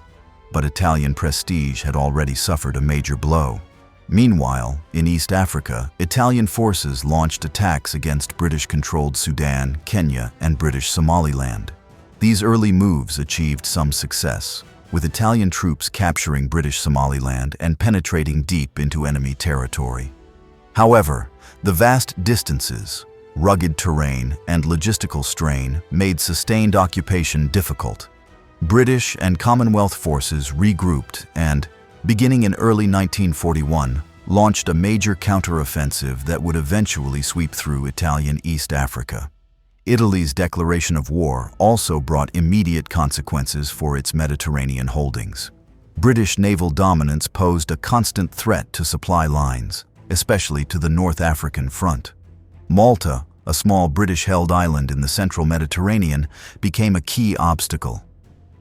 but Italian prestige had already suffered a major blow. Meanwhile, in East Africa, Italian forces launched attacks against British-controlled Sudan, Kenya, and British Somaliland. These early moves achieved some success, with Italian troops capturing British Somaliland and penetrating deep into enemy territory. However, the vast distances, rugged terrain, and logistical strain made sustained occupation difficult. British and Commonwealth forces regrouped and, beginning in early 1941, launched a major counteroffensive that would eventually sweep through Italian East Africa. Italy's declaration of war also brought immediate consequences for its Mediterranean holdings. British naval dominance posed a constant threat to supply lines, especially to the North African front. Malta, a small British-held island in the central Mediterranean, became a key obstacle.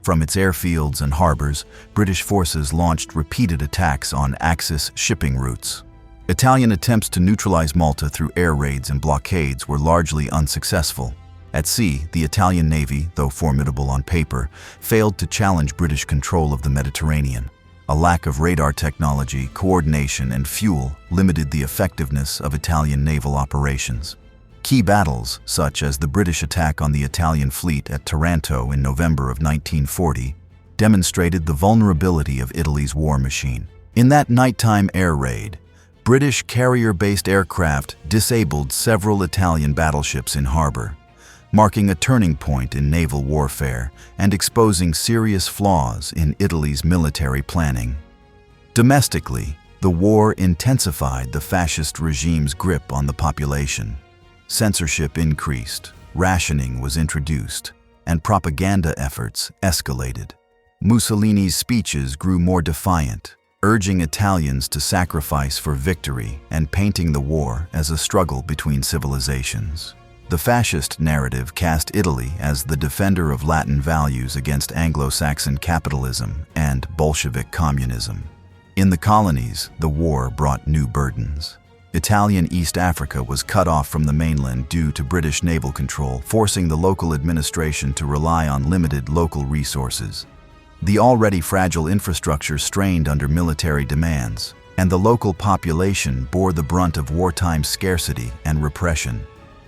From its airfields and harbors, British forces launched repeated attacks on Axis shipping routes. Italian attempts to neutralize Malta through air raids and blockades were largely unsuccessful. At sea, the Italian Navy, though formidable on paper, failed to challenge British control of the Mediterranean. A lack of radar technology, coordination, and fuel limited the effectiveness of Italian naval operations. Key battles, such as the British attack on the Italian fleet at Taranto in November of 1940, demonstrated the vulnerability of Italy's war machine. In that nighttime air raid, British carrier-based aircraft disabled several Italian battleships in harbor, marking a turning point in naval warfare and exposing serious flaws in Italy's military planning. Domestically, the war intensified the fascist regime's grip on the population. Censorship increased, rationing was introduced, and propaganda efforts escalated. Mussolini's speeches grew more defiant, urging Italians to sacrifice for victory and painting the war as a struggle between civilizations. The fascist narrative cast Italy as the defender of Latin values against Anglo-Saxon capitalism and Bolshevik communism. In the colonies, the war brought new burdens. Italian East Africa was cut off from the mainland due to British naval control, forcing the local administration to rely on limited local resources. The already fragile infrastructure strained under military demands, and the local population bore the brunt of wartime scarcity and repression.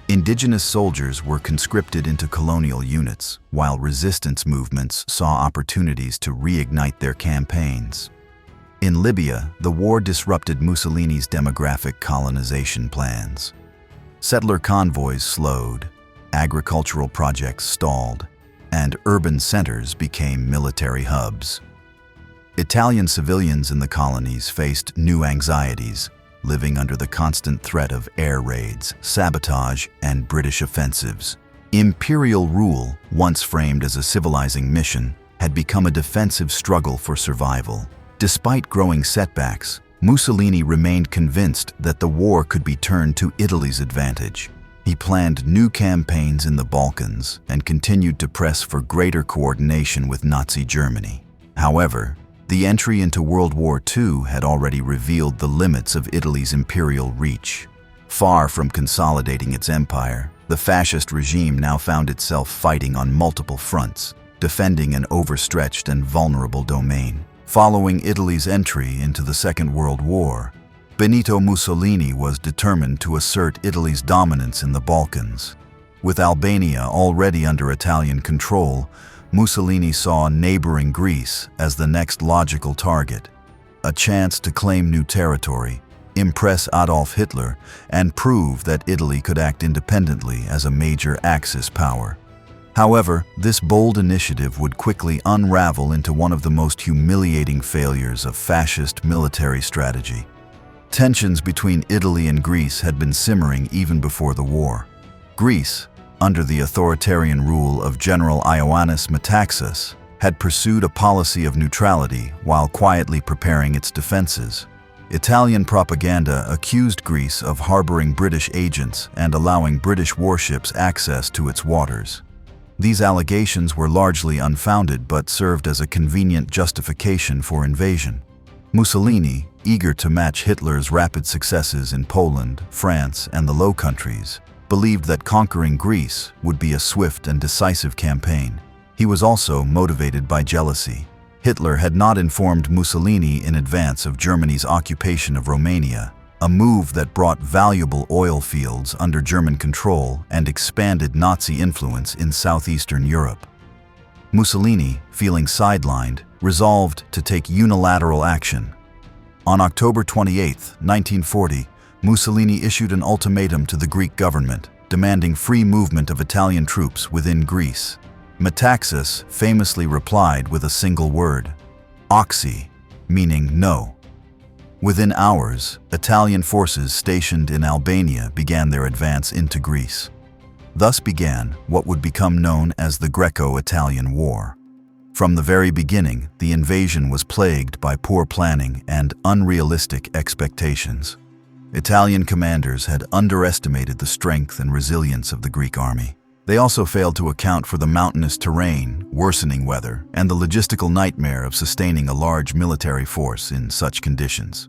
Indigenous soldiers were conscripted into colonial units, while resistance movements saw opportunities to reignite their campaigns. In Libya, the war disrupted Mussolini's demographic colonization plans. Settler convoys slowed, agricultural projects stalled, and urban centers became military hubs. Italian civilians in the colonies faced new anxieties, living under the constant threat of air raids, sabotage, and British offensives. Imperial rule, once framed as a civilizing mission, had become a defensive struggle for survival. Despite growing setbacks, Mussolini remained convinced that the war could be turned to Italy's advantage. He planned new campaigns in the Balkans and continued to press for greater coordination with Nazi Germany. However, the entry into World War II had already revealed the limits of Italy's imperial reach. Far from consolidating its empire, the fascist regime now found itself fighting on multiple fronts, defending an overstretched and vulnerable domain. Following Italy's entry into the Second World War, Benito Mussolini was determined to assert Italy's dominance in the Balkans. With Albania already under Italian control, Mussolini saw neighboring Greece as the next logical target, a chance to claim new territory, impress Adolf Hitler, and prove that Italy could act independently as a major Axis power. However, this bold initiative would quickly unravel into one of the most humiliating failures of fascist military strategy. Tensions between Italy and Greece had been simmering even before the war. Greece, under the authoritarian rule of General Ioannis Metaxas, had pursued a policy of neutrality while quietly preparing its defenses. Italian propaganda accused Greece of harboring British agents and allowing British warships access to its waters. These allegations were largely unfounded but served as a convenient justification for invasion. Mussolini, eager to match Hitler's rapid successes in Poland, France, and the Low Countries, believed that conquering Greece would be a swift and decisive campaign. He was also motivated by jealousy. Hitler had not informed Mussolini in advance of Germany's occupation of Romania, a move that brought valuable oil fields under German control and expanded Nazi influence in southeastern Europe. Mussolini, feeling sidelined, resolved to take unilateral action. On October 28, 1940, Mussolini issued an ultimatum to the Greek government, demanding free movement of Italian troops within Greece. Metaxas famously replied with a single word, "Oxy," meaning no. Within hours, Italian forces stationed in Albania began their advance into Greece. Thus began what would become known as the Greco-Italian War. From the very beginning, the invasion was plagued by poor planning and unrealistic expectations. Italian commanders had underestimated the strength and resilience of the Greek army. They also failed to account for the mountainous terrain, worsening weather, and the logistical nightmare of sustaining a large military force in such conditions.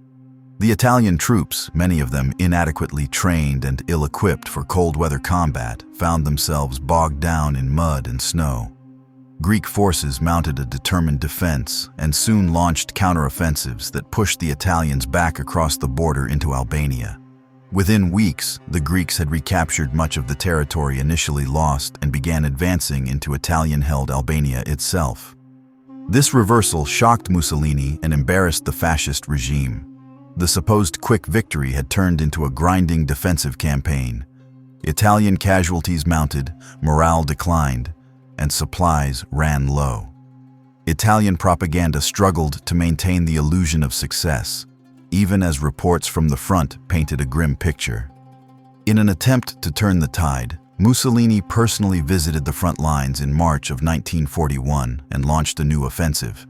The Italian troops, many of them inadequately trained and ill-equipped for cold weather combat, found themselves bogged down in mud and snow. Greek forces mounted a determined defense and soon launched counteroffensives that pushed the Italians back across the border into Albania. Within weeks, the Greeks had recaptured much of the territory initially lost and began advancing into Italian-held Albania itself. This reversal shocked Mussolini and embarrassed the fascist regime. The supposed quick victory had turned into a grinding defensive campaign. Italian casualties mounted, morale declined, and supplies ran low. Italian propaganda struggled to maintain the illusion of success, even as reports from the front painted a grim picture. In an attempt to turn the tide, Mussolini personally visited the front lines in March of 1941 and launched a new offensive.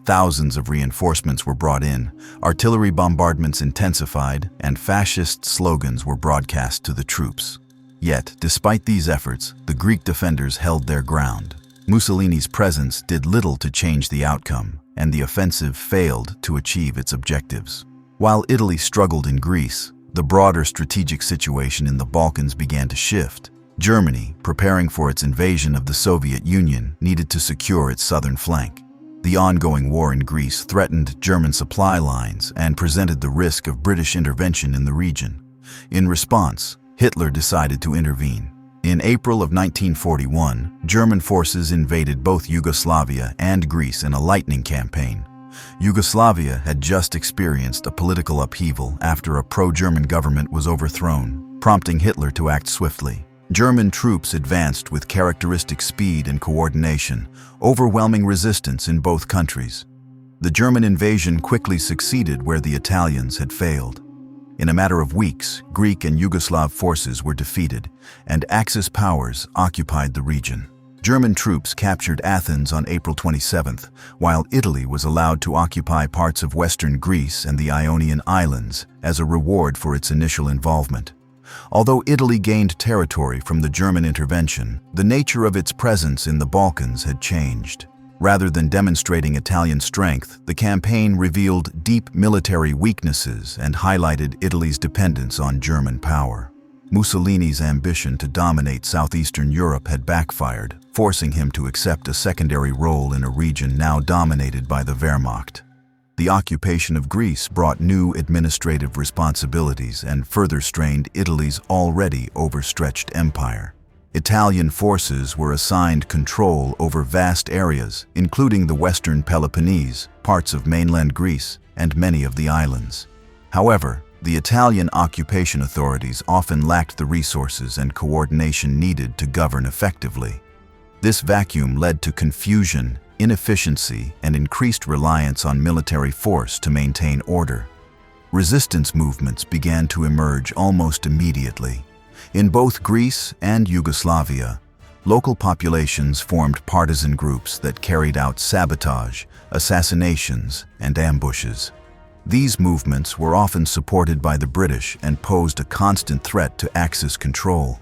Thousands of reinforcements were brought in, artillery bombardments intensified, and fascist slogans were broadcast to the troops. Yet, despite these efforts, the Greek defenders held their ground. Mussolini's presence did little to change the outcome, and the offensive failed to achieve its objectives. While Italy struggled in Greece, the broader strategic situation in the Balkans began to shift. Germany, preparing for its invasion of the Soviet Union, needed to secure its southern flank. The ongoing war in Greece threatened German supply lines and presented the risk of British intervention in the region. In response, Hitler decided to intervene. In April of 1941, German forces invaded both Yugoslavia and Greece in a lightning campaign. Yugoslavia had just experienced a political upheaval after a pro-German government was overthrown, prompting Hitler to act swiftly. German troops advanced with characteristic speed and coordination, overwhelming resistance in both countries. The German invasion quickly succeeded where the Italians had failed. In a matter of weeks, Greek and Yugoslav forces were defeated, and Axis powers occupied the region. German troops captured Athens on April 27th, while Italy was allowed to occupy parts of western Greece and the Ionian Islands as a reward for its initial involvement. Although Italy gained territory from the German intervention, the nature of its presence in the Balkans had changed. Rather than demonstrating Italian strength, the campaign revealed deep military weaknesses and highlighted Italy's dependence on German power. Mussolini's ambition to dominate southeastern Europe had backfired, forcing him to accept a secondary role in a region now dominated by the Wehrmacht. The occupation of Greece brought new administrative responsibilities and further strained Italy's already overstretched empire. Italian forces were assigned control over vast areas, including the western Peloponnese, parts of mainland Greece, and many of the islands. However, the Italian occupation authorities often lacked the resources and coordination needed to govern effectively. This vacuum led to confusion, inefficiency, and increased reliance on military force to maintain order. Resistance movements began to emerge almost immediately. In both Greece and Yugoslavia, local populations formed partisan groups that carried out sabotage, assassinations, and ambushes. These movements were often supported by the British and posed a constant threat to Axis control.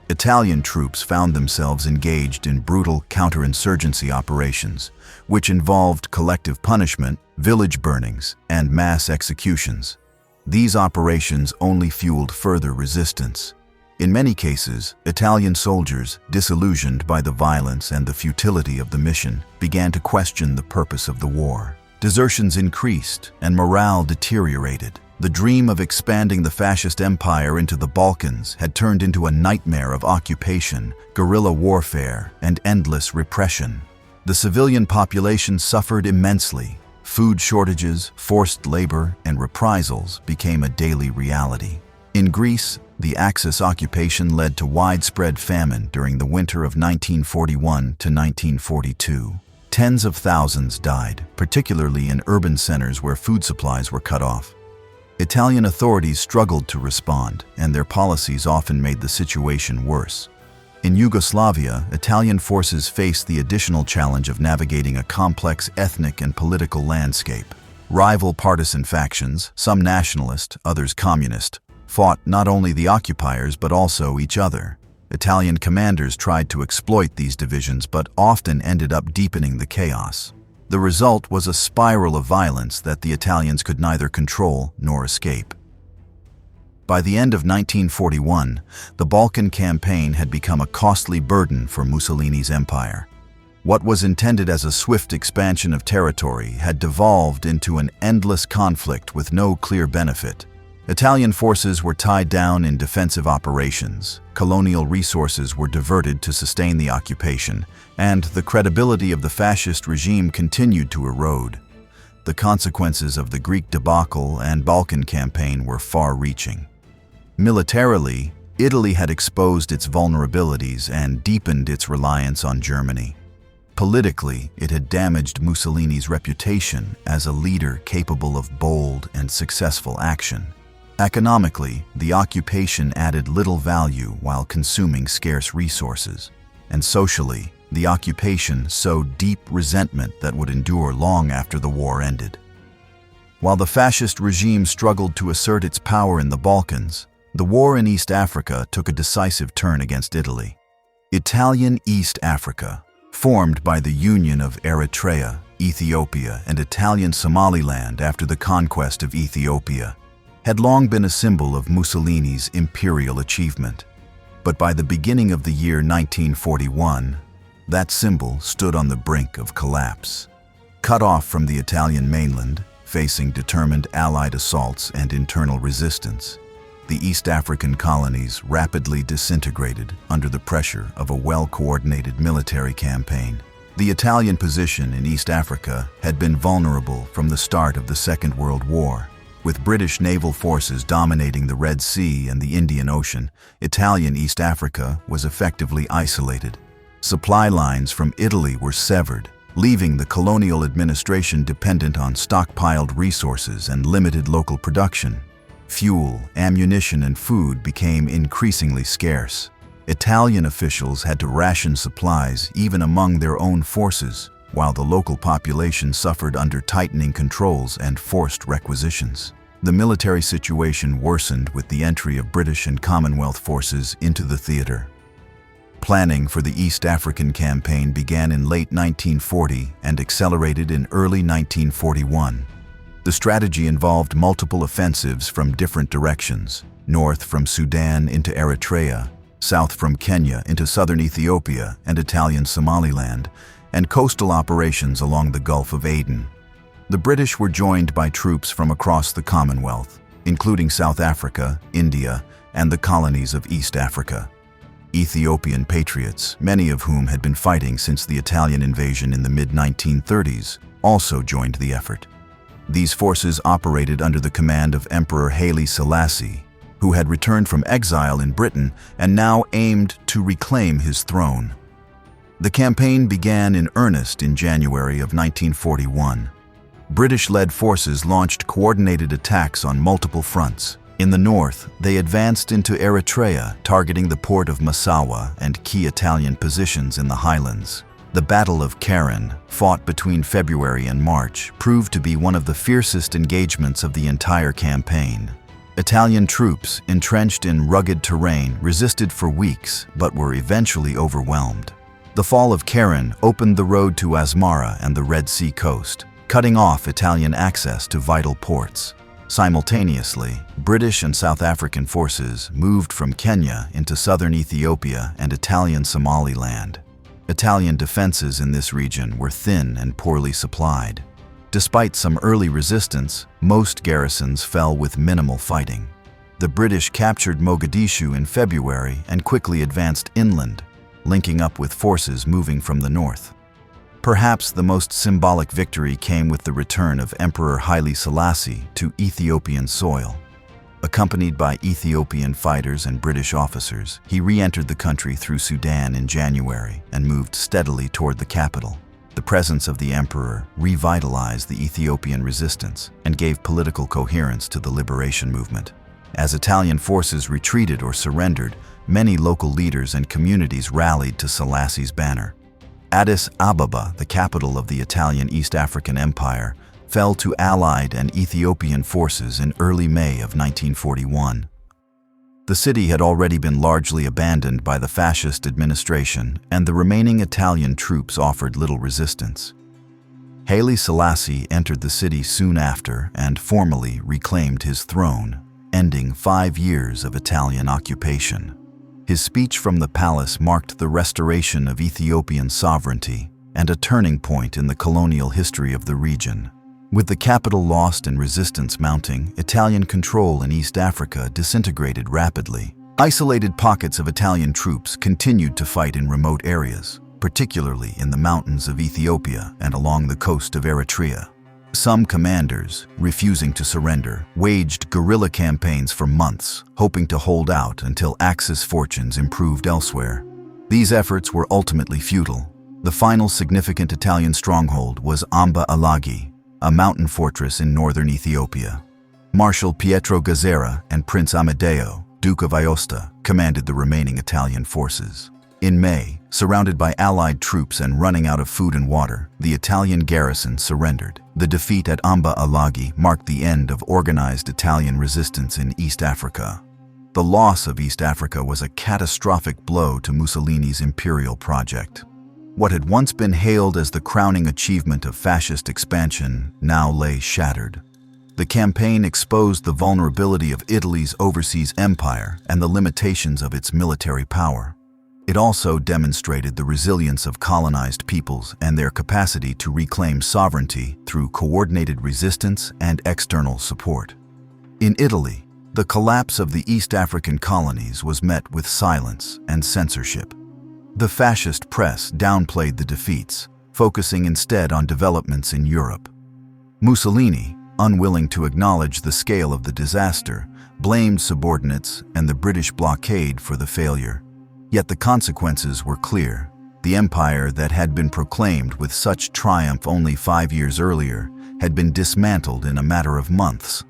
Italian troops found themselves engaged in brutal counterinsurgency operations, which involved collective punishment, village burnings, and mass executions. These operations only fueled further resistance. In many cases, Italian soldiers, disillusioned by the violence and the futility of the mission, began to question the purpose of the war. Desertions increased and morale deteriorated. The dream of expanding the fascist empire into the Balkans had turned into a nightmare of occupation, guerrilla warfare, and endless repression. The civilian population suffered immensely. Food shortages, forced labor, and reprisals became a daily reality. In Greece, the Axis occupation led to widespread famine during the winter of 1941 to 1942. Tens of thousands died, particularly in urban centers where food supplies were cut off. Italian authorities struggled to respond, and their policies often made the situation worse. In Yugoslavia, Italian forces faced the additional challenge of navigating a complex ethnic and political landscape. Rival partisan factions, some nationalist, others communist, fought not only the occupiers but also each other. Italian commanders tried to exploit these divisions but often ended up deepening the chaos. The result was a spiral of violence that the Italians could neither control nor escape. By the end of 1941, the Balkan campaign had become a costly burden for Mussolini's empire. What was intended as a swift expansion of territory had devolved into an endless conflict with no clear benefit. Italian forces were tied down in defensive operations, colonial resources were diverted to sustain the occupation, and the credibility of the fascist regime continued to erode. The consequences of the Greek debacle and Balkan campaign were far-reaching. Militarily, Italy had exposed its vulnerabilities and deepened its reliance on Germany. Politically, it had damaged Mussolini's reputation as a leader capable of bold and successful action. Economically, the occupation added little value while consuming scarce resources. And socially, the occupation sowed deep resentment that would endure long after the war ended. While the fascist regime struggled to assert its power in the Balkans, the war in East Africa took a decisive turn against Italy. Italian East Africa, formed by the union of Eritrea, Ethiopia, and Italian Somaliland after the conquest of Ethiopia, had long been a symbol of Mussolini's imperial achievement. But by the beginning of the year 1941, that symbol stood on the brink of collapse. Cut off from the Italian mainland, facing determined Allied assaults and internal resistance, the East African colonies rapidly disintegrated under the pressure of a well-coordinated military campaign. The Italian position in East Africa had been vulnerable from the start of the Second World War. With British naval forces dominating the Red Sea and the Indian Ocean, Italian East Africa was effectively isolated. Supply lines from Italy were severed, leaving the colonial administration dependent on stockpiled resources and limited local production. Fuel, ammunition, and food became increasingly scarce. Italian officials had to ration supplies even among their own forces, while the local population suffered under tightening controls and forced requisitions. The military situation worsened with the entry of British and Commonwealth forces into the theater. Planning for the East African Campaign began in late 1940 and accelerated in early 1941. The strategy involved multiple offensives from different directions: north from Sudan into Eritrea, south from Kenya into southern Ethiopia and Italian Somaliland, and coastal operations along the Gulf of Aden. The British were joined by troops from across the Commonwealth, including South Africa, India, and the colonies of East Africa. Ethiopian patriots, many of whom had been fighting since the Italian invasion in the mid-1930s, also joined the effort. These forces operated under the command of Emperor Haile Selassie, who had returned from exile in Britain and now aimed to reclaim his throne. The campaign began in earnest in January of 1941. British-led forces launched coordinated attacks on multiple fronts. In the north, they advanced into Eritrea, targeting the port of Massawa and key Italian positions in the highlands. The Battle of Keren, fought between February and March, proved to be one of the fiercest engagements of the entire campaign. Italian troops, entrenched in rugged terrain, resisted for weeks but were eventually overwhelmed. The fall of Keren opened the road to Asmara and the Red Sea coast, cutting off Italian access to vital ports. Simultaneously, British and South African forces moved from Kenya into southern Ethiopia and Italian Somaliland. Italian defenses in this region were thin and poorly supplied. Despite some early resistance, most garrisons fell with minimal fighting. The British captured Mogadishu in February and quickly advanced inland, linking up with forces moving from the north. Perhaps the most symbolic victory came with the return of Emperor Haile Selassie to Ethiopian soil. Accompanied by Ethiopian fighters and British officers, he re-entered the country through Sudan in January and moved steadily toward the capital. The presence of the emperor revitalized the Ethiopian resistance and gave political coherence to the liberation movement. As Italian forces retreated or surrendered, many local leaders and communities rallied to Selassie's banner. Addis Ababa, the capital of the Italian East African Empire, fell to Allied and Ethiopian forces in early May of 1941. The city had already been largely abandoned by the Fascist administration, and the remaining Italian troops offered little resistance. Haile Selassie entered the city soon after and formally reclaimed his throne, ending 5 years of Italian occupation. His speech from the palace marked the restoration of Ethiopian sovereignty and a turning point in the colonial history of the region. With the capital lost and resistance mounting, Italian control in East Africa disintegrated rapidly. Isolated pockets of Italian troops continued to fight in remote areas, particularly in the mountains of Ethiopia and along the coast of Eritrea. Some commanders, refusing to surrender, waged guerrilla campaigns for months, hoping to hold out until Axis fortunes improved elsewhere. These efforts were ultimately futile. The final significant Italian stronghold was Amba Alagi, a mountain fortress in northern Ethiopia. Marshal Pietro Gazzera and Prince Amedeo, Duke of Aosta, commanded the remaining Italian forces. In May, surrounded by Allied troops and running out of food and water, the Italian garrison surrendered. The defeat at Amba Alagi marked the end of organized Italian resistance in East Africa. The loss of East Africa was a catastrophic blow to Mussolini's imperial project. What had once been hailed as the crowning achievement of fascist expansion now lay shattered. The campaign exposed the vulnerability of Italy's overseas empire and the limitations of its military power. It also demonstrated the resilience of colonized peoples and their capacity to reclaim sovereignty through coordinated resistance and external support. In Italy, the collapse of the East African colonies was met with silence and censorship. The fascist press downplayed the defeats, focusing instead on developments in Europe. Mussolini, unwilling to acknowledge the scale of the disaster, blamed subordinates and the British blockade for the failure. Yet the consequences were clear. The empire that had been proclaimed with such triumph only 5 years earlier had been dismantled in a matter of months.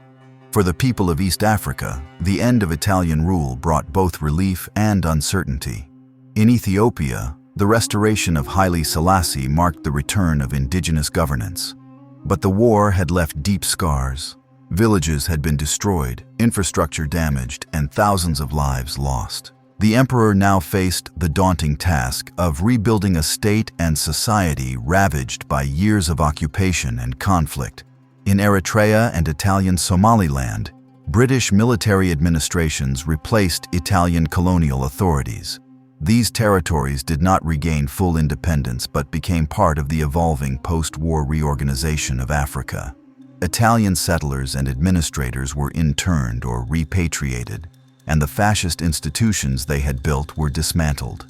For the people of East Africa, the end of Italian rule brought both relief and uncertainty. In Ethiopia, the restoration of Haile Selassie marked the return of indigenous governance. But the war had left deep scars. Villages had been destroyed, infrastructure damaged, and thousands of lives lost. The emperor now faced the daunting task of rebuilding a state and society ravaged by years of occupation and conflict. In Eritrea and Italian Somaliland, British military administrations replaced Italian colonial authorities. These territories did not regain full independence but became part of the evolving post-war reorganization of Africa. Italian settlers and administrators were interned or repatriated, and the fascist institutions they had built were dismantled.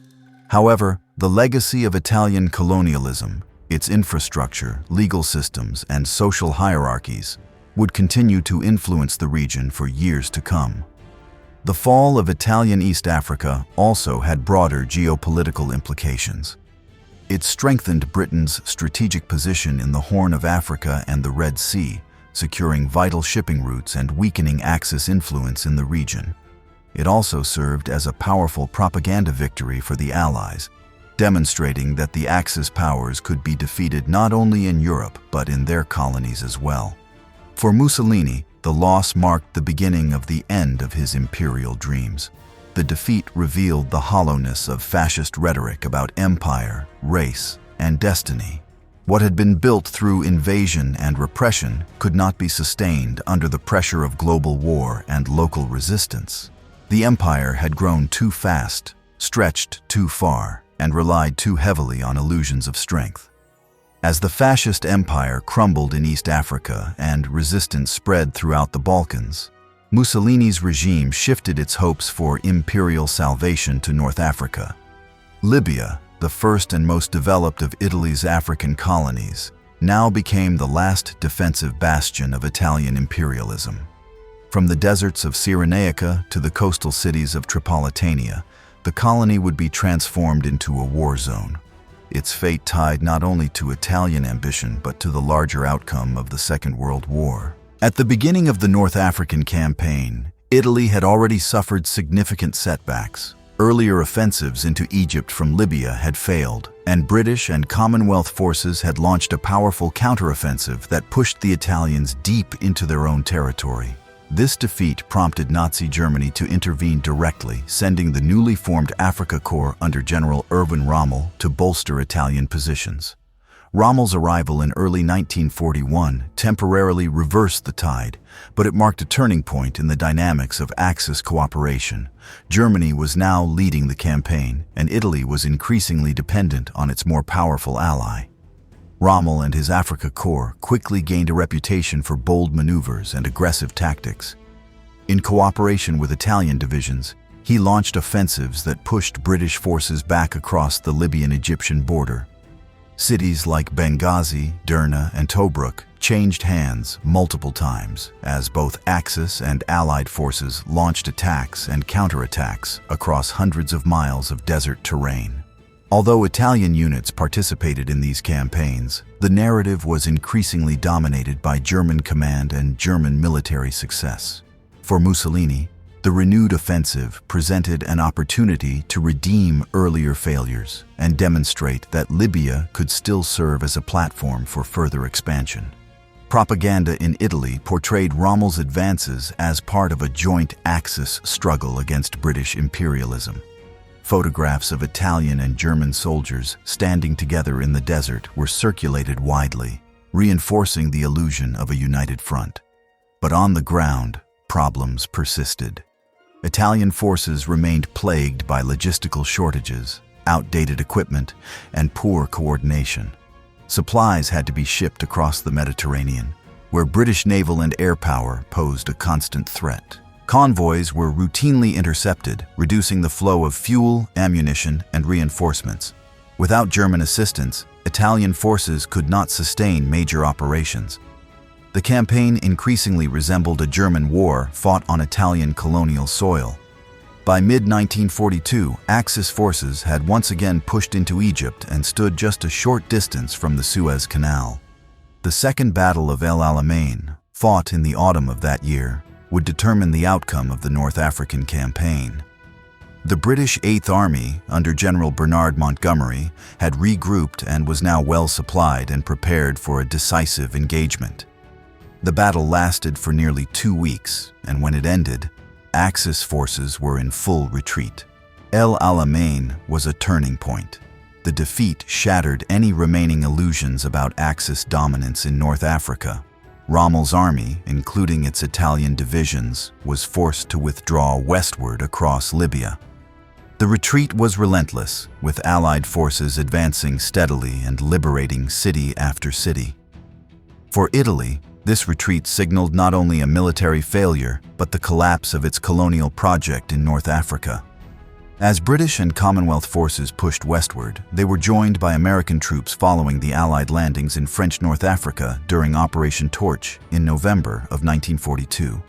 However, the legacy of Italian colonialism, its infrastructure, legal systems, and social hierarchies, would continue to influence the region for years to come. The fall of Italian East Africa also had broader geopolitical implications. It strengthened Britain's strategic position in the Horn of Africa and the Red Sea, securing vital shipping routes and weakening Axis influence in the region. It also served as a powerful propaganda victory for the Allies, demonstrating that the Axis powers could be defeated not only in Europe but in their colonies as well. For Mussolini, the loss marked the beginning of the end of his imperial dreams. The defeat revealed the hollowness of fascist rhetoric about empire, race, and destiny. What had been built through invasion and repression could not be sustained under the pressure of global war and local resistance. The empire had grown too fast, stretched too far, and relied too heavily on illusions of strength. As the fascist empire crumbled in East Africa and resistance spread throughout the Balkans, Mussolini's regime shifted its hopes for imperial salvation to North Africa. Libya, the first and most developed of Italy's African colonies, now became the last defensive bastion of Italian imperialism. From the deserts of Cyrenaica to the coastal cities of Tripolitania, the colony would be transformed into a war zone. Its fate tied not only to Italian ambition but to the larger outcome of the Second World War. At the beginning of the North African campaign, Italy had already suffered significant setbacks. Earlier offensives into Egypt from Libya had failed, and British and Commonwealth forces had launched a powerful counteroffensive that pushed the Italians deep into their own territory. This defeat prompted Nazi Germany to intervene directly, sending the newly formed Afrika Korps under General Erwin Rommel to bolster Italian positions. Rommel's arrival in early 1941 temporarily reversed the tide, but it marked a turning point in the dynamics of Axis cooperation. Germany was now leading the campaign, and Italy was increasingly dependent on its more powerful ally. Rommel and his Afrika Korps quickly gained a reputation for bold maneuvers and aggressive tactics. In cooperation with Italian divisions, he launched offensives that pushed British forces back across the Libyan-Egyptian border. Cities like Benghazi, Derna, and Tobruk changed hands multiple times as both Axis and Allied forces launched attacks and counterattacks across hundreds of miles of desert terrain. Although Italian units participated in these campaigns, the narrative was increasingly dominated by German command and German military success. For Mussolini, the renewed offensive presented an opportunity to redeem earlier failures and demonstrate that Libya could still serve as a platform for further expansion. Propaganda in Italy portrayed Rommel's advances as part of a joint Axis struggle against British imperialism. Photographs of Italian and German soldiers standing together in the desert were circulated widely, reinforcing the illusion of a united front. But on the ground, problems persisted. Italian forces remained plagued by logistical shortages, outdated equipment, and poor coordination. Supplies had to be shipped across the Mediterranean, where British naval and air power posed a constant threat. Convoys were routinely intercepted, reducing the flow of fuel, ammunition, and reinforcements. Without German assistance, Italian forces could not sustain major operations. The campaign increasingly resembled a German war fought on Italian colonial soil. By mid-1942, Axis forces had once again pushed into Egypt and stood just a short distance from the Suez Canal. The Second Battle of El Alamein, fought in the autumn of that year, would determine the outcome of the North African campaign. The British Eighth Army, under General Bernard Montgomery, had regrouped and was now well supplied and prepared for a decisive engagement. The battle lasted for nearly 2 weeks, and when it ended, Axis forces were in full retreat. El Alamein was a turning point. The defeat shattered any remaining illusions about Axis dominance in North Africa. Rommel's army, including its Italian divisions, was forced to withdraw westward across Libya. The retreat was relentless, with Allied forces advancing steadily and liberating city after city. For Italy, this retreat signaled not only a military failure, but the collapse of its colonial project in North Africa. As British and Commonwealth forces pushed westward, they were joined by American troops following the Allied landings in French North Africa during Operation Torch in November of 1942.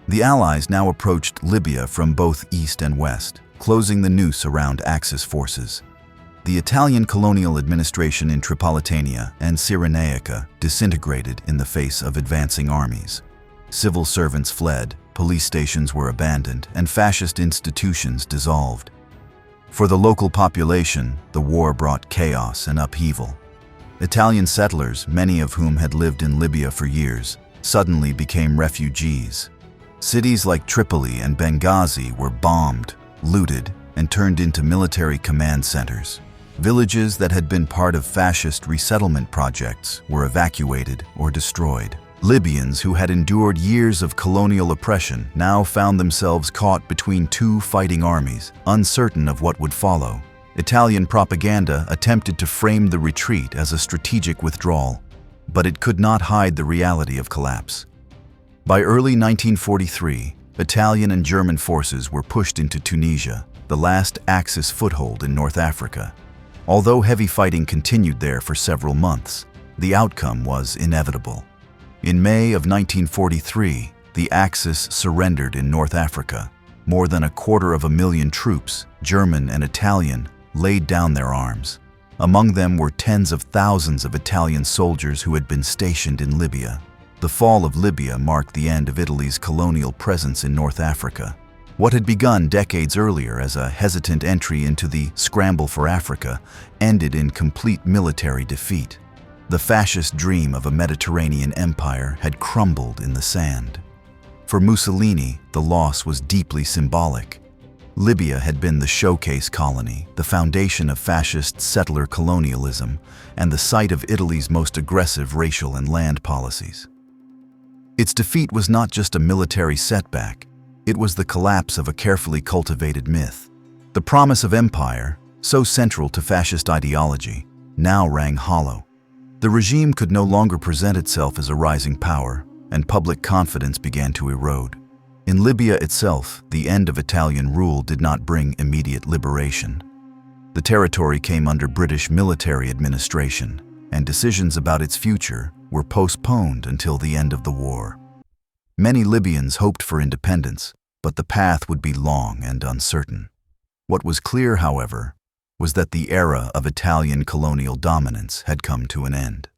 The Allies now approached Libya from both east and west, closing the noose around Axis forces. The Italian colonial administration in Tripolitania and Cyrenaica disintegrated in the face of advancing armies. Civil servants fled, police stations were abandoned, and fascist institutions dissolved. For the local population, the war brought chaos and upheaval. Italian settlers, many of whom had lived in Libya for years, suddenly became refugees. Cities like Tripoli and Benghazi were bombed, looted, and turned into military command centers. Villages that had been part of fascist resettlement projects were evacuated or destroyed. Libyans who had endured years of colonial oppression now found themselves caught between two fighting armies, uncertain of what would follow. Italian propaganda attempted to frame the retreat as a strategic withdrawal, but it could not hide the reality of collapse. By early 1943, Italian and German forces were pushed into Tunisia, the last Axis foothold in North Africa. Although heavy fighting continued there for several months, the outcome was inevitable. In May of 1943, the Axis surrendered in North Africa. More than 250,000 troops, German and Italian, laid down their arms. Among them were tens of thousands of Italian soldiers who had been stationed in Libya. The fall of Libya marked the end of Italy's colonial presence in North Africa. What had begun decades earlier as a hesitant entry into the scramble for Africa ended in complete military defeat. The fascist dream of a Mediterranean empire had crumbled in the sand. For Mussolini, the loss was deeply symbolic. Libya had been the showcase colony, the foundation of fascist settler colonialism, and the site of Italy's most aggressive racial and land policies. Its defeat was not just a military setback, it was the collapse of a carefully cultivated myth. The promise of empire, so central to fascist ideology, now rang hollow. The regime could no longer present itself as a rising power, and public confidence began to erode. In Libya itself, the end of Italian rule did not bring immediate liberation. The territory came under British military administration, and decisions about its future were postponed until the end of the war. Many Libyans hoped for independence, but the path would be long and uncertain. What was clear, however, was that the era of Italian colonial dominance had come to an end.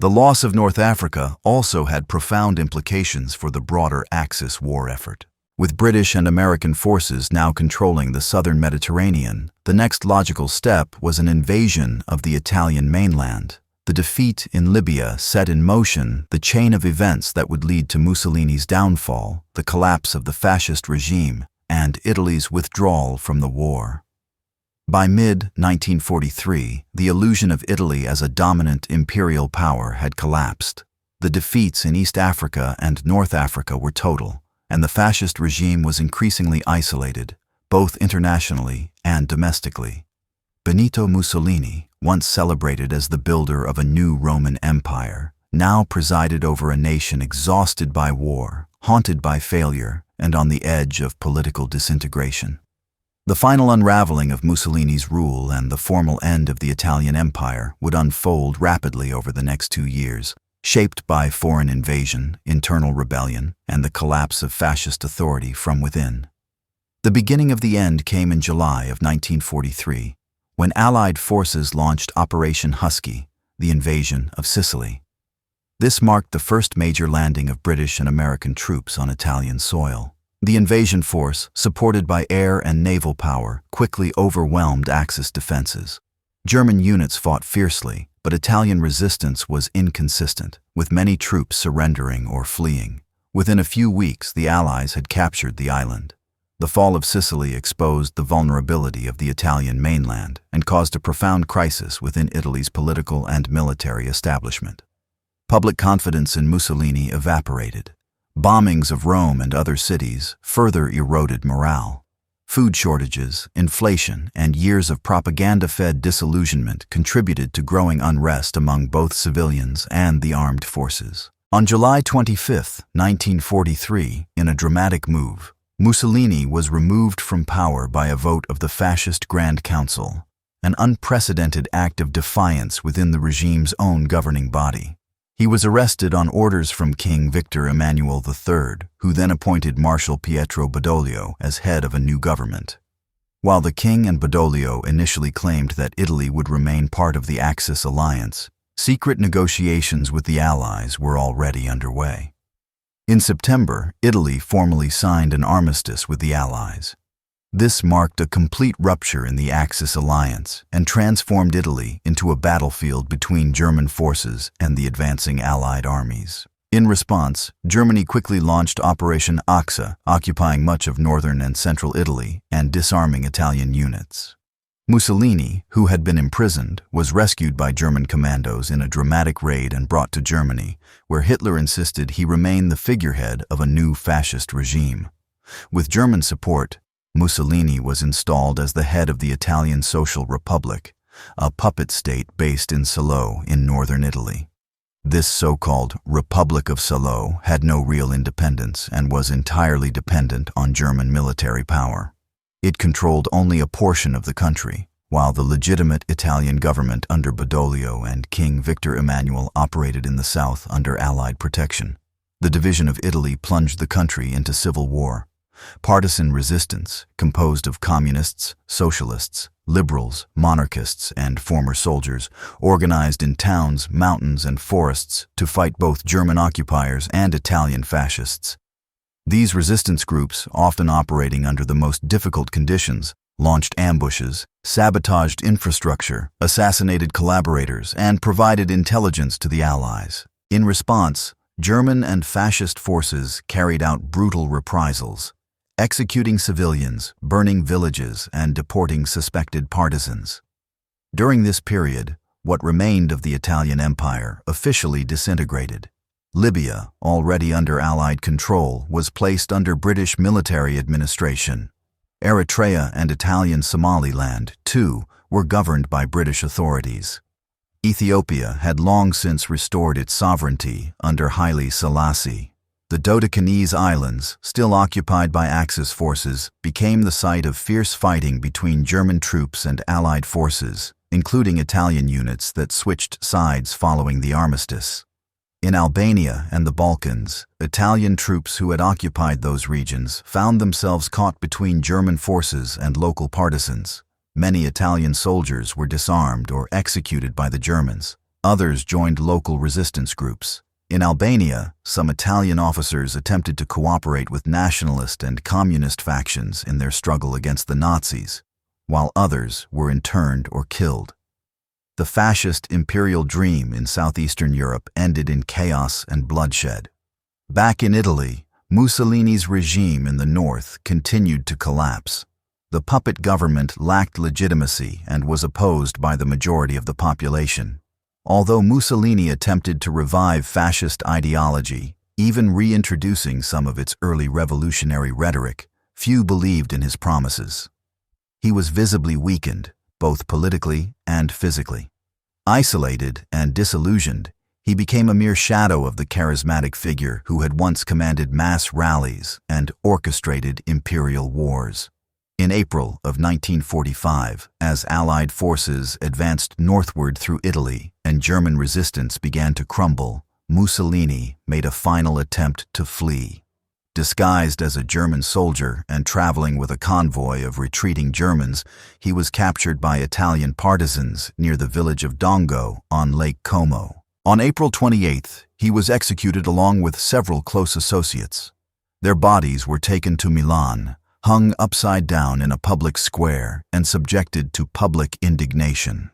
The loss of North Africa also had profound implications for the broader Axis war effort. With British and American forces now controlling the southern Mediterranean, the next logical step was an invasion of the Italian mainland. The defeat in Libya set in motion the chain of events that would lead to Mussolini's downfall, the collapse of the fascist regime, and Italy's withdrawal from the war. By mid-1943, the illusion of Italy as a dominant imperial power had collapsed. The defeats in East Africa and North Africa were total, and the fascist regime was increasingly isolated, both internationally and domestically. Benito Mussolini, once celebrated as the builder of a new Roman Empire, now presided over a nation exhausted by war, haunted by failure, and on the edge of political disintegration. The final unraveling of Mussolini's rule and the formal end of the Italian Empire would unfold rapidly over the next 2 years, shaped by foreign invasion, internal rebellion, and the collapse of fascist authority from within. The beginning of the end came in July of 1943, when Allied forces launched Operation Husky, the invasion of Sicily. This marked the first major landing of British and American troops on Italian soil. The invasion force, supported by air and naval power, quickly overwhelmed Axis defenses. German units fought fiercely, But Italian resistance was inconsistent, with many troops surrendering or fleeing. Within a few weeks, the Allies had captured the island. The fall of Sicily exposed the vulnerability of the Italian mainland and caused a profound crisis within Italy's political and military establishment. Public confidence in Mussolini evaporated. Bombings of Rome and other cities further eroded morale. Food shortages, inflation, and years of propaganda-fed disillusionment contributed to growing unrest among both civilians and the armed forces. On July 25, 1943, in a dramatic move, Mussolini was removed from power by a vote of the Fascist Grand Council, an unprecedented act of defiance within the regime's own governing body. He was arrested on orders from King Victor Emmanuel III, who then appointed Marshal Pietro Badoglio as head of a new government. While the king and Badoglio initially claimed that Italy would remain part of the Axis alliance, secret negotiations with the Allies were already underway. In September, Italy formally signed an armistice with the Allies. This marked a complete rupture in the Axis alliance and transformed Italy into a battlefield between German forces and the advancing Allied armies. In response, Germany quickly launched Operation Oxa, occupying much of northern and central Italy and disarming Italian units. Mussolini, who had been imprisoned, was rescued by German commandos in a dramatic raid and brought to Germany, where Hitler insisted he remain the figurehead of a new fascist regime. With German support, Mussolini was installed as the head of the Italian Social Republic, a puppet state based in Salo in northern Italy. This so-called Republic of Salo had no real independence and was entirely dependent on German military power. It controlled only a portion of the country, while the legitimate Italian government under Badoglio and King Victor Emmanuel operated in the south under Allied protection. The division of Italy plunged the country into civil war. Partisan resistance, composed of communists, socialists, liberals, monarchists, and former soldiers, organized in towns, mountains, and forests to fight both German occupiers and Italian fascists. These resistance groups, often operating under the most difficult conditions, launched ambushes, sabotaged infrastructure, assassinated collaborators, and provided intelligence to the Allies. In response, German and fascist forces carried out brutal reprisals, executing civilians, burning villages, and deporting suspected partisans. During this period, what remained of the Italian Empire officially disintegrated. Libya, already under Allied control, was placed under British military administration. Eritrea and Italian Somaliland, too, were governed by British authorities. Ethiopia had long since restored its sovereignty under Haile Selassie. The Dodecanese Islands, still occupied by Axis forces, became the site of fierce fighting between German troops and Allied forces, including Italian units that switched sides following the armistice. In Albania and the Balkans, Italian troops who had occupied those regions found themselves caught between German forces and local partisans. Many Italian soldiers were disarmed or executed by the Germans. Others joined local resistance groups. In Albania, some Italian officers attempted to cooperate with nationalist and communist factions in their struggle against the Nazis, while others were interned or killed. The fascist imperial dream in southeastern Europe ended in chaos and bloodshed. Back in Italy, Mussolini's regime in the north continued to collapse. The puppet government lacked legitimacy and was opposed by the majority of the population. Although Mussolini attempted to revive fascist ideology, even reintroducing some of its early revolutionary rhetoric, few believed in his promises. He was visibly weakened, both politically and physically. Isolated and disillusioned, he became a mere shadow of the charismatic figure who had once commanded mass rallies and orchestrated imperial wars. In April of 1945, as Allied forces advanced northward through Italy and German resistance began to crumble, Mussolini made a final attempt to flee. Disguised as a German soldier and traveling with a convoy of retreating Germans, he was captured by Italian partisans near the village of Dongo on Lake Como. On April 28th, he was executed along with several close associates. Their bodies were taken to Milan, hung upside down in a public square, and subjected to public indignation.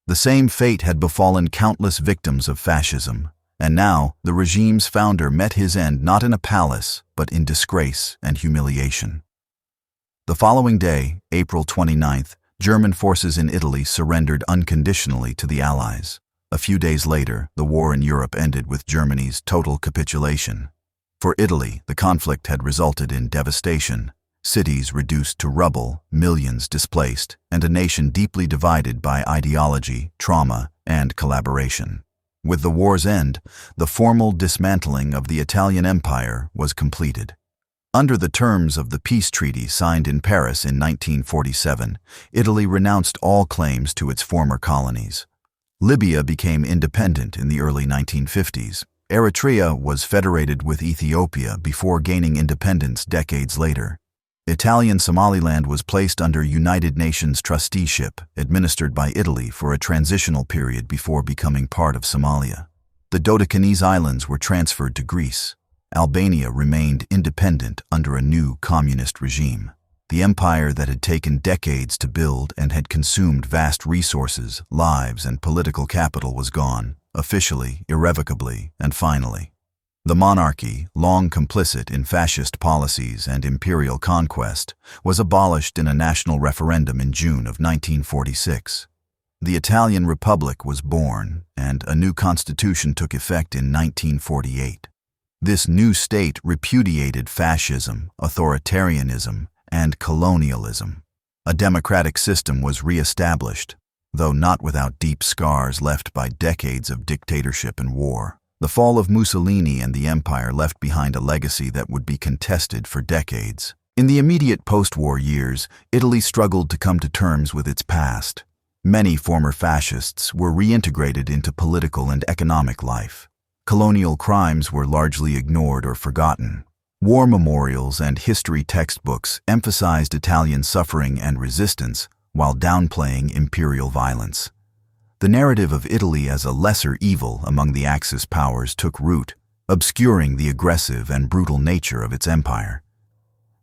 The same fate had befallen countless victims of fascism, and now the regime's founder met his end not in a palace, but in disgrace and humiliation. The following day, April 29th, German forces in Italy surrendered unconditionally to the Allies. A few days later, the war in Europe ended with Germany's total capitulation. For Italy, the conflict had resulted in devastation, cities reduced to rubble, millions displaced, and a nation deeply divided by ideology, trauma, and collaboration. With the war's end, the formal dismantling of the Italian Empire was completed. Under the terms of the peace treaty signed in Paris in 1947, Italy renounced all claims to its former colonies. Libya became independent in the early 1950s. Eritrea was federated with Ethiopia before gaining independence decades later. Italian Somaliland was placed under United Nations trusteeship, administered by Italy for a transitional period before becoming part of Somalia. The Dodecanese Islands were transferred to Greece. Albania remained independent under a new communist regime. The empire that had taken decades to build and had consumed vast resources, lives, and political capital was gone, officially, irrevocably, and finally. The monarchy, long complicit in fascist policies and imperial conquest, was abolished in a national referendum in June of 1946. The Italian Republic was born, and a new constitution took effect in 1948. This new state repudiated fascism, authoritarianism, and colonialism. A democratic system was re-established, though not without deep scars left by decades of dictatorship and war. The fall of Mussolini and the empire left behind a legacy that would be contested for decades. In the immediate post-war years, Italy struggled to come to terms with its past. Many former fascists were reintegrated into political and economic life. Colonial crimes were largely ignored or forgotten. War memorials and history textbooks emphasized Italian suffering and resistance while downplaying imperial violence. The narrative of Italy as a lesser evil among the Axis powers took root, obscuring the aggressive and brutal nature of its empire.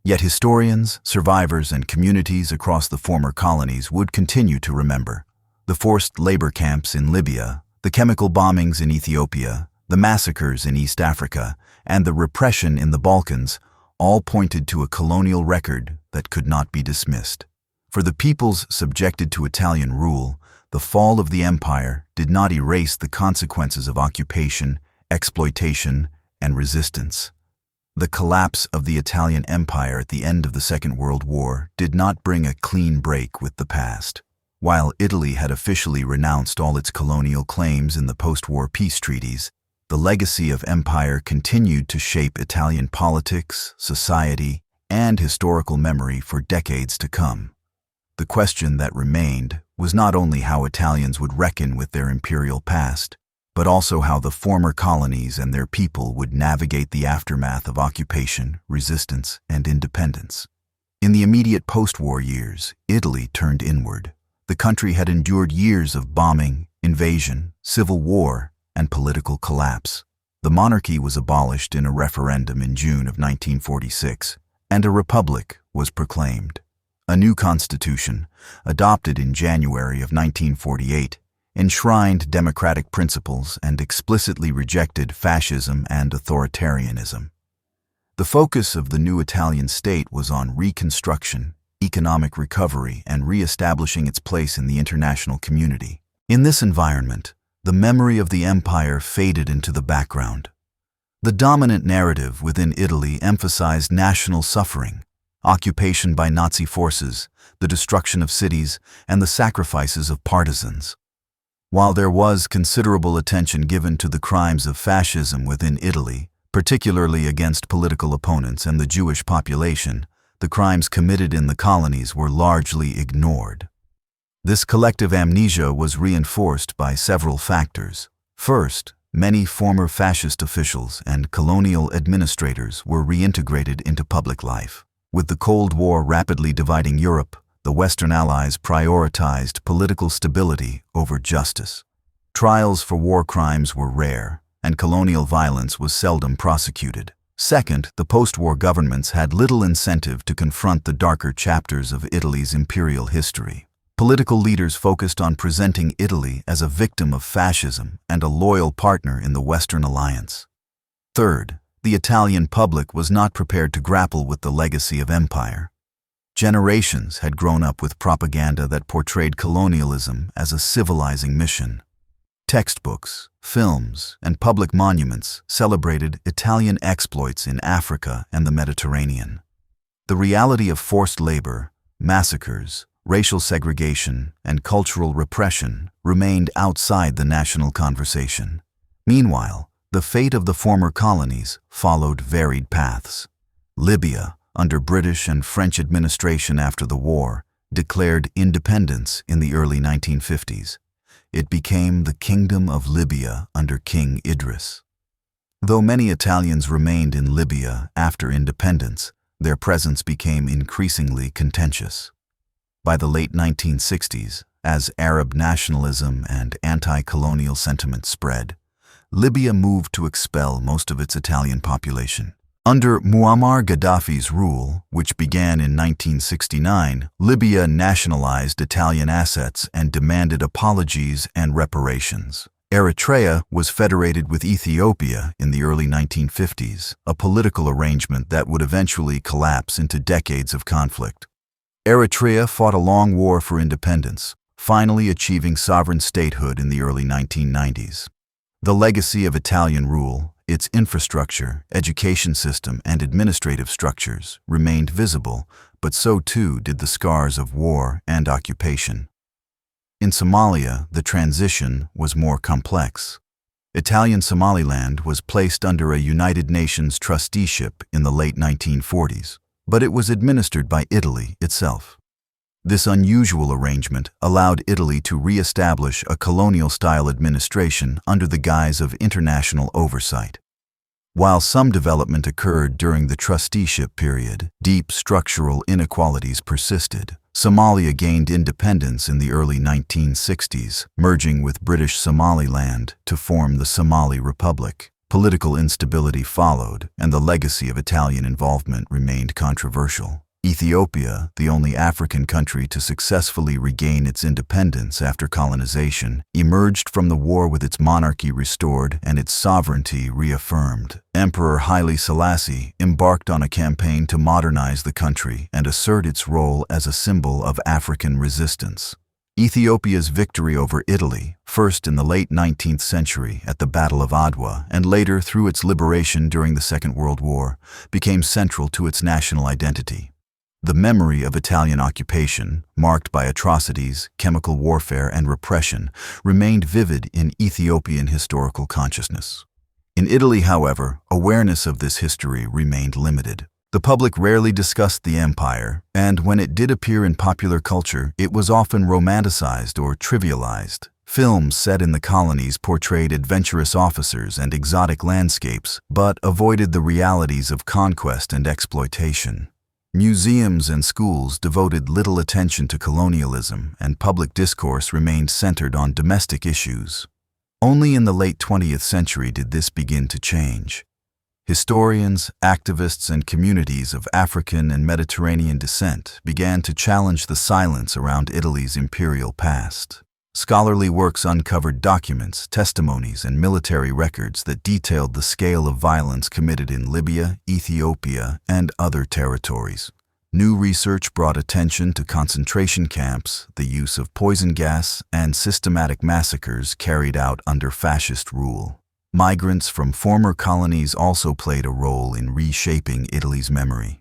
Yet historians, survivors, and communities across the former colonies would continue to remember. The forced labor camps in Libya, the chemical bombings in Ethiopia, the massacres in East Africa, and the repression in the Balkans all pointed to a colonial record that could not be dismissed. For the peoples subjected to Italian rule, the fall of the empire did not erase the consequences of occupation, exploitation, and resistance. The collapse of the Italian Empire at the end of the Second World War did not bring a clean break with the past. While Italy had officially renounced all its colonial claims in the post-war peace treaties, the legacy of empire continued to shape Italian politics, society, and historical memory for decades to come. The question that remained was not only how Italians would reckon with their imperial past, but also how the former colonies and their people would navigate the aftermath of occupation, resistance, and independence. In the immediate post-war years, Italy turned inward. The country had endured years of bombing, invasion, civil war, and political collapse. The monarchy was abolished in a referendum in June of 1946, and a republic was proclaimed. A new constitution, adopted in January of 1948, enshrined democratic principles and explicitly rejected fascism and authoritarianism. The focus of the new Italian state was on reconstruction, economic recovery, and re-establishing its place in the international community. In this environment, the memory of the empire faded into the background. The dominant narrative within Italy emphasized national suffering, occupation by Nazi forces, the destruction of cities, and the sacrifices of partisans. While there was considerable attention given to the crimes of fascism within Italy, particularly against political opponents and the Jewish population, the crimes committed in the colonies were largely ignored. This collective amnesia was reinforced by several factors. First, many former fascist officials and colonial administrators were reintegrated into public life. With the Cold War rapidly dividing Europe, the Western Allies prioritized political stability over justice. Trials for war crimes were rare, and colonial violence was seldom prosecuted. Second, the post-war governments had little incentive to confront the darker chapters of Italy's imperial history. Political leaders focused on presenting Italy as a victim of fascism and a loyal partner in the Western alliance. Third, the Italian public was not prepared to grapple with the legacy of empire. Generations had grown up with propaganda that portrayed colonialism as a civilizing mission. Textbooks, films, and public monuments celebrated Italian exploits in Africa and the Mediterranean. The reality of forced labor, massacres, racial segregation, and cultural repression remained outside the national conversation. Meanwhile, the fate of the former colonies followed varied paths. Libya, under British and French administration after the war, declared independence in the early 1950s. It became the Kingdom of Libya under King Idris. Though many Italians remained in Libya after independence, their presence became increasingly contentious. By the late 1960s, as Arab nationalism and anti-colonial sentiment spread, Libya moved to expel most of its Italian population. Under Muammar Gaddafi's rule, which began in 1969, Libya nationalized Italian assets and demanded apologies and reparations. Eritrea was federated with Ethiopia in the early 1950s, a political arrangement that would eventually collapse into decades of conflict. Eritrea fought a long war for independence, finally achieving sovereign statehood in the early 1990s. The legacy of Italian rule, its infrastructure, education system, and administrative structures remained visible, but so too did the scars of war and occupation. In Somalia, the transition was more complex. Italian Somaliland was placed under a United Nations trusteeship in the late 1940s, but it was administered by Italy itself. This unusual arrangement allowed Italy to re-establish a colonial-style administration under the guise of international oversight. While some development occurred during the trusteeship period, deep structural inequalities persisted. Somalia gained independence in the early 1960s, merging with British Somaliland to form the Somali Republic. Political instability followed, and the legacy of Italian involvement remained controversial. Ethiopia, the only African country to successfully regain its independence after colonization, emerged from the war with its monarchy restored and its sovereignty reaffirmed. Emperor Haile Selassie embarked on a campaign to modernize the country and assert its role as a symbol of African resistance. Ethiopia's victory over Italy, first in the late 19th century at the Battle of Adwa and later through its liberation during the Second World War, became central to its national identity. The memory of Italian occupation, marked by atrocities, chemical warfare, and repression, remained vivid in Ethiopian historical consciousness. In Italy, however, awareness of this history remained limited. The public rarely discussed the empire, and when it did appear in popular culture, it was often romanticized or trivialized. Films set in the colonies portrayed adventurous officers and exotic landscapes, but avoided the realities of conquest and exploitation. Museums and schools devoted little attention to colonialism, and public discourse remained centered on domestic issues. Only in the late 20th century did this begin to change. Historians, activists, and communities of African and Mediterranean descent began to challenge the silence around Italy's imperial past. Scholarly works uncovered documents, testimonies, and military records that detailed the scale of violence committed in Libya, Ethiopia, and other territories. New research brought attention to concentration camps, the use of poison gas, and systematic massacres carried out under fascist rule. Migrants from former colonies also played a role in reshaping Italy's memory.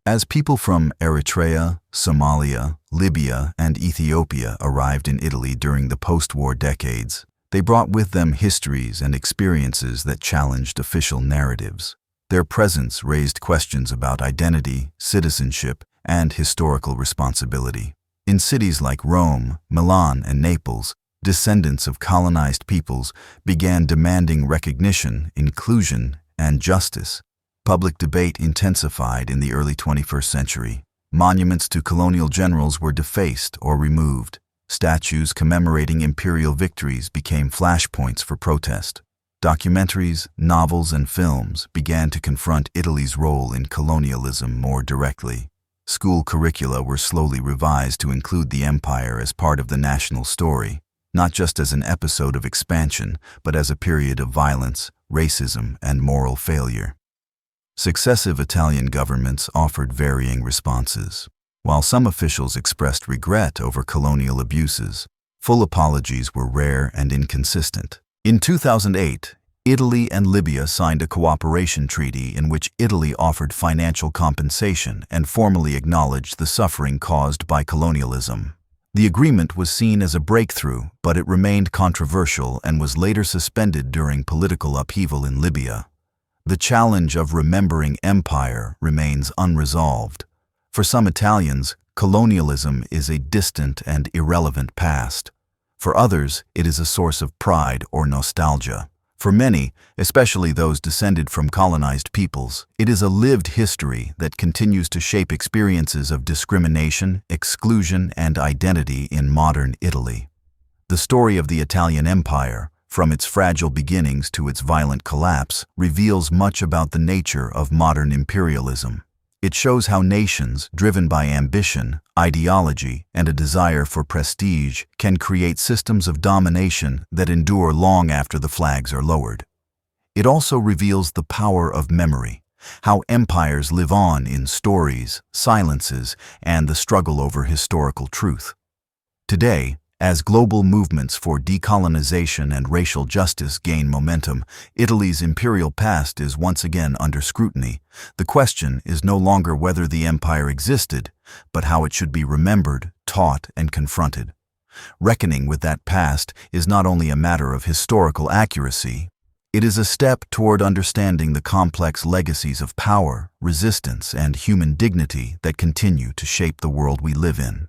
As people from Eritrea, Somalia, Libya, and Ethiopia arrived in Italy during the post-war decades, they brought with them histories and experiences that challenged official narratives. Their presence raised questions about identity, citizenship, and historical responsibility. In cities like Rome, Milan, and Naples, descendants of colonized peoples began demanding recognition, inclusion, and justice. Public debate intensified in the early 21st century. Monuments to colonial generals were defaced or removed. Statues commemorating imperial victories became flashpoints for protest. Documentaries, novels, and films began to confront Italy's role in colonialism more directly. school curricula were slowly revised to include the empire as part of the national story, not just as an episode of expansion, but as a period of violence, racism, and moral failure. Successive Italian governments offered varying responses. While some officials expressed regret over colonial abuses, full apologies were rare and inconsistent. In 2008, Italy and Libya signed a cooperation treaty in which Italy offered financial compensation and formally acknowledged the suffering caused by colonialism. The agreement was seen as a breakthrough, but it remained controversial and was later suspended during political upheaval in Libya. The challenge of remembering empire remains unresolved. For some Italians, colonialism is a distant and irrelevant past. For others, it is a source of pride or nostalgia. For many, especially those descended from colonized peoples, it is a lived history that continues to shape experiences of discrimination, exclusion, and identity in modern Italy. The story of the Italian Empire, from its fragile beginnings to its violent collapse, reveals much about the nature of modern imperialism. It shows how nations, driven by ambition, ideology, and a desire for prestige, can create systems of domination that endure long after the flags are lowered. It also reveals the power of memory, how empires live on in stories, silences, and the struggle over historical truth. Today, as global movements for decolonization and racial justice gain momentum, Italy's imperial past is once again under scrutiny. The question is no longer whether the empire existed, but how it should be remembered, taught, and confronted. Reckoning with that past is not only a matter of historical accuracy, it is a step toward understanding the complex legacies of power, resistance, and human dignity that continue to shape the world we live in.